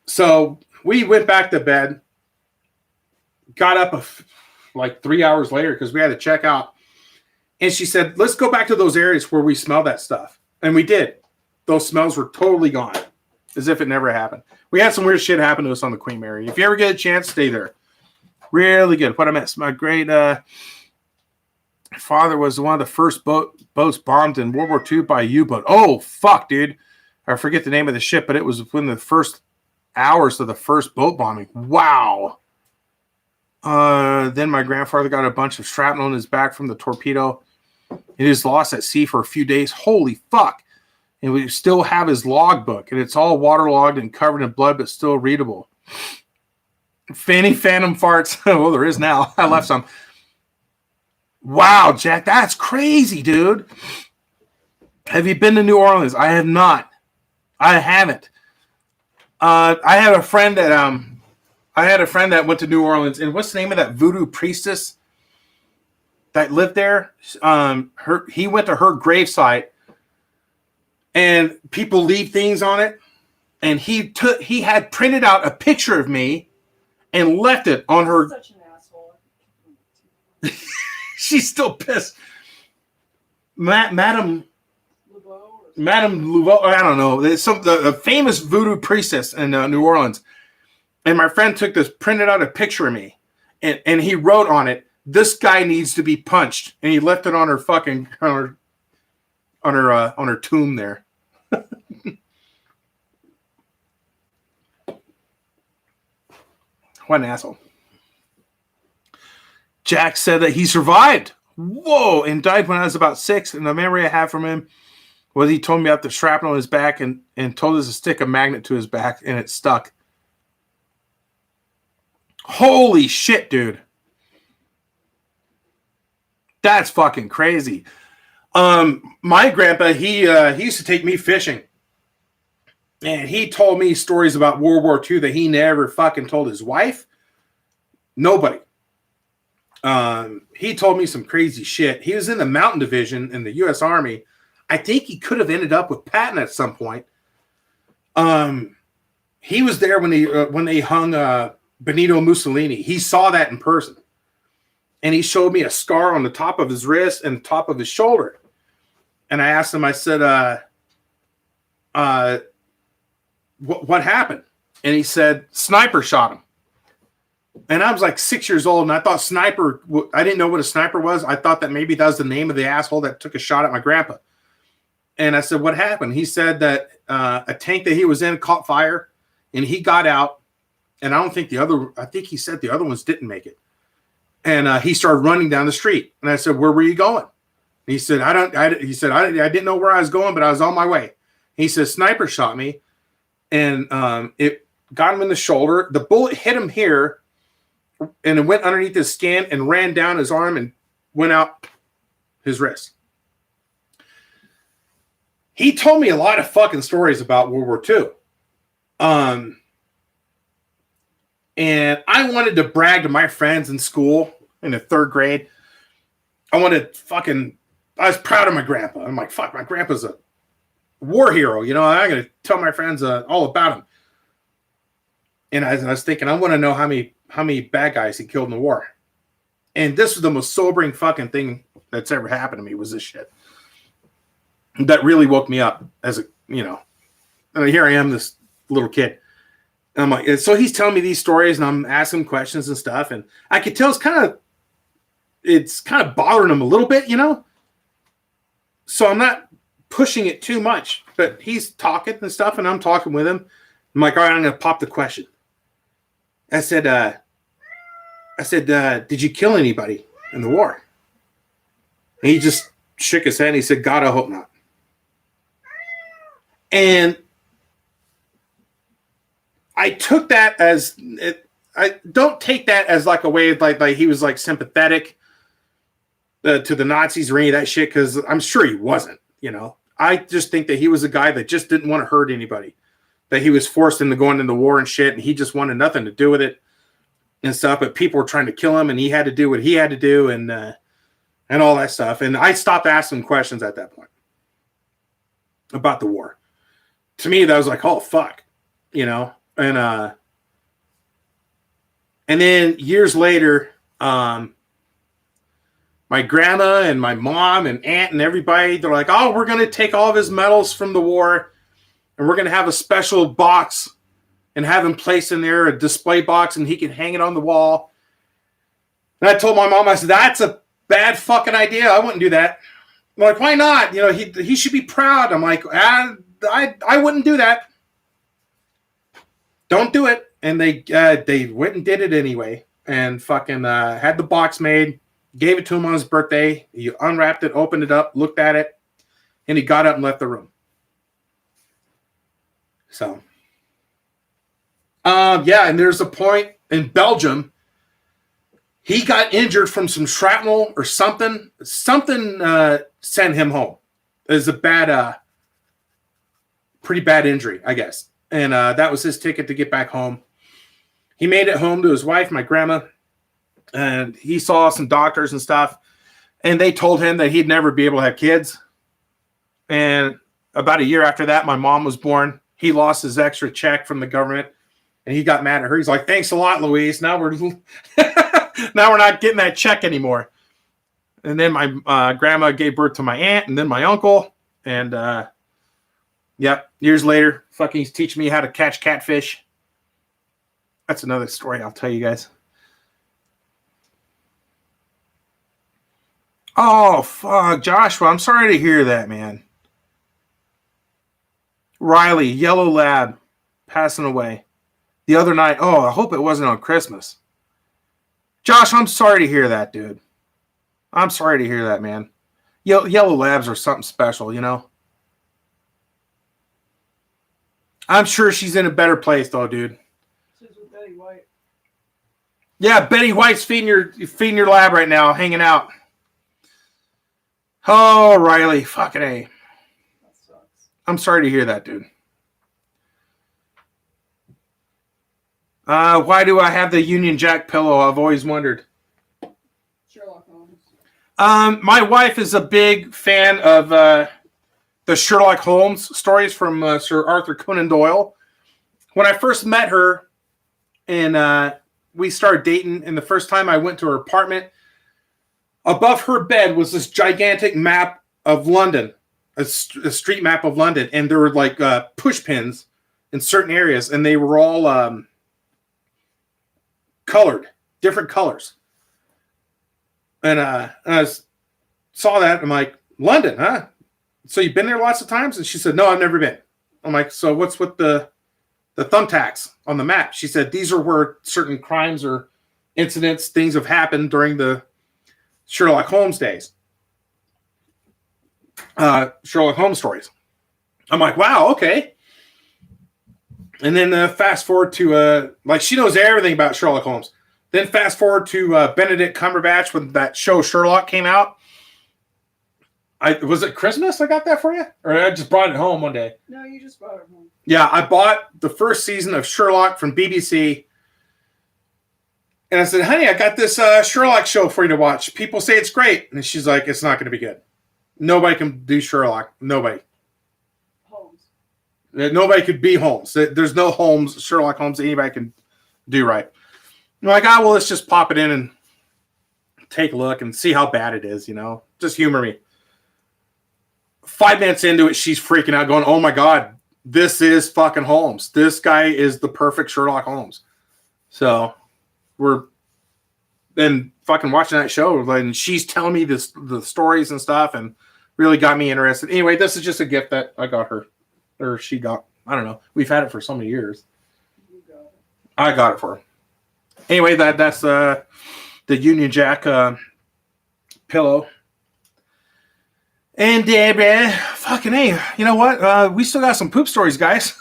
so we went back to bed, got up like 3 hours later because we had to check out. And she said, let's go back to those areas where we smell that stuff. And we did. Those smells were totally gone, as if it never happened. We had some weird shit happen to us on the Queen Mary. If you ever get a chance, stay there. Really good. What I missed. My great father was one of the first boats bombed in World War II by a U-boat. Oh, fuck, dude. I forget the name of the ship, but it was within the first hours of the first boat bombing. Wow. Then my grandfather got a bunch of shrapnel in his back from the torpedo. He was lost at sea for a few days. Holy fuck. And we still have his logbook, and it's all waterlogged and covered in blood, but still readable. Fanny Phantom farts. Well, there is now. I left some. Wow, Jack, that's crazy, dude. Have you been to New Orleans? I have not. I haven't. I had a friend that went to New Orleans, and what's the name of that voodoo priestess that lived there? He went to her gravesite, and people leave things on it, and he had printed out a picture of me and left it on her. Such an asshole. She's still pissed. Madame LeBeau Louveau, I don't know. There's a famous voodoo priestess in New Orleans. And my friend printed out a picture of me. And he wrote on it, "This guy needs to be punched." And he left it on her fucking, on her tomb there. What an asshole. Jack said that he survived. Whoa. And died when I was about 6. And the memory I have from him was he told me about the shrapnel on his back and told us to stick a magnet to his back, and it stuck. Holy shit, dude. That's fucking crazy. My grandpa, he used to take me fishing. And he told me stories about World War II that he never fucking told his wife. Nobody. He told me some crazy shit. He was in the Mountain Division in the U.S. Army. I think he could have ended up with Patton at some point. He was there when they hung Benito Mussolini. He saw that in person. And he showed me a scar on the top of his wrist and the top of his shoulder. And I asked him, I said, what happened? And he said, sniper shot him. And I was like 6 years old, and I thought I didn't know what a sniper was. I thought that maybe that was the name of the asshole that took a shot at my grandpa. And I said, what happened? He said that a tank that he was in caught fire, and he got out. And I think he said the other ones didn't make it. And he started running down the street. And I said, where were you going? And he said, I didn't know where I was going, but I was on my way. He said, sniper shot me. And it got him in the shoulder. The bullet hit him here, and it went underneath his skin and ran down his arm and went out his wrist. He told me a lot of fucking stories about World War II. And I wanted to brag to my friends in school in the 3rd grade. I was proud of my grandpa. I'm like, fuck, my grandpa's a war hero. You know, I'm going to tell my friends all about him. And I was thinking, I want to know how many bad guys he killed in the war. And this was the most sobering fucking thing that's ever happened to me, was this shit. That really woke me up as and here I am, this little kid. And I'm like, so he's telling me these stories, and I'm asking him questions and stuff. And I could tell it's kind of bothering him a little bit, So I'm not pushing it too much, but he's talking and stuff, and I'm talking with him. I'm like, all right, I'm going to pop the question. I said, did you kill anybody in the war? And he just shook his head and he said, God, I hope not. And I took that as I don't take that as like a way of like he was like sympathetic to the Nazis or any of that shit, because I'm sure he wasn't. I just think that he was a guy that just didn't want to hurt anybody, that he was forced into going into war and shit, and he just wanted nothing to do with it and stuff. But people were trying to kill him, and he had to do what he had to do, and all that stuff. And I stopped asking questions at that point about the war. To me, that was like, oh fuck, And then years later, my grandma and my mom and aunt and everybody, they're like, oh, we're going to take all of his medals from the war, and we're going to have a special box and have him placed in there, a display box, and he can hang it on the wall. And I told my mom, I said, that's a bad fucking idea. I wouldn't do that. I'm like, why not? He should be proud. I'm like, I wouldn't do that. Don't do it. And they went and did it anyway. and fucking had the box made, gave it to him on his birthday. He unwrapped it, opened it up, looked at it, and he got up and left the room. So, yeah, and there's a point in Belgium. He got injured from some shrapnel or something. Something sent him home. It was a pretty bad injury, I guess. And that was his ticket to get back home. He made it home to his wife, my grandma, and he saw some doctors and stuff, and they told him that he'd never be able to have kids. And about a year after that, my mom was born. He lost his extra check from the government, and he got mad at her. He's like, "Thanks a lot, Louise. Now we're now we're not getting that check anymore." And then my grandma gave birth to my aunt, and then my uncle, and years later, fucking he's teaching me how to catch catfish. That's another story I'll tell you guys. Oh, fuck, Joshua, I'm sorry to hear that, man. Riley, yellow lab, passing away the other night. Oh, I hope it wasn't on Christmas. Josh, I'm sorry to hear that, dude. I'm sorry to hear that, man. Yellow labs are something special, you know? I'm sure she's in a better place, though, dude. She's with Betty White. Yeah, Betty White's feeding your lab right now, hanging out. Oh, Riley, fucking A. That sucks. I'm sorry to hear that, dude. Why do I have the Union Jack pillow? I've always wondered. Sherlock Holmes. My wife is a big fan of the Sherlock Holmes stories from Sir Arthur Conan Doyle. When I first met her and we started dating, and the first time I went to her apartment, above her bed was this gigantic map of London, a street map of London, and there were like push pins in certain areas, and they were all colored, different colors. And I saw that, I'm like, London, huh? So you've been there lots of times? And she said, no, I've never been. I'm like, so what's with the thumbtacks on the map? She said, these are where certain crimes or incidents, things have happened during the Sherlock Holmes days. Sherlock Holmes stories. I'm like, wow, okay. And then fast forward to, like, she knows everything about Sherlock Holmes. Then fast forward to Benedict Cumberbatch when that show Sherlock came out. Was it Christmas I got that for you? Or I just brought it home one day? No, you just brought it home. Yeah, I bought the first season of Sherlock from BBC. And I said, honey, I got this Sherlock show for you to watch. People say it's great. And she's like, it's not going to be good. Nobody can do Sherlock. Nobody. Holmes. Nobody could be Holmes. There's no Holmes, Sherlock Holmes that anybody can do right. I'm like, well, let's just pop it in and take a look and see how bad it is, you know? Just humor me. 5 minutes into it, she's freaking out going, oh my God, this is fucking Holmes. This guy is the perfect Sherlock Holmes. So we're then fucking watching that show, and she's telling me the stories and stuff, and really got me interested. Anyway, this is just a gift that I got her, or she got. I don't know. We've had it for so many years. You got it. I got it for her. Anyway, that's the Union Jack pillow. And fucking A, you know what? We still got some poop stories, guys.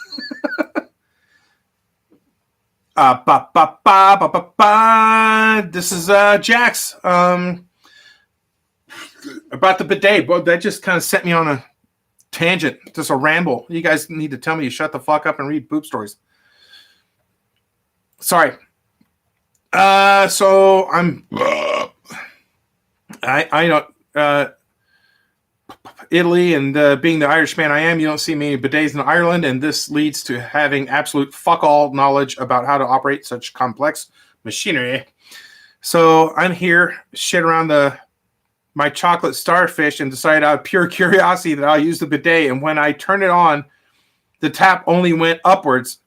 This is Jax. About the bidet. Boy, that just kind of set me on a tangent. Just a ramble. You guys need to tell me to shut the fuck up and read poop stories. Sorry. So I'm... I don't... Italy, and being the Irishman I am, you don't see many bidets in Ireland, and this leads to having absolute fuck all knowledge about how to operate such complex machinery. So I'm here, shit around my chocolate starfish, and decide out of pure curiosity that I'll use the bidet, and when I turn it on, the tap only went upwards,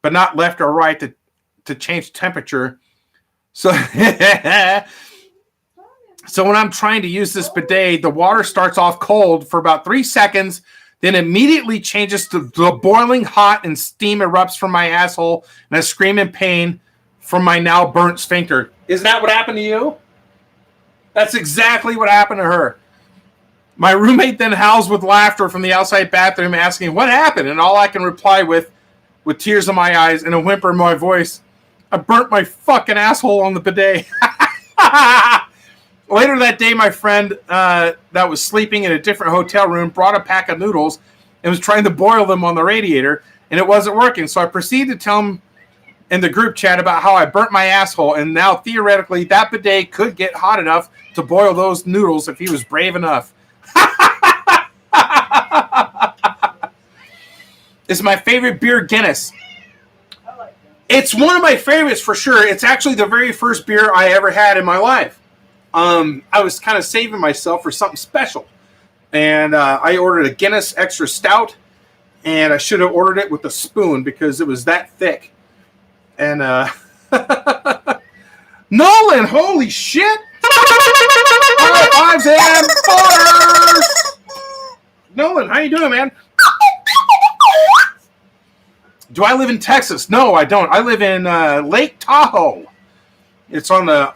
but not left or right to change temperature. So... So when I'm trying to use this bidet, the water starts off cold for about 3 seconds, then immediately changes to boiling hot, and steam erupts from my asshole, and I scream in pain from my now burnt sphincter. Isn't that what happened to you? That's exactly what happened to her. My roommate then howls with laughter from the outside bathroom, asking, what happened? And all I can reply with tears in my eyes and a whimper in my voice, I burnt my fucking asshole on the bidet. Later that day, my friend that was sleeping in a different hotel room brought a pack of noodles and was trying to boil them on the radiator, and it wasn't working. So I proceeded to tell him in the group chat about how I burnt my asshole, and now theoretically that bidet could get hot enough to boil those noodles if he was brave enough. It's my favorite beer, Guinness. I like that. It's one of my favorites for sure. It's actually the very first beer I ever had in my life. I was kind of saving myself for something special. And I ordered a Guinness Extra Stout. And I should have ordered it with a spoon because it was that thick. And Nolan, holy shit! High fives and fours! Nolan, how you doing, man? Do I live in Texas? No, I don't. I live in Lake Tahoe. It's on the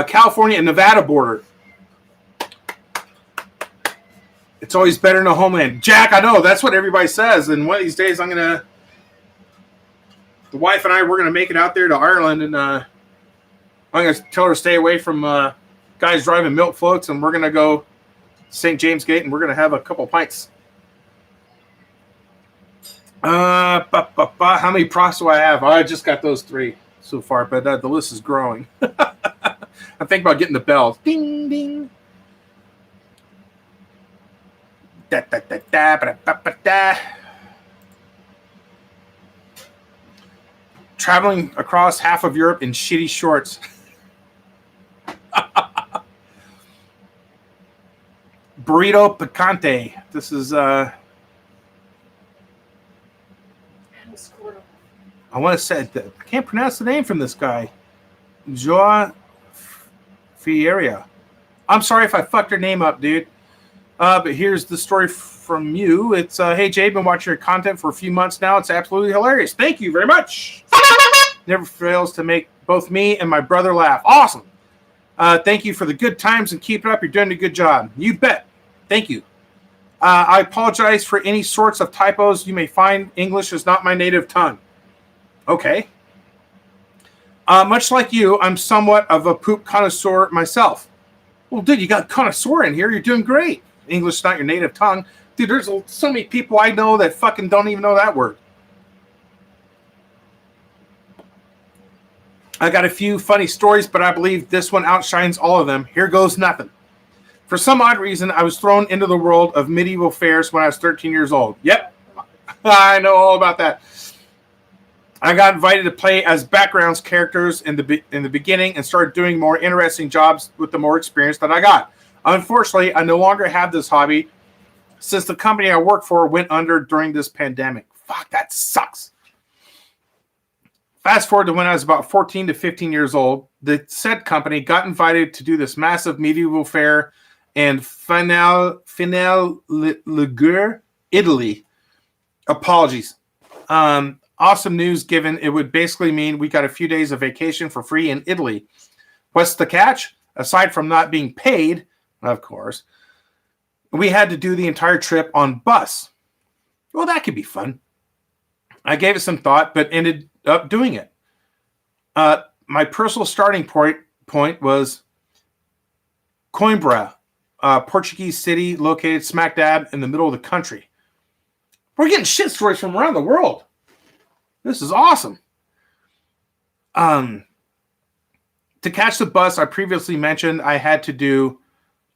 California and Nevada border. It's always better than a homeland. Jack, I know. That's what everybody says. And one of these days, the wife and I, we're going to make it out there to Ireland. And I'm going to tell her to stay away from guys driving milk floats. And we're going to go St. James Gate, and we're going to have a couple pints. How many procs do I have? I just got those 3 so far, but the list is growing. I'm thinking about getting the bells. Ding, ding. Da, da, da, da, ba, da, ba, da. Traveling across half of Europe in shitty shorts. Burrito picante. This is I want to say that I can't pronounce the name from this guy. Joa Fieria. I'm sorry if I fucked your name up, dude. But here's the story from you. It's, hey, Jay, been watching your content for a few months now. It's absolutely hilarious. Thank you very much. Never fails to make both me and my brother laugh. Awesome. Thank you for the good times and keep it up. You're doing a good job. You bet. Thank you. I apologize for any sorts of typos you may find. English is not my native tongue. Okay. Much like you, I'm somewhat of a poop connoisseur myself. Well, dude, you got connoisseur in here. You're doing great. English is not your native tongue. Dude, there's so many people I know that fucking don't even know that word. I got a few funny stories, but I believe this one outshines all of them. Here goes nothing. For some odd reason, I was thrown into the world of medieval fairs when I was 13 years old. Yep. I know all about that. I got invited to play as backgrounds characters in the beginning and started doing more interesting jobs with the more experience that I got. Unfortunately, I no longer have this hobby since the company I work for went under during this pandemic. Fuck, that sucks. Fast forward to when I was about 14 to 15 years old, the said company got invited to do this massive medieval fair in Finale Ligure, Italy. Apologies. Awesome news given it would basically mean we got a few days of vacation for free in Italy. What's the catch? Aside from not being paid, of course, we had to do the entire trip on bus. Well, that could be fun. I gave it some thought, but ended up doing it. My personal starting point was Coimbra, a Portuguese city located smack dab in the middle of the country. We're getting shit stories from around the world. This is awesome. To catch the bus, I previously mentioned I had to do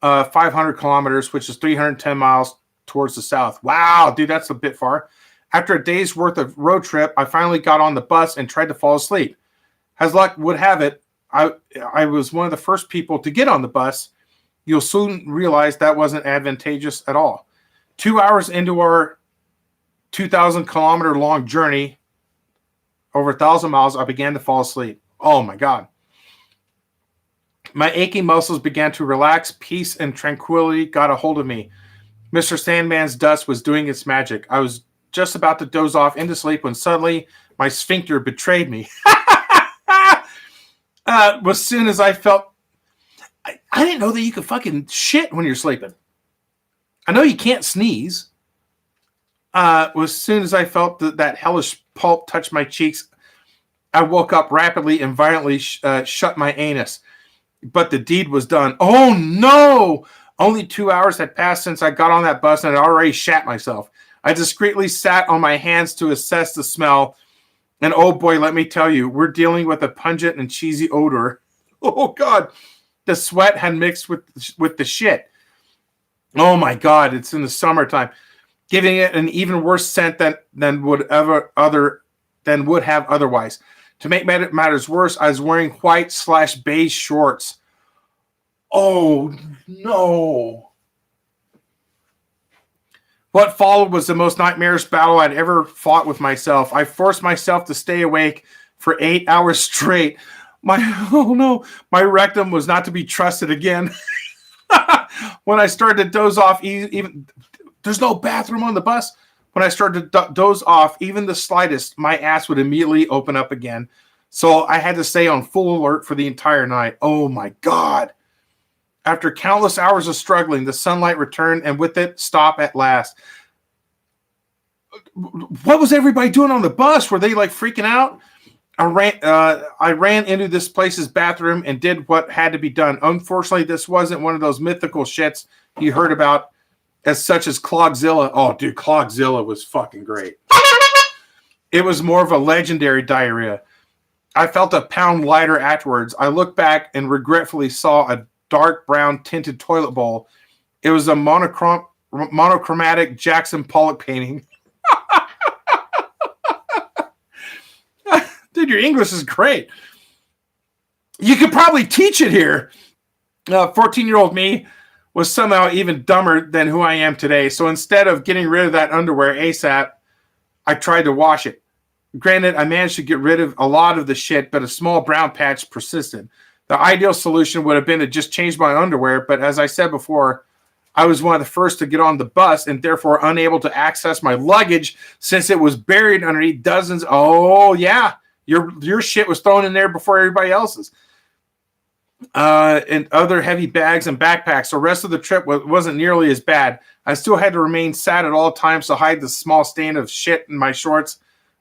500 kilometers, which is 310 miles towards the south. Wow, dude, that's a bit far. After a day's worth of road trip, I finally got on the bus and tried to fall asleep. As luck would have it, I was one of the first people to get on the bus. You'll soon realize that wasn't advantageous at all. 2 hours into our 2,000 kilometer long journey, over 1,000 miles, I began to fall asleep. Oh my God. My aching muscles began to relax. Peace and tranquility got a hold of me. Mr. Sandman's dust was doing its magic. I was just about to doze off into sleep when suddenly my sphincter betrayed me. As soon as I felt, I didn't know that you could fucking shit when you're sleeping. I know you can't sneeze. As soon as I felt that hellish pulp touch my cheeks, I woke up rapidly and violently shut my anus. But the deed was done. Oh no! Only 2 hours had passed since I got on that bus and I'd already shat myself. I discreetly sat on my hands to assess the smell. And oh boy, let me tell you, we're dealing with a pungent and cheesy odor. Oh God. The sweat had mixed with the shit. Oh my God, it's in the summertime, giving it an even worse scent than would have otherwise. To make matters worse, I was wearing white/beige shorts. Oh no. What followed was the most nightmarish battle I'd ever fought with myself. I forced myself to stay awake for 8 hours straight. My rectum was not to be trusted again. When I started to doze off, even there's no bathroom on the bus. When I started to doze off, even the slightest, my ass would immediately open up again. So I had to stay on full alert for the entire night. Oh my God. After countless hours of struggling, the sunlight returned and with it, stop at last. What was everybody doing on the bus? Were they like freaking out? I ran into this place's bathroom and did what had to be done. Unfortunately, this wasn't one of those mythical shits you heard about as such as Clogzilla. Oh, dude, Clogzilla was fucking great. It was more of a legendary diarrhea. I felt a pound lighter afterwards. I looked back and regretfully saw a dark brown tinted toilet bowl. It was a monochromatic Jackson Pollock painting. Dude, your English is great. You could probably teach it here. 14-year-old me was somehow even dumber than who I am today. So instead of getting rid of that underwear ASAP, I tried to wash it. Granted, I managed to get rid of a lot of the shit, but a small brown patch persisted. The ideal solution would have been to just change my underwear, but as I said before, I was one of the first to get on the bus and therefore unable to access my luggage since it was buried underneath dozens. Oh, yeah. Your shit was thrown in there before everybody else's. And other heavy bags and backpacks. The rest of the trip wasn't nearly as bad. I still had to remain sad at all times to hide the small stain of shit in my shorts.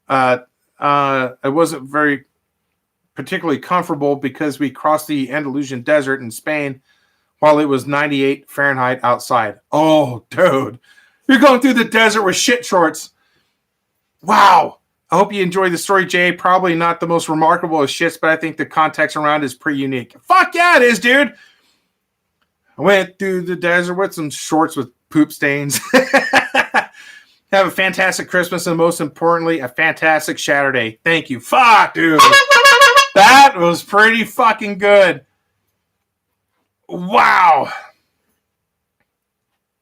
It wasn't very particularly comfortable because we crossed the Andalusian desert in Spain while it was 98 Fahrenheit outside. Oh, dude. You're going through the desert with shit shorts. Wow. I hope you enjoyed the story, Jay. Probably not the most remarkable of shits, but I think the context around it is pretty unique. Fuck yeah, it is, dude. I went through the desert with some shorts with poop stains. Have a fantastic Christmas and most importantly, a fantastic Shaturday. Thank you. Fuck, dude. That was pretty fucking good. Wow.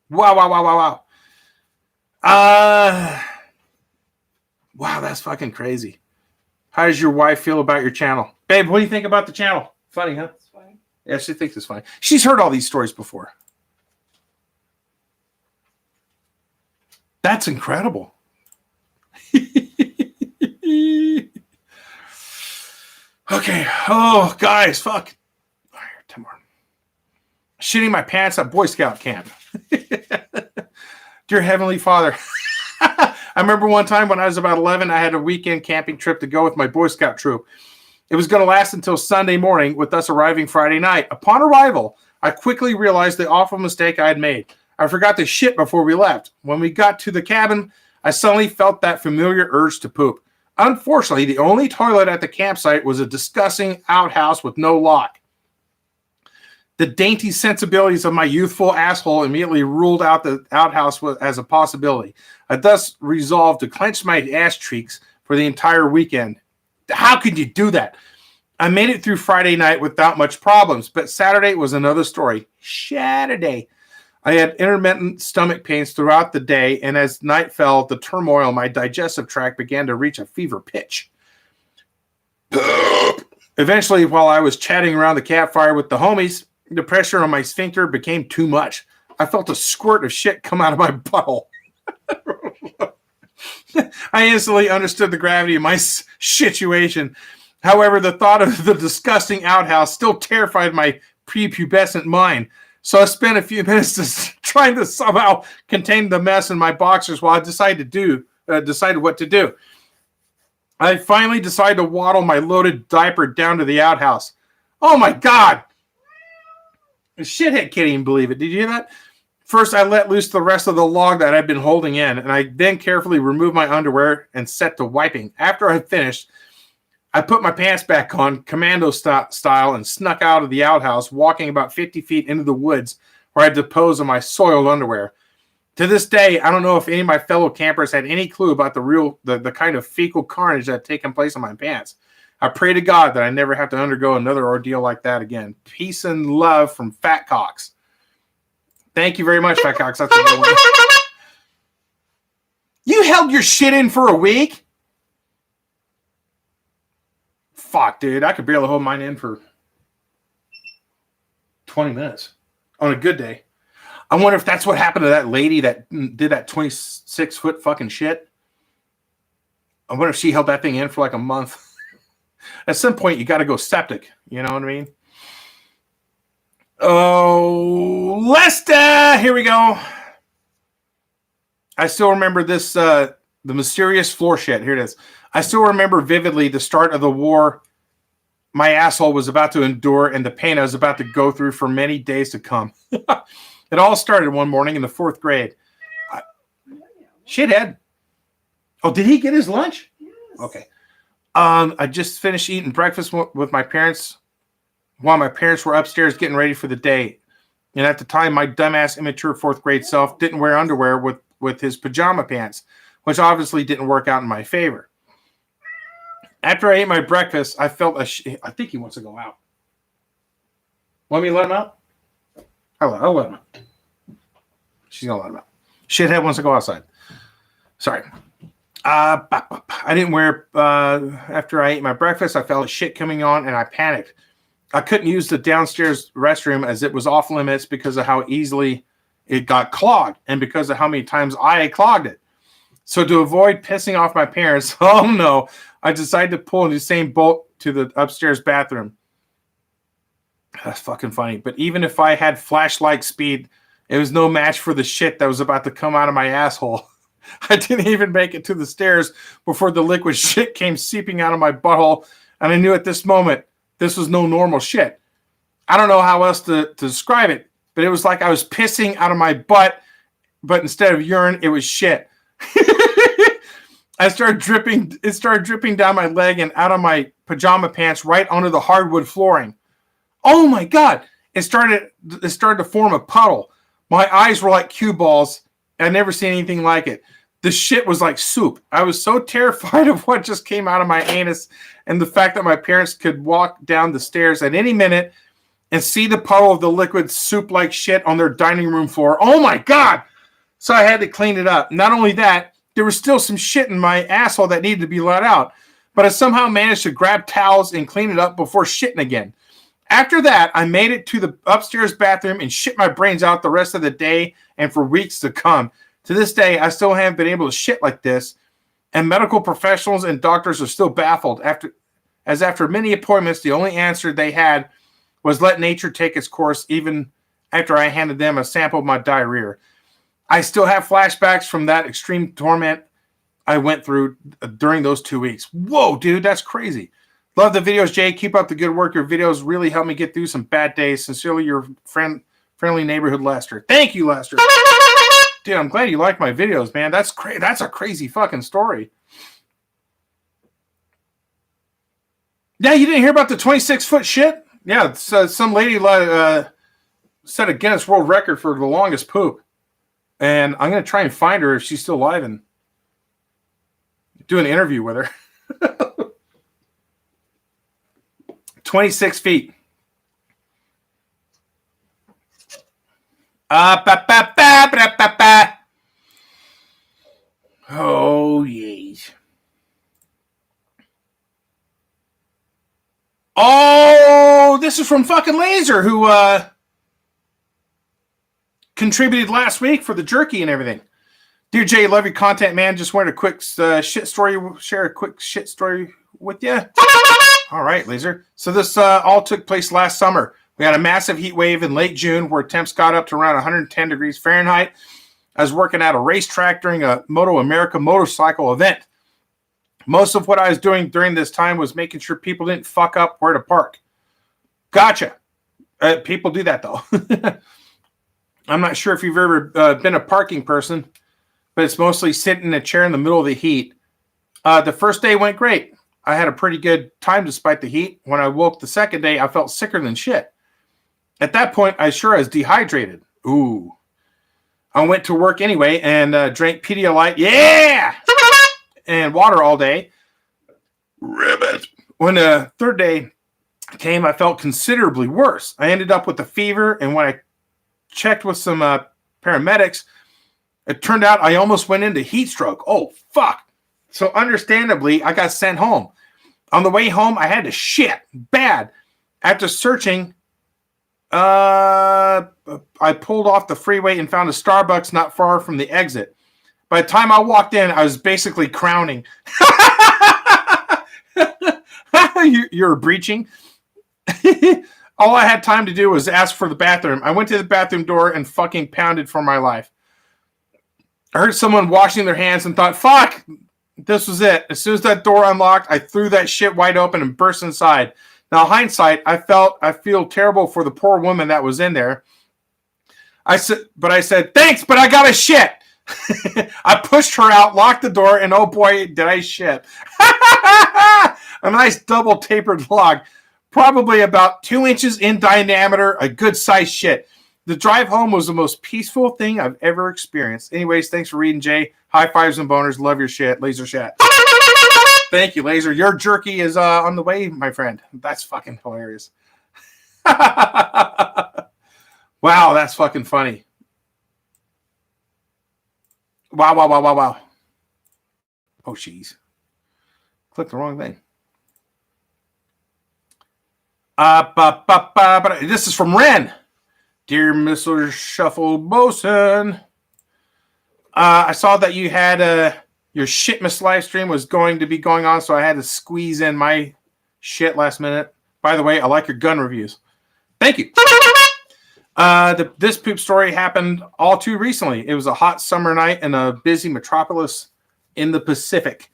Wow. Wow, that's fucking crazy. How does your wife feel about your channel? Babe, what do you think about the channel? Funny, huh? It's fine. Yeah, she thinks it's funny. She's heard all these stories before. That's incredible. Okay. Oh, guys, fuck. All right, 10 more. Shitting my pants at Boy Scout camp. Dear Heavenly Father. I remember one time when I was about 11, I had a weekend camping trip to go with my Boy Scout troop. It was going to last until Sunday morning, with us arriving Friday night. Upon arrival, I quickly realized the awful mistake I had made. I forgot to shit before we left. When we got to the cabin, I suddenly felt that familiar urge to poop. Unfortunately, the only toilet at the campsite was a disgusting outhouse with no lock. The dainty sensibilities of my youthful asshole immediately ruled out the outhouse as a possibility. I thus resolved to clench my ass cheeks for the entire weekend. How could you do that? I made it through Friday night without much problems, but Saturday was another story. Shaturday. I had intermittent stomach pains throughout the day, and as night fell, the turmoil in my digestive tract began to reach a fever pitch. Eventually, while I was chatting around the campfire with the homies, the pressure on my sphincter became too much. I felt a squirt of shit come out of my butthole. I instantly understood the gravity of my situation. However, the thought of the disgusting outhouse still terrified my prepubescent mind. So I spent a few minutes trying to somehow contain the mess in my boxers while I decided what to do. I finally decided to waddle my loaded diaper down to the outhouse. Oh my God! The shithead can't even believe it. Did you hear that? First, I let loose the rest of the log that I'd been holding in, and I then carefully removed my underwear and set to wiping. After I finished, I put my pants back on, commando style, and snuck out of the outhouse, walking about 50 feet into the woods where I disposed of my soiled underwear. To this day, I don't know if any of my fellow campers had any clue about the kind of fecal carnage that had taken place in my pants. I pray to God that I never have to undergo another ordeal like that again. Peace and love from Fat Cox. Thank you very much, Fat Cox. That's a good one. You held your shit in for a week? Fuck, dude. I could barely hold mine in for 20 minutes on a good day. I wonder if that's what happened to that lady that did that 26-foot fucking shit. I wonder if she held that thing in for like a month. At some point, you got to go septic. You know what I mean? Oh, Lesta! Here we go. I still remember this, the mysterious floor shit. Here it is. I still remember vividly the start of the war my asshole was about to endure and the pain I was about to go through for many days to come. It all started one morning in the 4th grade. Shithead. Oh, did he get his lunch? Yes. Okay. I just finished eating breakfast with my parents while my parents were upstairs getting ready for the day. And at the time, my dumbass, immature 4th grade self didn't wear underwear with his pajama pants, which obviously didn't work out in my favor. After I ate my breakfast, I felt I think he wants to go out. Want me to let him out? I'll let him out. She's going to let him out. Shithead wants to go outside. Sorry. I didn't wear, after I ate my breakfast, I felt shit coming on and I panicked. I couldn't use the downstairs restroom as it was off limits because of how easily it got clogged and because of how many times I clogged it. So to avoid pissing off my parents, oh no, I decided to pull in the same bolt to the upstairs bathroom. That's fucking funny. But even if I had flashlight speed, it was no match for the shit that was about to come out of my asshole. I didn't even make it to the stairs before the liquid shit came seeping out of my butthole, and I knew at this moment this was no normal shit. I don't know how else to describe it, but it was like I was pissing out of my butt, but instead of urine, it was shit. It started dripping down my leg and out of my pajama pants right onto the hardwood flooring. Oh my God. It started to form a puddle. My eyes were like cue balls. I'd never seen anything like it. The shit was like soup. I was so terrified of what just came out of my anus and the fact that my parents could walk down the stairs at any minute and see the puddle of the liquid soup-like shit on their dining room floor. Oh my God. So I had to clean it up. Not only that, there was still some shit in my asshole that needed to be let out, but I somehow managed to grab towels and clean it up before shitting again. After that, I made it to the upstairs bathroom and shit my brains out the rest of the day and for weeks to come. To this day, I still haven't been able to shit like this, and medical professionals and doctors are still baffled. After many appointments, the only answer they had was let nature take its course, even after I handed them a sample of my diarrhea. I still have flashbacks from that extreme torment I went through during those 2 weeks. Whoa, dude, that's crazy. Love the videos, Jay. Keep up the good work. Your videos really help me get through some bad days. Sincerely, your friendly neighborhood Lester. Thank you, Lester. Dude, I'm glad you like my videos, man. That's a crazy fucking story. Yeah, you didn't hear about the 26-foot shit? Yeah, some lady set a Guinness World Record for the longest poop. And I'm going to try and find her if she's still alive and do an interview with her. 26 feet. Oh, yeez. Oh, this is from fucking Laser, who contributed last week for the jerky and everything. Dear Jay, love your content, man. Just wanted a quick shit story. Share a quick shit story with you. All right, Laser. So this all took place last summer. We had a massive heat wave in late June where temps got up to around 110 degrees Fahrenheit. I was working at a racetrack during a Moto America motorcycle event. Most of what I was doing during this time was making sure people didn't fuck up where to park. Gotcha. People do that, though. I'm not sure if you've ever been a parking person, but it's mostly sitting in a chair in the middle of the heat. The first day went great. I had a pretty good time despite the heat. When I woke the second day, I felt sicker than shit. At that point, I was dehydrated. Ooh. I went to work anyway and drank Pedialyte. Yeah! And water all day. Ribbit. When the third day came, I felt considerably worse. I ended up with a fever, and when I checked with some paramedics, it turned out I almost went into heat stroke. Oh, fuck. So understandably, I got sent home. On the way home, I had to shit bad. After searching, I pulled off the freeway and found a Starbucks not far from the exit. By the time I walked in, I was basically crowning. You're breaching. All I had time to do was ask for the bathroom. I went to the bathroom door and fucking pounded for my life. I heard someone washing their hands and thought, fuck, this was it. As soon as that door unlocked, I threw that shit wide open and burst inside. Now, hindsight, I feel terrible for the poor woman that was in there. I said, thanks, but I got a shit. I pushed her out, locked the door, and oh boy, did I shit. A nice double tapered log, probably about 2 inches in diameter, a good size shit. The drive home was the most peaceful thing I've ever experienced. Anyways, thanks for reading, Jay. High fives and boners. Love your shit. Laser Chat. Thank you, Laser. Your jerky is on the way, my friend. That's fucking hilarious. Wow, that's fucking funny. Wow. Oh, jeez. Clicked the wrong thing. This is from Ren. Dear Mr. Shuffleboson, I saw that you had your Shitmas live stream was going to be going on, so I had to squeeze in my shit last minute. By the way, I like your gun reviews. Thank you. This poop story happened all too recently. It was a hot summer night in a busy metropolis in the Pacific.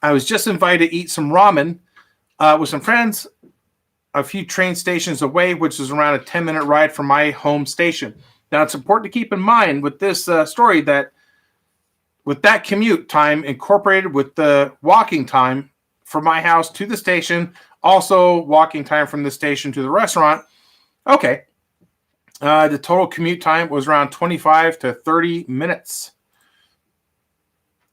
I was just invited to eat some ramen with some friends a few train stations away, which is around a 10-minute ride from my home station. Now, it's important to keep in mind with this story that with that commute time incorporated with the walking time from my house to the station, also walking time from the station to the restaurant, okay, the total commute time was around 25 to 30 minutes.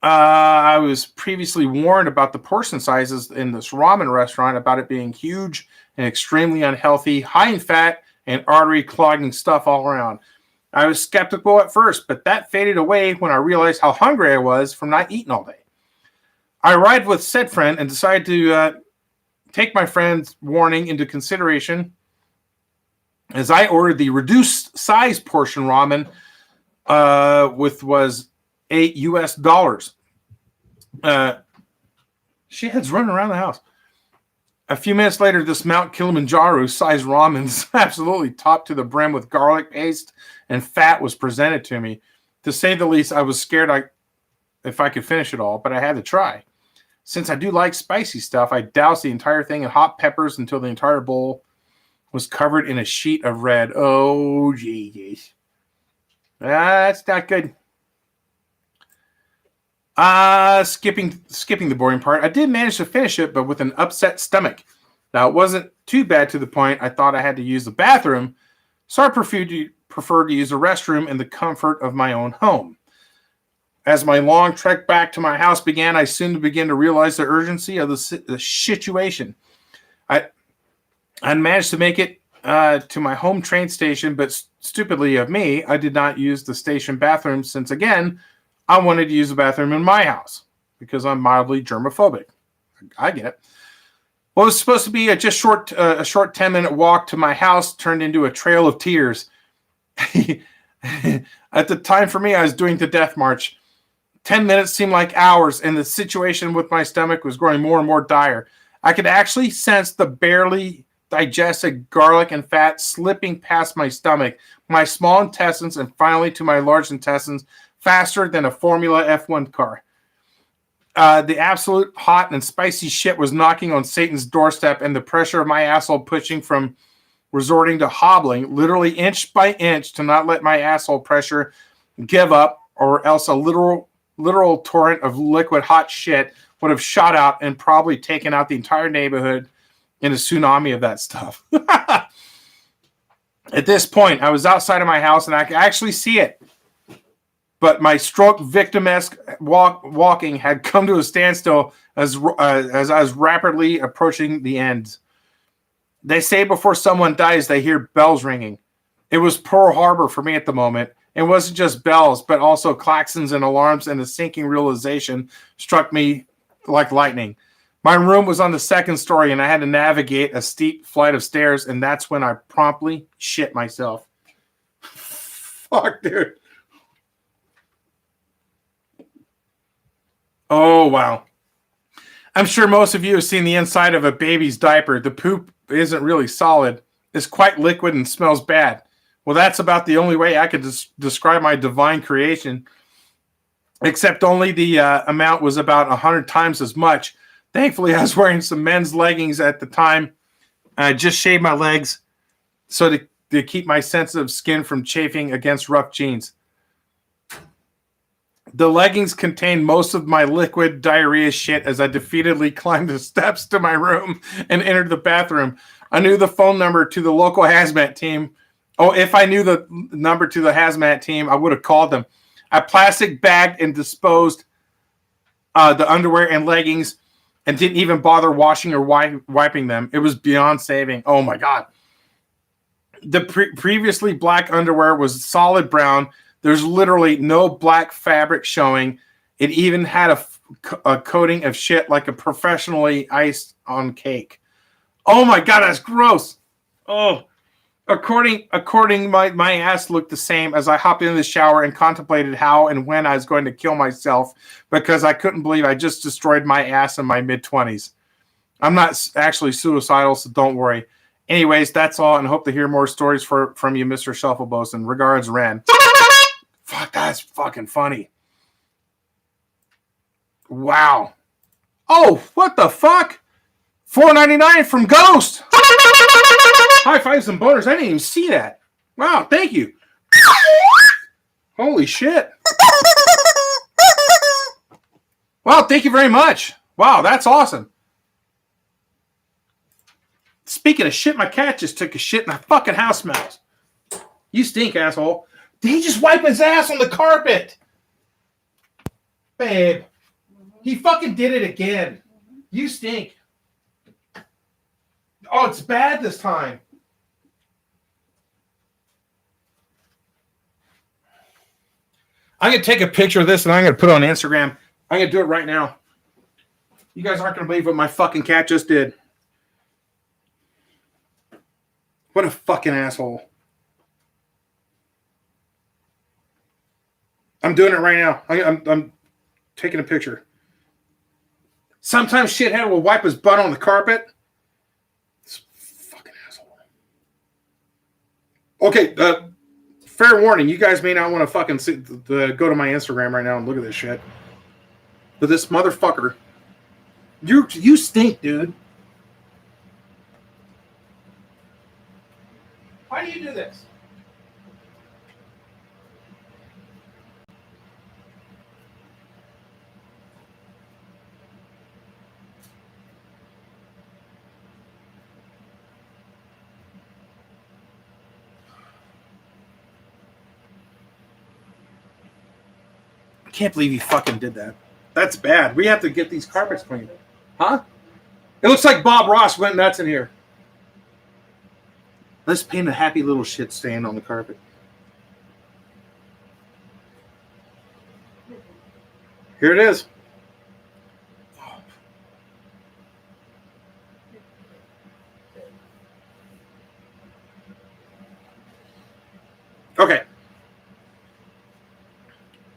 I was previously warned about the portion sizes in this ramen restaurant, about it being huge and extremely unhealthy, high in fat, and artery clogging stuff all around. I was skeptical at first, but that faded away when I realized how hungry I was from not eating all day. I arrived with said friend and decided to take my friend's warning into consideration as I ordered the reduced size portion ramen, with was $8 US. Shithead's running around the house. A few minutes later, this Mount Kilimanjaro sized ramen, absolutely topped to the brim with garlic paste and fat, was presented to me. To say the least, I was scared if I could finish it all, but I had to try. Since I do like spicy stuff, I doused the entire thing in hot peppers until the entire bowl was covered in a sheet of red. Oh, jeez. That's not good. Skipping the boring part, I did manage to finish it, but with an upset stomach. Now, it wasn't too bad to the point I thought I had to use the bathroom, so I preferred to use the restroom in the comfort of my own home. As my long trek back to my house began, I soon began to realize the urgency of the situation. I managed to make it to my home train station, but stupidly of me, I did not use the station bathroom since, again, I wanted to use the bathroom in my house because I'm mildly germophobic. I get it. What was supposed to be a short 10-minute walk to my house turned into a trail of tears. At the time for me, I was doing the death march. 10 minutes seemed like hours, and the situation with my stomach was growing more and more dire. I could actually sense the barely digested garlic and fat slipping past my stomach, my small intestines, and finally to my large intestines faster than a Formula F1 car. The absolute hot and spicy shit was knocking on Satan's doorstep, and the pressure of my asshole pushing from resorting to hobbling, literally inch by inch, to not let my asshole pressure give up, or else a literal torrent of liquid hot shit would have shot out and probably taken out the entire neighborhood in a tsunami of that stuff. At this point, I was outside of my house and I could actually see it. But my stroke victim-esque walking had come to a standstill as I was rapidly approaching the end. They say before someone dies, they hear bells ringing. It was Pearl Harbor for me at the moment. It wasn't just bells, but also klaxons and alarms, and a sinking realization struck me like lightning. My room was on the second story, and I had to navigate a steep flight of stairs, and that's when I promptly shit myself. Fuck, dude. Oh, wow. I'm sure most of you have seen the inside of a baby's diaper. The poop isn't really solid. It's quite liquid and smells bad. Well, that's about the only way I could describe my divine creation, except only the amount was about 100 times as much. Thankfully, I was wearing some men's leggings at the time. I just shaved my legs so to keep my sensitive skin from chafing against rough jeans. The leggings contained most of my liquid diarrhea shit as I defeatedly climbed the steps to my room and entered the bathroom. I knew the phone number to the local hazmat team. Oh, if I knew the number to the hazmat team, I would have called them. I plastic bagged and disposed the underwear and leggings and didn't even bother washing or wiping them. It was beyond saving. Oh, my God. The previously black underwear was solid brown. There's literally no black fabric showing. It even had a coating of shit like a professionally iced on cake. Oh my God, that's gross. Oh, according my ass looked the same as I hopped into the shower and contemplated how and when I was going to kill myself because I couldn't believe I just destroyed my ass in my mid-20s. I'm not actually suicidal, so don't worry. Anyways, that's all, and hope to hear more stories from you, Mr. Shuffleboson. Regards, Ren. Fuck, that's fucking funny. Wow. Oh, what the fuck? $4.99 from Ghost. High fives and boners. I didn't even see that. Wow, thank you. Holy shit. Wow, thank you very much. Wow, that's awesome. Speaking of shit, my cat just took a shit in the fucking house mouse. You stink, asshole. Did he just wipe his ass on the carpet? Babe. He fucking did it again. You stink. Oh, it's bad this time. I'm going to take a picture of this and I'm going to put it on Instagram. I'm going to do it right now. You guys aren't going to believe what my fucking cat just did. What a fucking asshole. I'm doing it right now. I'm taking a picture. Sometimes shithead will wipe his butt on the carpet. This fucking asshole. Okay, fair warning. You guys may not want to fucking go to my Instagram right now and look at this shit. But this motherfucker, you stink, dude. Why do you do this? I can't believe you fucking did that. That's bad. We have to get these carpets cleaned. Huh? It looks like Bob Ross went nuts in here. Let's paint a happy little shit stain on the carpet. Here it is. Okay.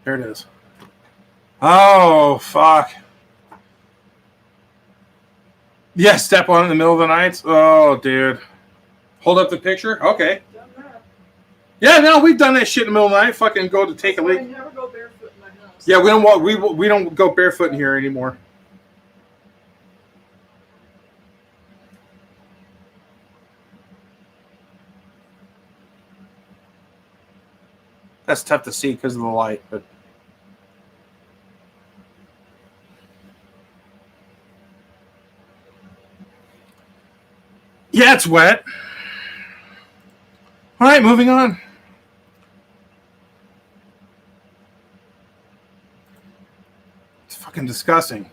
There it is. Oh, fuck. Yeah, step on it in the middle of the night. Oh, dude. Hold up the picture? Okay. Done that. Yeah, no, we've done that shit in the middle of the night. Fucking go to take a So I leak. never go barefoot in my house. Yeah, we don't walk. We don't go barefoot in here anymore. That's tough to see because of the light, but yeah, it's wet. All right, moving on. It's fucking disgusting.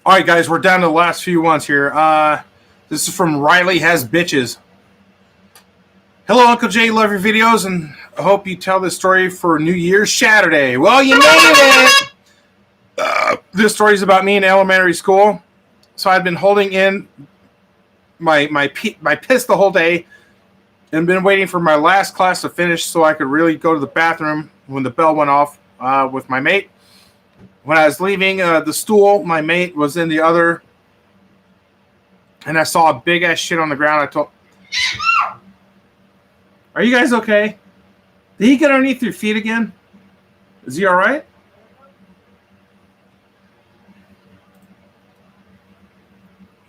All right, guys, we're down to the last few ones here. This is from Riley Has Bitches. Hello, Uncle Jay. Love your videos, and I hope you tell this story for New Year's Shaturday. Well, you made it. This story is about me in elementary school. So I'd been holding in my piss the whole day and been waiting for my last class to finish so I could really go to the bathroom when the bell went off with my mate. When I was leaving the stool, my mate was in the other, and I saw a big-ass shit on the ground. I told, are you guys okay? Did he get underneath your feet again? Is he all right?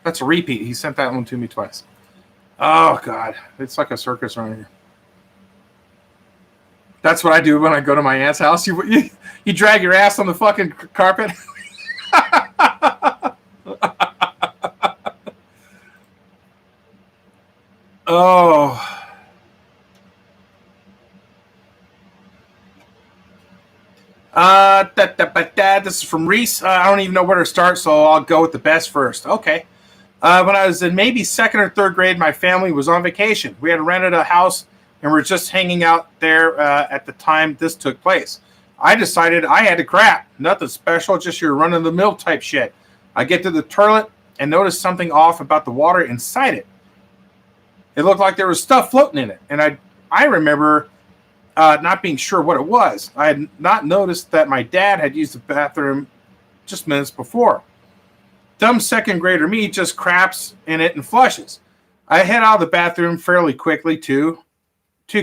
That's a repeat. He sent that one to me twice. Oh, God. It's like a circus around here. That's what I do when I go to my aunt's house. You drag your ass on the fucking carpet. Oh. This is from Reese. I don't even know where to start, so I'll go with the best first. Okay. When I was in maybe second or third grade, my family was on vacation. We had rented a house, and we were just hanging out there at the time this took place. I decided I had to crap. Nothing special, just your run-of-the-mill type shit. I get to the toilet and notice something off about the water inside it. It looked like there was stuff floating in it, and I remember not being sure what it was. I had not noticed that my dad had used the bathroom just minutes before. Dumb second grader me just craps in it and flushes. I head out of the bathroom fairly quickly, too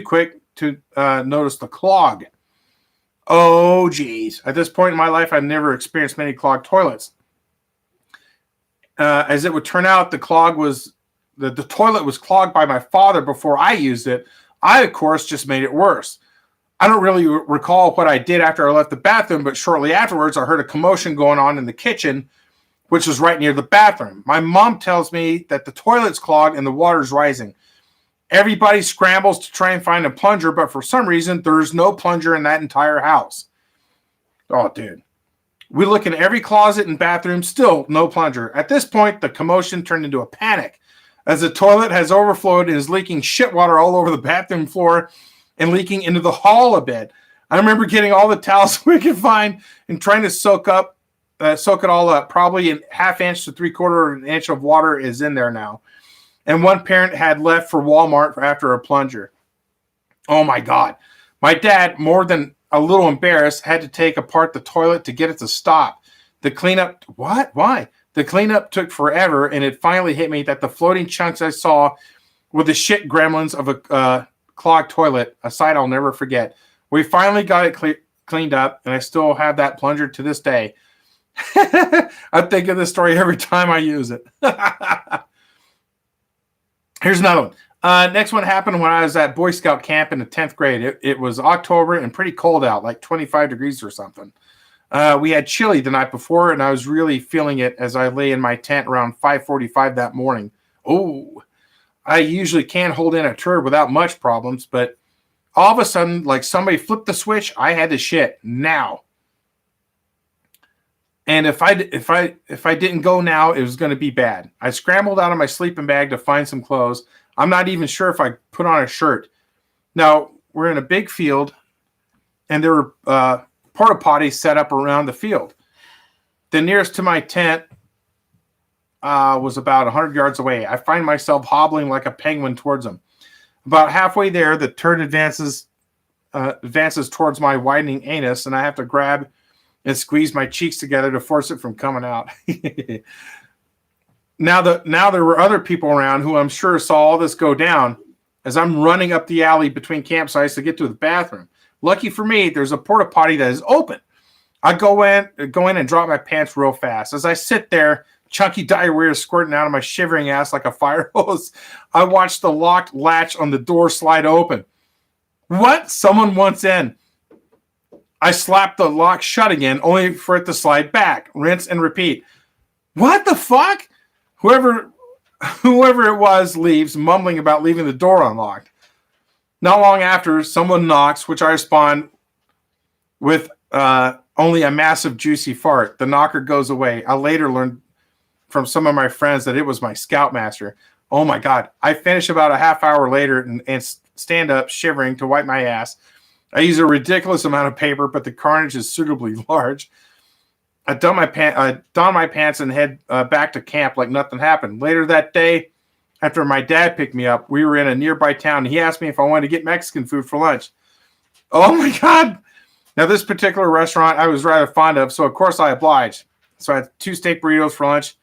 quick to notice the clog. Oh, geez. At this point in my life, I've never experienced many clogged toilets. As it would turn out, the toilet was clogged by my father before I used it. I, of course, just made it worse. I don't really recall what I did after I left the bathroom, but shortly afterwards, I heard a commotion going on in the kitchen, which was right near the bathroom. My mom tells me that the toilet's clogged and the water's rising. Everybody scrambles to try and find a plunger, but for some reason, there's no plunger in that entire house. Oh, dude. We look in every closet and bathroom, still no plunger. At this point, the commotion turned into a panic, as the toilet has overflowed and is leaking shit water all over the bathroom floor and leaking into the hall a bit. I remember getting all the towels we could find and trying to soak it all up. Probably a half inch to 3/4 inch of water is in there now. And one parent had left for Walmart after a plunger. Oh my God. My dad, more than a little embarrassed, had to take apart the toilet to get it to stop. The cleanup, what? Why? The cleanup took forever, and it finally hit me that the floating chunks I saw were the shit gremlins of a clogged toilet, a sight I'll never forget. We finally got it cleaned up, and I still have that plunger to this day. I think of this story every time I use it. Here's another one. Next one happened when I was at Boy Scout camp in the 10th grade. It was October and pretty cold out, like 25 degrees or something. We had chili the night before, and I was really feeling it as I lay in my tent around 5:45 that morning. Oh, I usually can't hold in a turd without much problems, but all of a sudden, like somebody flipped the switch, I had to shit now. And if I didn't go now, it was going to be bad. I scrambled out of my sleeping bag to find some clothes. I'm not even sure if I put on a shirt. Now, we're in a big field, and there were porta potties set up around the field. The nearest to my tent was about 100 yards away. I find myself hobbling like a penguin towards them. About halfway there, the turd advances towards my widening anus, and I have to grab and squeezed my cheeks together to force it from coming out. Now there were other people around who I'm sure saw all this go down as I'm running up the alley between campsites to get to the bathroom. Lucky for me, there's a porta potty that is open. I go in and drop my pants real fast. As I sit there, chunky diarrhea squirting out of my shivering ass like a fire hose, I watch the locked latch on the door slide open. What? Someone wants in. I slap the lock shut again, only for it to slide back. Rinse and repeat. What the fuck? Whoever it was leaves, mumbling about leaving the door unlocked. Not long after, someone knocks, which I respond with only a massive juicy fart. The knocker goes away. I later learned from some of my friends that it was my scoutmaster. Oh my God. I finish about a half hour later and stand up shivering to wipe my ass. I use a ridiculous amount of paper, but the carnage is suitably large. I don my pants and head back to camp like nothing happened. Later that day, after my dad picked me up, we were in a nearby town. And he asked me if I wanted to get Mexican food for lunch. Oh my God. Now, this particular restaurant I was rather fond of, so of course I obliged. So I had 2 steak burritos for lunch.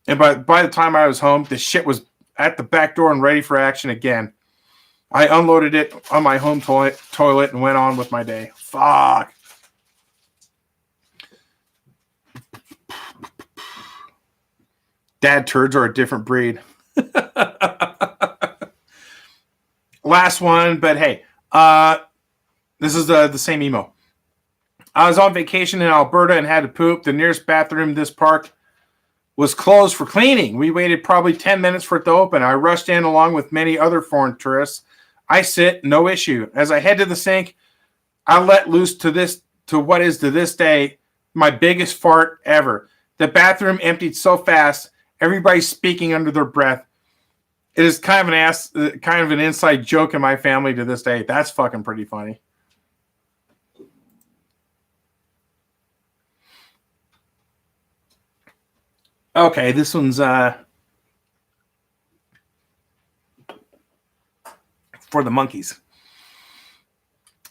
And by the time I was home, the shit was at the back door and ready for action again. I unloaded it on my home toilet and went on with my day. Fuck. Dad turds are a different breed. Last one, but hey, this is the same emo. I was on vacation in Alberta and had to poop. The nearest bathroom in this park was closed for cleaning. We waited probably 10 minutes for it to open. I rushed in along with many other foreign tourists. I sit, no issue. As I head to the sink, I let loose to what is to this day my biggest fart ever. The bathroom emptied so fast, everybody's speaking under their breath. It is kind of an inside joke in my family to this day. That's fucking pretty funny. Okay, this one's for the monkeys.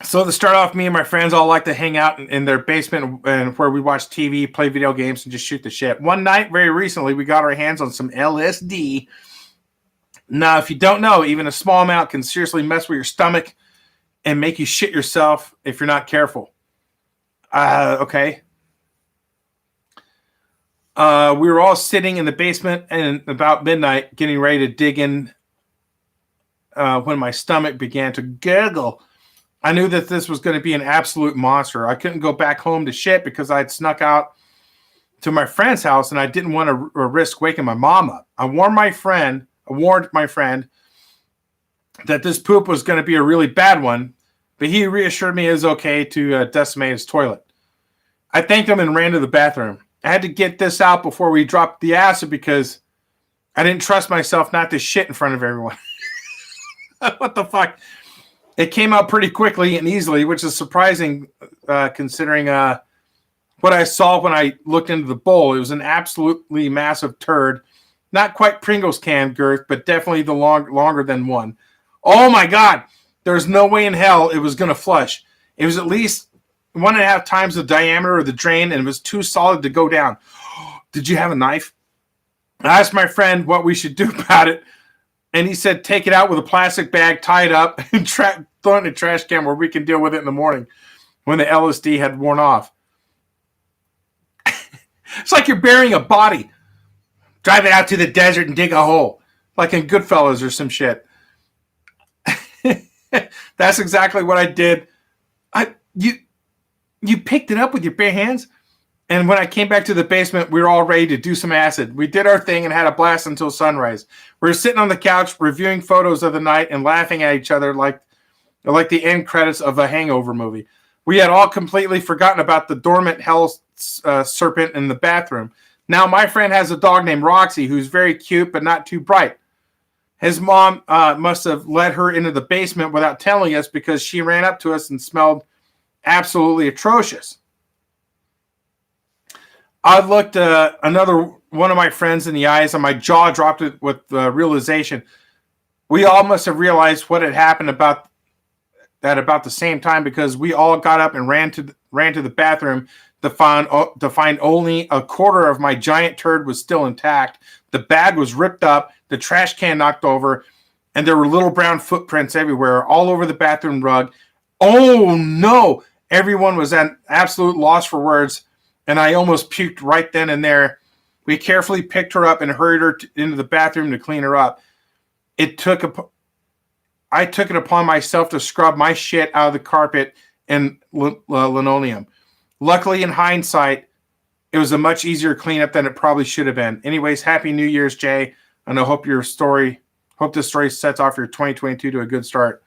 So to start off, me and my friends all like to hang out in their basement and where we watch TV, play video games, and just shoot the shit. One night, very recently, we got our hands on some LSD. Now, if you don't know, even a small amount can seriously mess with your stomach and make you shit yourself if you're not careful. Okay. We were all sitting in the basement and about midnight getting ready to dig in when my stomach began to gurgle. I knew that this was going to be an absolute monster. I couldn't go back home to shit because I had snuck out to my friend's house and I didn't want to risk waking my mom up. I warned my friend that this poop was going to be a really bad one, but he reassured me it was okay to decimate his toilet. I thanked him and ran to the bathroom. I had to get this out before we dropped the acid because I didn't trust myself not to shit in front of everyone. What the fuck? It came out pretty quickly and easily, which is surprising considering what I saw when I looked into the bowl. It was an absolutely massive turd. Not quite Pringles can girth, but definitely the longer than one. Oh my God. There's no way in hell it was going to flush. It was at least 1.5 times the diameter of the drain, and it was too solid to go down. Did you have a knife? I asked my friend what we should do about it, and he said take it out with a plastic bag, tie it up, and throw it in a trash can where we can deal with it in the morning when the LSD had worn off. It's like you're burying a body. Drive it out to the desert and dig a hole, like in Goodfellas or some shit. That's exactly what I did. You picked it up with your bare hands? And when I came back to the basement, we were all ready to do some acid. We did our thing and had a blast until sunrise. We were sitting on the couch, reviewing photos of the night and laughing at each other like the end credits of a Hangover movie. We had all completely forgotten about the dormant hell serpent in the bathroom. Now my friend has a dog named Roxy who's very cute but not too bright. His mom must have let her into the basement without telling us because she ran up to us and smelled absolutely atrocious. I looked another one of my friends in the eyes and my jaw dropped with the realization. We all must have realized what had happened about the same time because we all got up and ran to the bathroom to find only a quarter of my giant turd was still intact. The bag was ripped up, the trash can knocked over, and there were little brown footprints everywhere, all over the bathroom rug. Oh no! Everyone was at absolute loss for words, and I almost puked right then and there. We carefully picked her up and hurried her into the bathroom to clean her up. I took it upon myself to scrub my shit out of the carpet and linoleum. Luckily, in hindsight, it was a much easier cleanup than it probably should have been. Anyways, Happy New Year's, Jay, and I hope this story sets off your 2022 to a good start.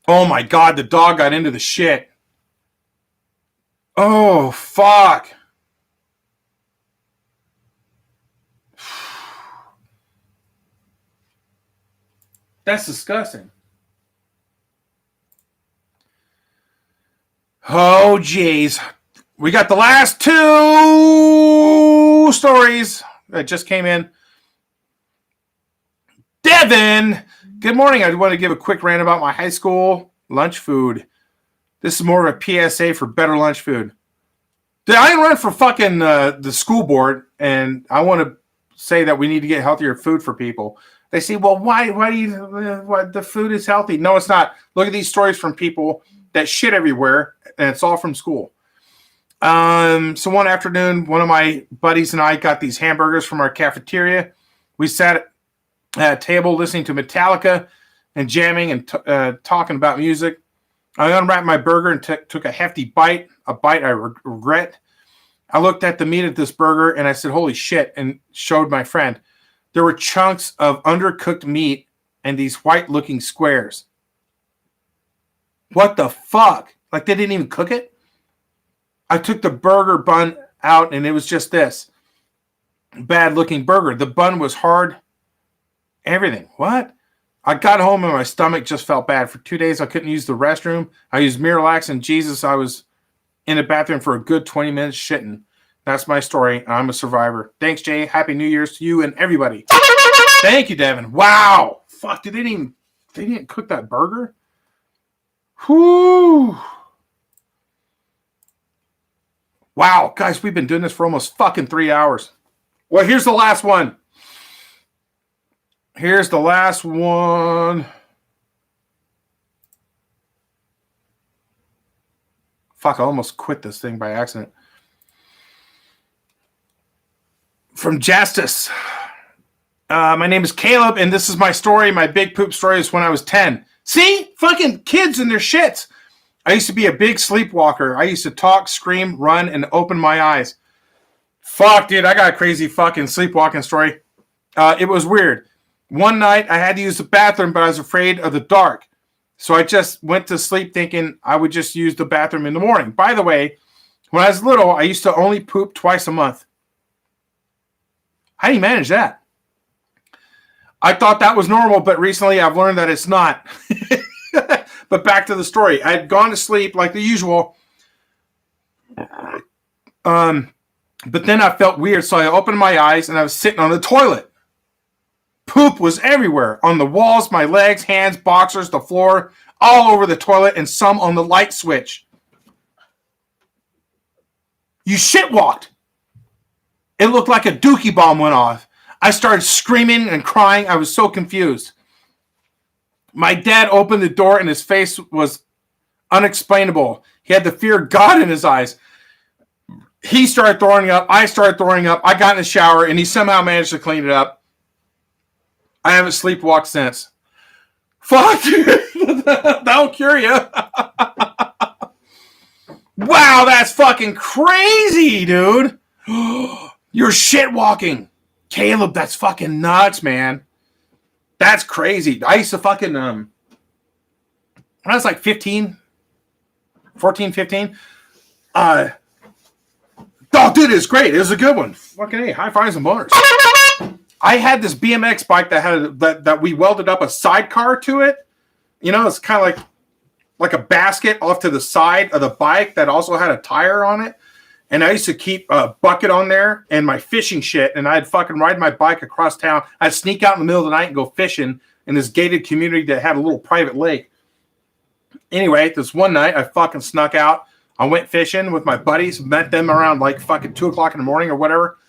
Oh my God, the dog got into the shit. Oh, fuck. That's disgusting. Oh, jeez. We got the last 2 stories that just came in. Devin, good morning. I want to give a quick rant about my high school lunch food. This is more of a PSA for better lunch food. I run for fucking the school board, and I want to say that we need to get healthier food for people. They say, well, why do you, the food is healthy? No, it's not. Look at these stories from people that shit everywhere, and it's all from school. So one afternoon, one of my buddies and I got these hamburgers from our cafeteria. We sat at a table listening to Metallica and jamming and talking about music. I unwrapped my burger and took a hefty bite, a bite I regret. I looked at the meat of this burger and I said, holy shit, and showed my friend. There were chunks of undercooked meat and these white-looking squares. What the fuck? Like they didn't even cook it? I took the burger bun out and it was just this bad-looking burger. The bun was hard. Everything. What? I got home and my stomach just felt bad. For 2 days, I couldn't use the restroom. I used Miralax, and Jesus, I was in the bathroom for a good 20 minutes shitting. That's my story. I'm a survivor. Thanks, Jay. Happy New Year's to you and everybody. Thank you, Devin. Wow. Fuck, they didn't cook that burger? Whew. Wow, guys, we've been doing this for almost fucking 3 hours. Well, here's the last one. Here's the last one. Fuck, I almost quit this thing by accident. From Justice. My name is Caleb, and this is my story. My big poop story is when I was 10. See? Fucking kids and their shits. I used to be a big sleepwalker. I used to talk, scream, run, and open my eyes. Fuck, dude, I got a crazy fucking sleepwalking story. It was weird. One night, I had to use the bathroom, but I was afraid of the dark. So I just went to sleep thinking I would just use the bathroom in the morning. By the way, when I was little, I used to only poop twice a month. How do you manage that? I thought that was normal, but recently I've learned that it's not. But back to the story. I had gone to sleep like the usual. But then I felt weird, so I opened my eyes and I was sitting on the toilet. Poop was everywhere. On the walls, my legs, hands, boxers, the floor, all over the toilet, and some on the light switch. You shit-walked. It looked like a dookie bomb went off. I started screaming and crying. I was so confused. My dad opened the door and his face was unexplainable. He had the fear of God in his eyes. He started throwing up. I started throwing up. I got in the shower and he somehow managed to clean it up. I haven't sleepwalked since. Fuck. That'll cure you. Wow, that's fucking crazy, dude. You're shit walking. Caleb, that's fucking nuts, man. That's crazy. I used to fucking, when I was like 14, 15. Oh, dude, it's great. It was a good one. Fucking A, high fives and boners. I had this BMX bike that had that we welded up a sidecar to it. You know, it's kind of like a basket off to the side of the bike that also had a tire on it. And I used to keep a bucket on there and my fishing shit. And I'd fucking ride my bike across town. I'd sneak out in the middle of the night and go fishing in this gated community that had a little private lake. Anyway, this one night I fucking snuck out. I went fishing with my buddies, met them around like fucking 2 o'clock in the morning or whatever.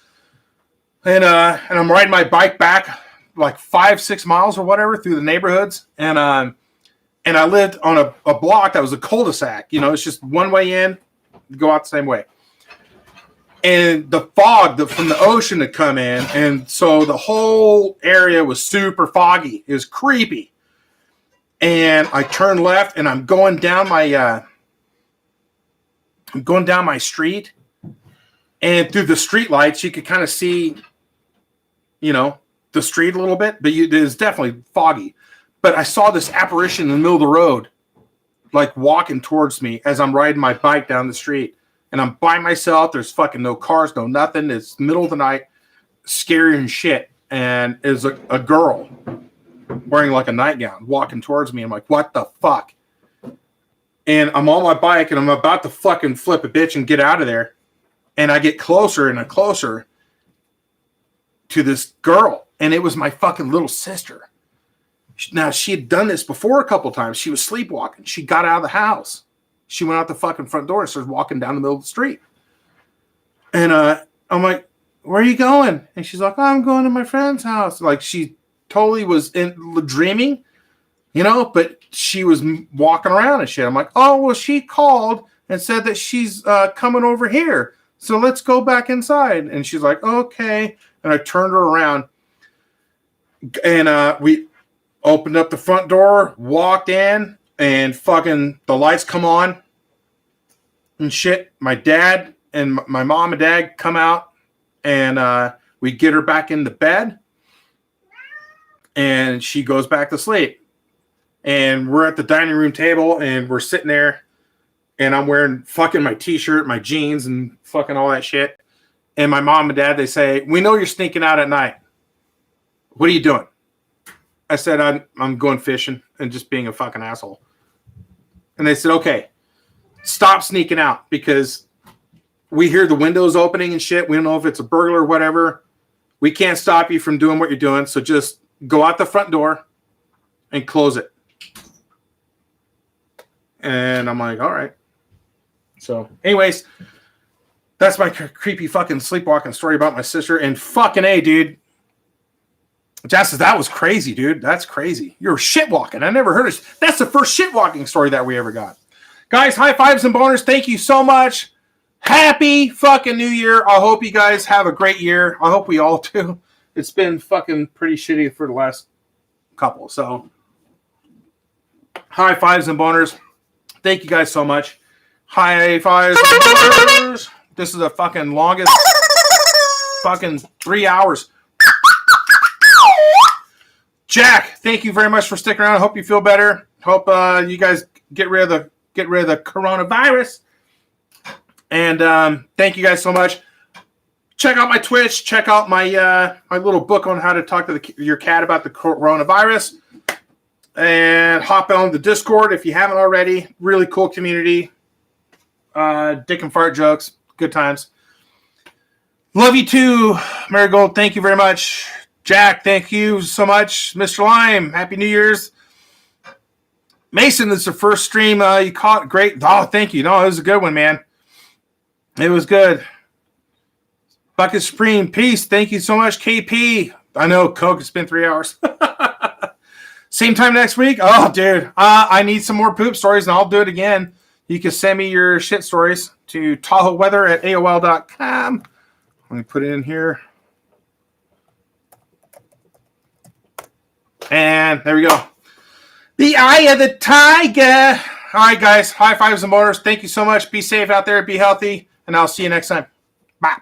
And I'm riding my bike back like 5-6 miles or whatever through the neighborhoods. And I lived on a block that was a cul-de-sac. You know, it's just one way in, go out the same way. And the fog from the ocean had come in. And so the whole area was super foggy. It was creepy. And I turned left and I'm going down my street. And through the street lights, you could kind of see, you know, the street a little bit. But it was definitely foggy. But I saw this apparition in the middle of the road, like walking towards me as I'm riding my bike down the street. And I'm by myself. There's fucking no cars, no nothing. It's middle of the night, scary and shit. And it's a girl wearing like a nightgown walking towards me. I'm like, what the fuck? And I'm on my bike and I'm about to fucking flip a bitch and get out of there. And I get closer and closer to this girl. And it was my fucking little sister. Now, she had done this before a couple times. She was sleepwalking. She got out of the house. She went out the fucking front door and started walking down the middle of the street. And I'm like, where are you going? And she's like, oh, I'm going to my friend's house. Like, she totally was dreaming, you know, but she was walking around and shit. I'm like, oh, well, she called and said that she's coming over here. So let's go back inside. And she's like, okay. And I turned her around. And we opened up the front door, walked in, and fucking the lights come on and shit. My dad and my mom and dad come out, and we get her back into bed, and she goes back to sleep. And we're at the dining room table, and we're sitting there, and I'm wearing fucking my t-shirt, my jeans, and fucking all that shit. And my mom and dad, they say, we know you're sneaking out at night. What are you doing? I said, I'm going fishing and just being a fucking asshole. And they said, okay, stop sneaking out because we hear the windows opening and shit. We don't know if it's a burglar or whatever. We can't stop you from doing what you're doing. So just go out the front door and close it. And I'm like, all right. So anyways, that's my creepy fucking sleepwalking story about my sister. And fucking A, dude. Jess says, that was crazy, dude. That's crazy. You're shit walking. I never heard of. That's the first shit walking story that we ever got. Guys, high fives and boners. Thank you so much. Happy fucking New Year. I hope you guys have a great year. I hope we all do. It's been fucking pretty shitty for the last couple. So, high fives and boners. Thank you guys so much. High fives and boners. This is the fucking longest fucking 3 hours. Jack, thank you very much for sticking around. I hope you feel better. Hope you guys get rid of the coronavirus. And thank you guys so much. Check out my Twitch. Check out my my little book on how to talk to your cat about the coronavirus. And hop on the Discord if you haven't already. Really cool community. Dick and fart jokes. Good times. Love you too, Marigold. Thank you very much. Jack, thank you so much. Mr. Lime, Happy New Year's. Mason, this is the first stream you caught. Great. Oh, thank you. No, it was a good one, man. It was good. Bucket Supreme, peace. Thank you so much, KP. I know, Coke, it's been 3 hours. Same time next week? Oh, dude. I need some more poop stories, and I'll do it again. You can send me your shit stories to tahoeweather@aol.com. Let me put it in here. And there we go. The eye of the tiger. All right, guys. High fives and boners. Thank you so much. Be safe out there. Be healthy. And I'll see you next time. Bye.